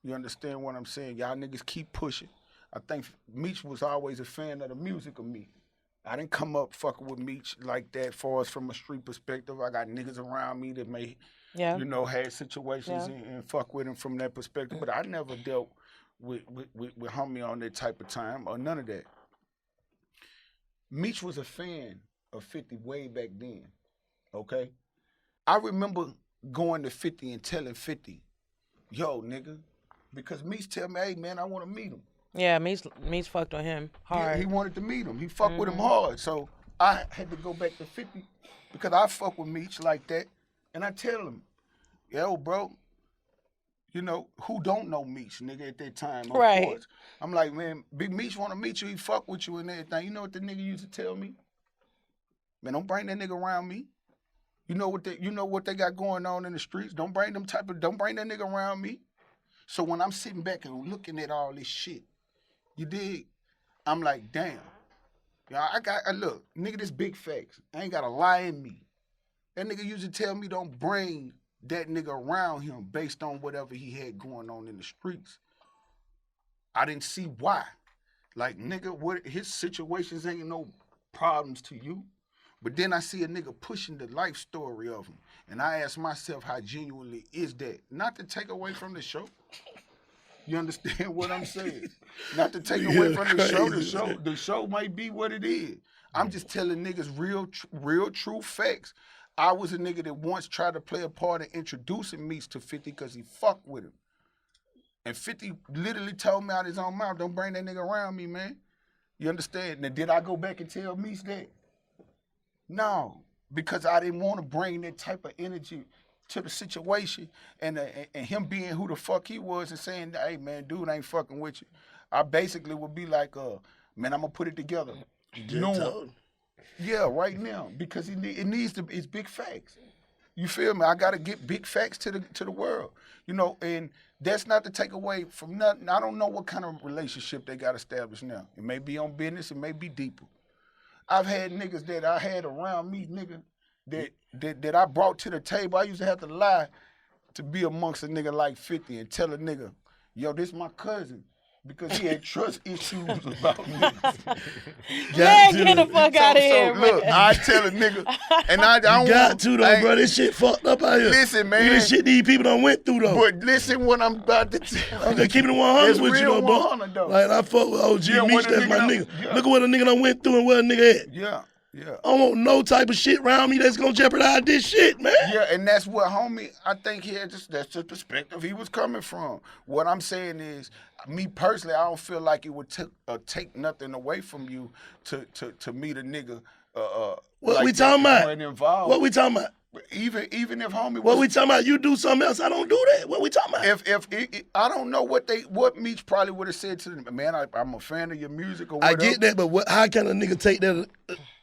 You understand what I'm saying? Y'all niggas keep pushing. I think Meech was always a fan of the music of me. I didn't come up fucking with Meech like that far as from a street perspective. I got niggas around me that may, you know, had situations and fuck with him from that perspective. But I never dealt with homie on that type of time or none of that. Meech was a fan of 50 way back then, okay? I remember going to 50 and telling 50, yo, nigga, because Meech tell me, hey, man, I want to meet him. Yeah, Meech fucked with him hard. Yeah, he wanted to meet him. He fucked with him hard. So I had to go back to 50 because I fuck with Meech like that. And I tell him, yo, bro, you know, who don't know Meech, nigga, at that time, of course. I'm like, man, Big Meech want to meet you. He fuck with you and everything. You know what the nigga used to tell me? Man, don't bring that nigga around me. You know what they got going on in the streets. Don't bring that nigga around me. So when I'm sitting back and looking at all this shit, you dig? I'm like, damn. Look, nigga, this big facts. I ain't got a lie in me. That nigga used to tell me don't bring that nigga around him based on whatever he had going on in the streets. I didn't see why. Like, nigga, what his situations ain't no problems to you. But then I see a nigga pushing the life story of him. And I ask myself, how genuinely is that? Not to take away from the show. You understand what I'm saying? Not to take away from the show. The show might be what it is. I'm just telling niggas real true facts. I was a nigga that once tried to play a part in introducing Meech to 50 because he fucked with him. And 50 literally told me out his own mouth, don't bring that nigga around me, man. You understand? Now, did I go back and tell Meech that? No, because I didn't want to bring that type of energy to the situation and him being who the fuck he was and saying, hey, man, dude ain't fucking with you. I basically would be like, man, I'm going to put it together. Yeah, right now, because it's big facts. You feel me? I got to get big facts to the world. You know, and that's not to take away from nothing. I don't know what kind of relationship they got established now. It may be on business, it may be deeper. I've had niggas that I had around me, nigga, that I brought to the table. I used to have to lie to be amongst a nigga like 50 and tell a nigga, yo, this my cousin. Because he had trust issues about niggas. Man, get the fuck out of here, man. Look, I tell a nigga, and I don't got to though, bro. This shit fucked up out here. Listen, man. This shit these people done went through though. But listen what I'm about to tell you. I'm just keeping it 100 with you though, bro. Like I fuck with OG Meech, that's my nigga. Yeah. Look at what a nigga done went through and where a nigga at. Yeah. I don't want no type of shit around me that's gonna jeopardize this shit, man. Yeah, and that's what homie, I think that's the perspective he was coming from. What I'm saying is, me personally, I don't feel like it would take nothing away from you to meet a nigga. What like we talking about? Involved. What we talking about? Even if homie, what we talking about? You do something else. I don't do that. What we talking about? If I don't know what Meech probably would have said to them. Man, I'm a fan of your music or whatever. I get that, but how can a nigga take that?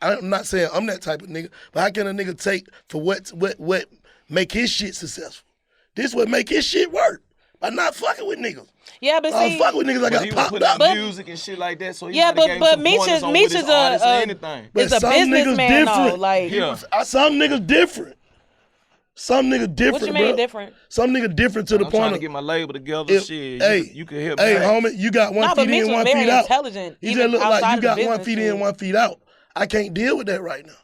I'm not saying I'm that type of nigga, but how can a nigga take for what make his shit successful? This what make his shit work by not fucking with niggas. Yeah, but I don't fuck with niggas like I popped up. Music and shit like that. So he but Meech is anything. It's a businessman though. Like some niggas different. Some nigga different, what you mean bro. different? Some nigga different to the I'm point trying to of get my label together. Shit, you can help me. Hey, homie, you got one feet in, 1 feet out. Intelligent. You just look like you got 1 feet in, shit. 1 feet out. I can't deal with that right now.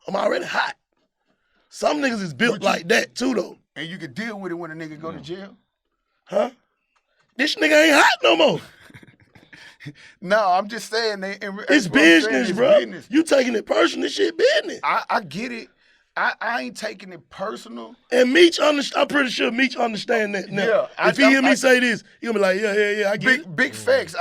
I'm already hot. Some niggas is built like that too, though. And you can deal with it when a nigga go to jail? Huh? This nigga ain't hot no more. No, I'm just saying. It's business, bro. Business. You taking it personal. This shit business. I get it. I ain't taking it personal. And Meech, I'm pretty sure Meech understand that now. Yeah, if he hear me say this, he'll be like, yeah, I get it. Big facts.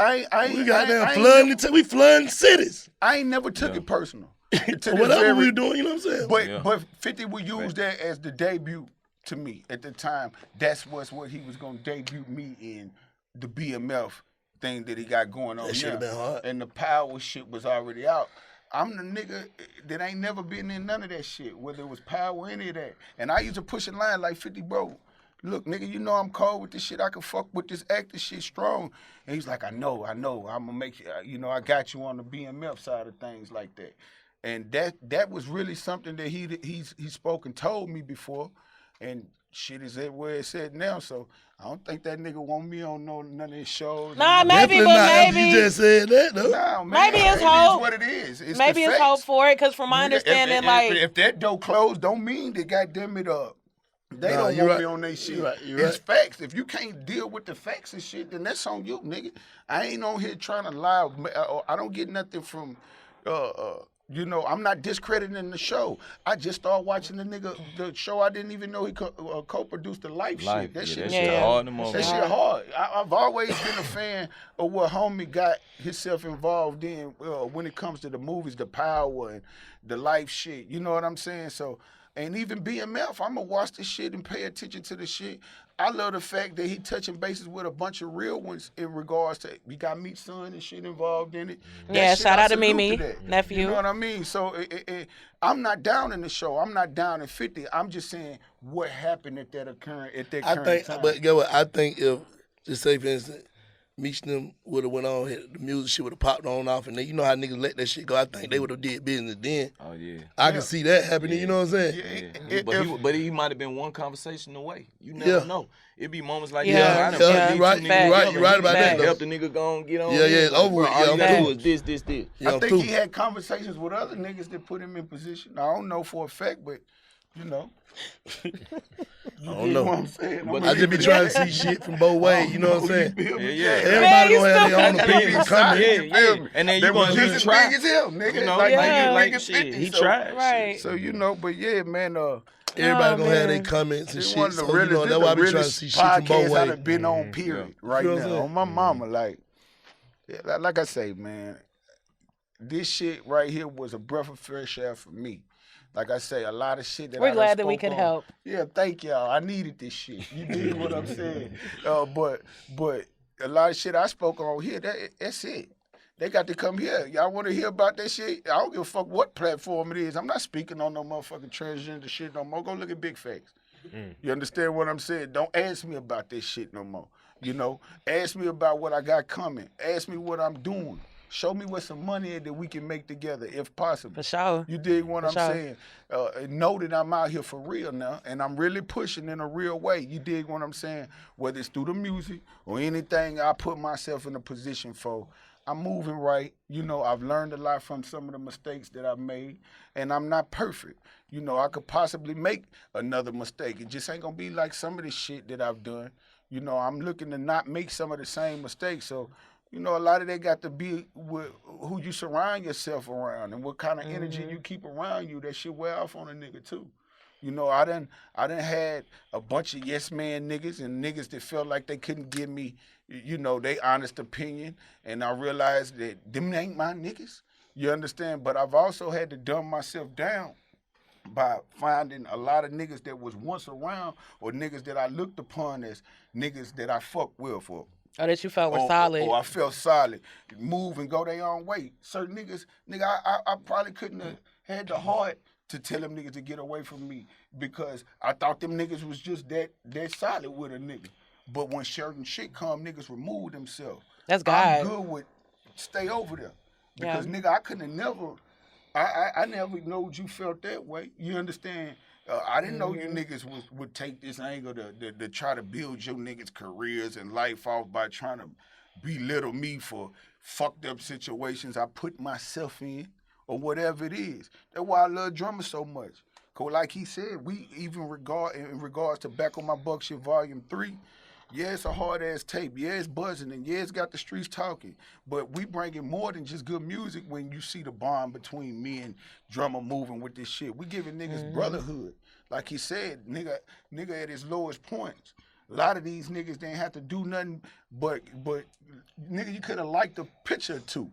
We flooding cities. I ain't never took it personal. Whatever we were doing, you know what I'm saying? But 50 would use that as the debut to me at the time. That's what he was going to debut me in, the BMF thing that he got going on. That should have been hard. And the power shit was already out. I'm the nigga that ain't never been in none of that shit, whether it was power or any of that. And I used to push a line like 50, bro. look, nigga, you know I'm cold with this shit. I can fuck with this acting shit strong. And he's like, I know. I'm gonna make you. You know, I got you on the BMF side of things like that. And that was really something that he's spoken told me before, and shit is where it's at now. So I don't think that nigga want me on none of his shows. Nah, maybe, Definitely but not after maybe. you just said that, though. Nah, man, Maybe it's it hope. is what it is. It's Maybe the it's facts. hope for it, because from my Nigga, understanding, if that door closed, don't mean that goddamn it they Nah, don't you want me right. on their shit. You right, you It's right. facts. If you can't deal with the facts and shit, then that's on you, nigga. I ain't on here trying to lie. I don't get nothing from, you know, I'm not discrediting the show. I just started watching the show. I didn't even know he co-produced the Life shit. That shit hard in the That shit hard. I've always been a fan of what homie got himself involved in when it comes to the movies, the Power and the Life shit. You know what I'm saying? So, and even BMF, I'm going to watch this shit and pay attention to the shit. I love the fact that he touching bases with a bunch of real ones in regards to, we got Meat's son and shit involved in it. Yeah, That shit, shout I out to salute Mimi, that. nephew. You know what I mean? So I'm not down in the show. I'm not down in 50. I'm just saying what happened at that current time. But get what? I think if, just say for instance, Meech them would have went on, the music shit would have popped on off, and then you know how niggas let that shit go. I think they would have did business then. Oh yeah. I can see that happening. You know what I'm saying? Yeah. But he might have been one conversation away. You never know. It be moments like Yeah, that. yeah, you right. You right about that. Help the nigga go and get on. Yeah, it's over with. All you gotta I'm do is this. Yeah, I I'm think through. he had conversations with other niggas that put him in position. I don't know for a fact, but you know. I You don't know know. what I'm saying? But I just be trying to see shit from both ways. You know what I'm saying? Yeah. Everybody you gonna have their own still opinion and comment. Yeah. And then you They was gonna just as try. big as him, nigga. You know, like Yeah. like like shit. 50, He so, tried. Right. So you know, but yeah, man. Everybody gonna have their man. comments and It's shit. one of the So you realest, know that's why I be trying to see shit from both podcasts ways. I've been on. Period. Right You know what I'm now, saying? on my mama, like I say, man, this shit right here was a breath of fresh air for me. Like I say, a lot of shit that We're I done glad that we spoke could on. help. Yeah, thank y'all. I needed this shit. You dig what I'm saying? But a lot of shit I spoke on here, that's it. They got to come here. Y'all want to hear about that shit? I don't give a fuck what platform it is. I'm not speaking on no motherfucking transgender shit no more. Go look at Big Facts. You understand what I'm saying? Don't ask me about this shit no more. You know, ask me about what I got coming. Ask me what I'm doing. Show me what some money is that we can make together, if possible. For sure. You dig what For I'm sure. saying? And know that I'm out here for real now, and I'm really pushing in a real way. You dig what I'm saying? Whether it's through the music or anything I put myself in a position for, I'm moving right. You know, I've learned a lot from some of the mistakes that I've made, and I'm not perfect. You know, I could possibly make another mistake. It just ain't gonna be like some of the shit that I've done. You know, I'm looking to not make some of the same mistakes. So, you know, a lot of that got to be with who you surround yourself around and what kind of energy you keep around you. That shit wear off on a nigga too. You know, I done had a bunch of yes man niggas and niggas that felt like they couldn't give me, you know, they honest opinion. And I realized that them ain't my niggas. You understand? But I've also had to dumb myself down by finding a lot of niggas that was once around or niggas that I looked upon as niggas that I fuck with or Oh, that you felt were solid. Or I felt solid. Move and go their own way. Certain niggas, I probably couldn't have had the heart to tell them niggas to get away from me because I thought them niggas was just that solid with a nigga. But when certain shit come, niggas remove themselves. That's God. I'm good with stay over there. Because Yeah. nigga, I couldn't have never, I never knowed you felt that way. You understand? I didn't know you niggas would take this angle to try to build your niggas' careers and life off by trying to belittle me for fucked up situations I put myself in or whatever it is. That's why I love Drumma so much. Cause like he said, we even in regards to Back on My Buck Shit Volume 3, yeah, it's a hard-ass tape. Yeah, it's buzzing, and yeah, it's got the streets talking. But we bringing more than just good music when you see the bond between me and Drumma moving with this shit. We giving niggas brotherhood. Like he said, nigga at his lowest points. A lot of these niggas didn't have to do nothing but nigga, you could have liked a picture or two.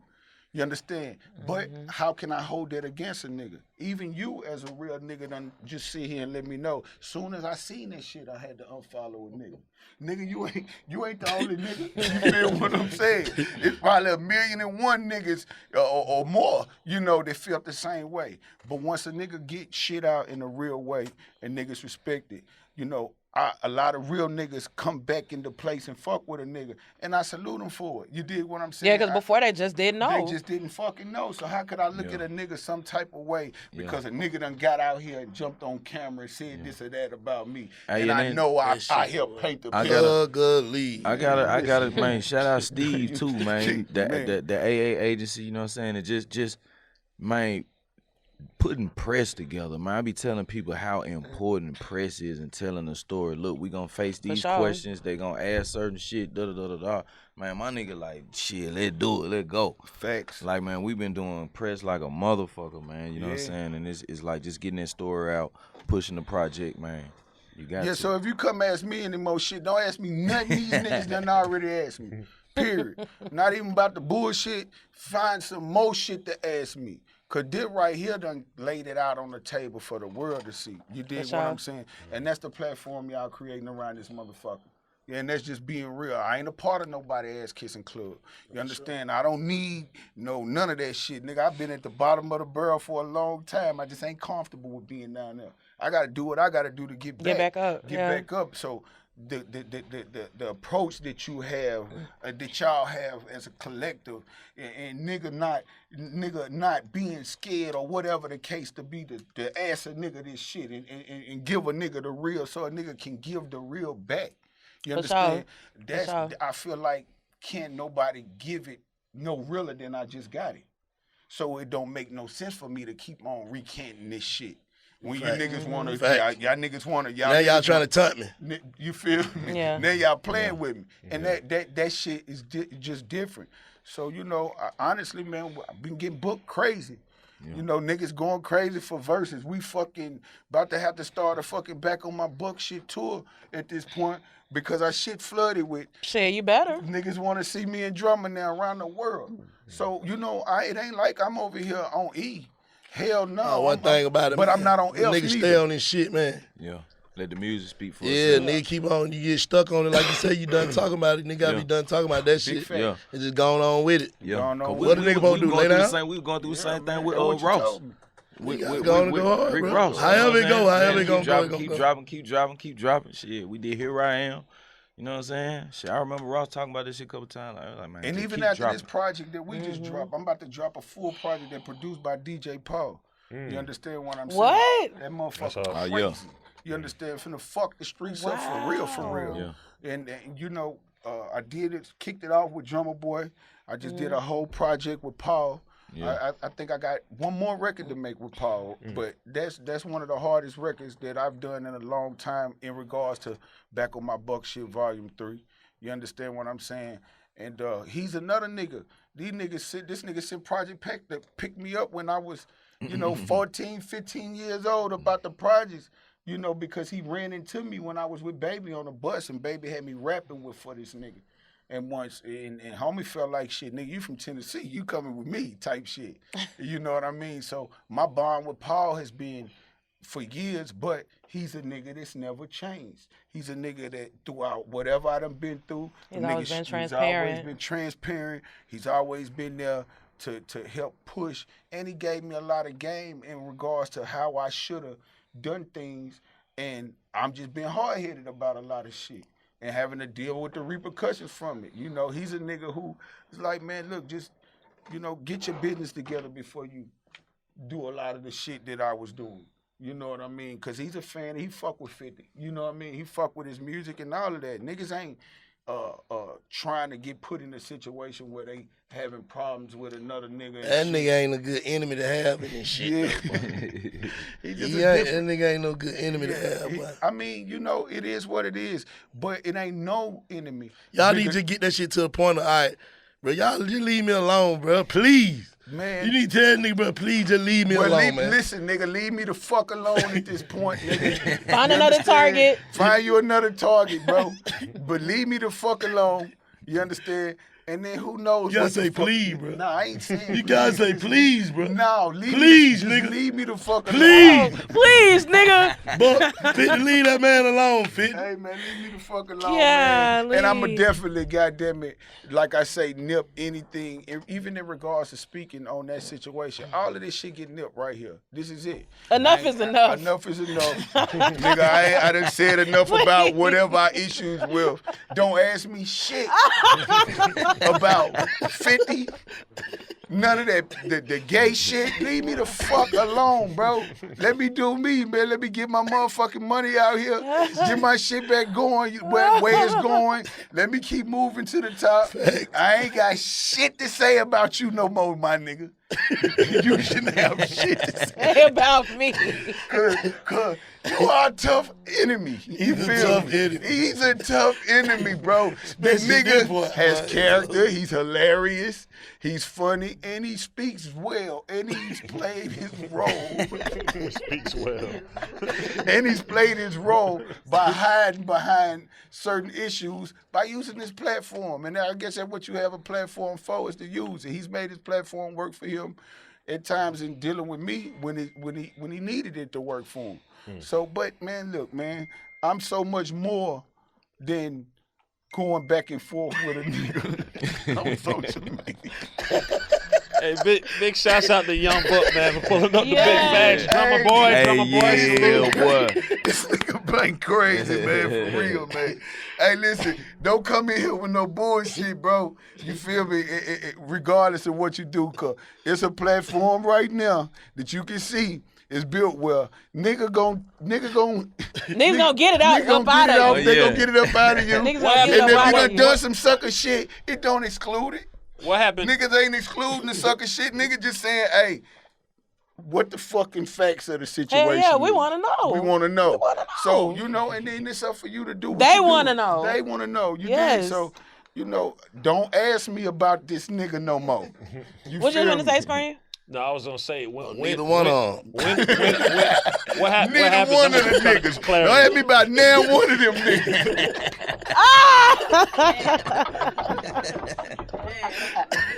You understand? But how can I hold that against a nigga? Even you as a real nigga done just sit here and let me know. Soon as I seen that shit, I had to unfollow a nigga. Nigga, you ain't the only nigga. You feel what I'm saying? It's probably 1,000,001 niggas or more, you know, that felt the same way. But once a nigga get shit out in a real way and niggas respect it, you know, a lot of real niggas come back into place and fuck with a nigga, and I salute them for it. You dig what I'm saying? Yeah, because before they just didn't know. They just didn't fucking know. So how could I look at a nigga some type of way because a nigga done got out here and jumped on camera and said this or that about me, and I know I helped paint the picture. I gotta, man. Shout out Steve too, man. The AA agency, you know what I'm saying? And just, man, putting press together, man. I be telling people how important press is in telling a story. Look, we gonna face these questions. They gonna ask certain shit. Man, my nigga like, shit, let's do it. Let's go. Facts. Like, man, we been doing press like a motherfucker, man. You know what I'm saying? And it's like just getting that story out, pushing the project, man. You got to. So if you come ask me any more shit, don't ask me nothing these niggas done already asked me. Period. Not even about the bullshit. Find some more shit to ask me. Cause this right here done laid it out on the table for the world to see. You dig what I'm saying? And that's the platform y'all creating around this motherfucker. Yeah, and that's just being real. I ain't a part of nobody ass kissing club. You understand? I don't need none of that shit, nigga. I've been at the bottom of the barrel for a long time. I just ain't comfortable with being down there. I gotta do what I gotta do to get back up. Get back up. So the approach that you have, that y'all have as a collective, and nigga not being scared or whatever the case to be, to ask a nigga this shit and give a nigga the real so a nigga can give the real back. You understand? I feel like can't nobody give it no realer than I just got it. So it don't make no sense for me to keep on recanting this shit. When you niggas want to, y'all niggas want to, now y'all trying to taunt me. You feel me? Yeah. Now y'all playing with me. And that shit is just different. So, honestly, man, I've been getting booked crazy. Yeah. Niggas going crazy for verses. We fucking about to have to start a fucking Back on My Buck shit tour at this point because our shit flooded with. Shit, you better. Niggas want to see me in Drumma now around the world. So, it ain't like I'm over here on E. Hell no. One thing about it, but man, I'm not on F. Niggas stay on this shit, man. Yeah. Let the music speak for itself. itself. Yeah, nigga, keep on. You get stuck on it, like you say. You done talking about it. Nigga gotta be done talking about that shit. Yeah. And just going on with it. Yeah. What the nigga supposed to do? Lay down. We were going through the same thing with Ross. We going to go hard, Rick bro. Ross. However it go, however it Keep go. Keep dropping. Shit, we did Here I Am. You know what I'm saying? Shit, I remember Ross talking about this shit a couple times. Like, man, and even after this project that we just dropped, I'm about to drop a full project that produced by DJ Paul. You understand what I'm saying? What? That motherfucker crazy. You understand? Finna fuck the streets up for real. Yeah. And I kicked it off with Drumma Boy. I just did a whole project with Paul. Yeah. I think I got one more record to make with Paul, but that's one of the hardest records that I've done in a long time in regards to Back on My Buck shit, Volume 3. You understand what I'm saying? And he's another nigga. This nigga sent Project Pack to pick me up when I was, 14, 15 years old about the projects, because he ran into me when I was with Baby on the bus, and Baby had me rapping for this nigga. And once, and homie felt like, shit, nigga, you from Tennessee, you coming with me type shit. You know what I mean? So my bond with Paul has been for years, but he's a nigga that's never changed. He's a nigga that throughout whatever I done been through, he's always been transparent. He's always been transparent. He's always been there to help push, and he gave me a lot of game in regards to how I should have done things, and I'm just being hard-headed about a lot of shit and having to deal with the repercussions from it. He's a nigga who is like, man, look, just, get your business together before you do a lot of the shit that I was doing. You know what I mean? Because he's a fan. He fuck with 50. You know what I mean? He fuck with his music and all of that. Niggas ain't trying to get put in a situation where they having problems with another nigga. That nigga ain't a good enemy to have in this shit. Yeah. That nigga ain't no good enemy to have. I mean, it is what it is, but it ain't no enemy. Y'all need to get that shit to the point of, all right, bro, y'all just leave me alone, bro, please. Man. You need to tell nigga, bro, please just leave me alone, man. Listen, nigga, leave me the fuck alone at this point, nigga. Find another target. Find you another target, bro. But leave me the fuck alone. You understand? And then who knows? You gotta what the say fuck- please, bro. Nah, I ain't saying. You gotta say please, bro. No, Please, just nigga. leave me the fuck alone. Please. Please, nigga. But 50, leave that man alone, 50. Hey man, leave me the fuck alone, Yeah, man. And I'ma leave. definitely, goddamn it, like I say, nip anything, even in regards to speaking on that situation. All of this shit get nipped right here. This is it. Enough is enough. Enough is enough. Nigga, I done said enough about whatever our issues with. Don't ask me shit about 50. None of that, the gay shit. Leave me the fuck alone, bro. Let me do me, man. Let me get my motherfucking money out here. Get my shit back going where it's going. Let me keep moving to the top. I ain't got shit to say about you no more, my nigga. You shouldn't have shit to say. Say about me. Cause you are a tough enemy. You He's a feel tough me? enemy. He's a tough enemy, bro. That Especially this boy. nigga has character. He's hilarious. He's funny, and he speaks well, and he's played his role. Speaks well. And he's played his role by hiding behind certain issues by using this platform. And I guess that's what you have a platform for, is to use it. He's made his platform work for him at times in dealing with me when he needed it to work for him. So, but man, look, man, I'm so much more than going back and forth with a nigga on social media. Hey, big shouts out to Young Buck, man, for pulling up Yeah. the big bags. Drumma Boy, Hey, Drumma Boy, salute. boy. This nigga been crazy, man, for real, man. Hey, listen, don't come in here with no bullshit, bro. You feel me? Regardless of what you do, cause it's a platform right now that you can see is built where niggas gonna get it out nigga gonna up out get it of out. you. They gonna get it up out of you. Niggas And gonna get if it you up out done of you. done some sucker shit, it don't exclude it. What happened? Niggas ain't excluding the sucker shit. Niggas just saying, hey, what the fucking facts of the situation yeah, we is. wanna know. We want to know. We wanna know. So, you know, and then it's up for you to do what They you do. wanna know. They want to know. You Yes. did. So, you know, don't ask me about this nigga no more. You What you feel gonna me? say, Scream? No, I was gonna say Neither one of them. what happened? Neither one of the niggas. Don't ask me about now one of them niggas.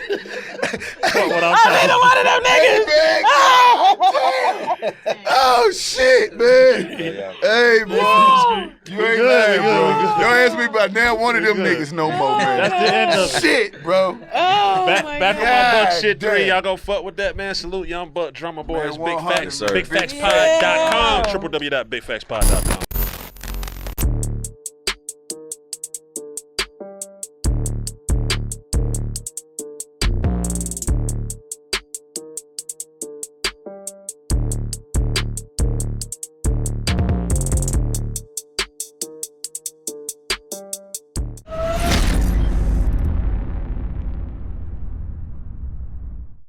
What I'm saying? Neither one of them niggas. Hey, man, damn. Oh, shit, man. Hey, bro. You ain't lying, bro. Don't ask me about now one of them niggas no more, man. That's the end of it. Shit, bro. Oh Back my on God. my Buck shit damn. 3. Y'all go fuck with that, man. Salute Young Buck, Drumma Boy. Man, It's Big 100, Facts. sir. BigFactsPod.com. Yeah. www.bigfactspod.com.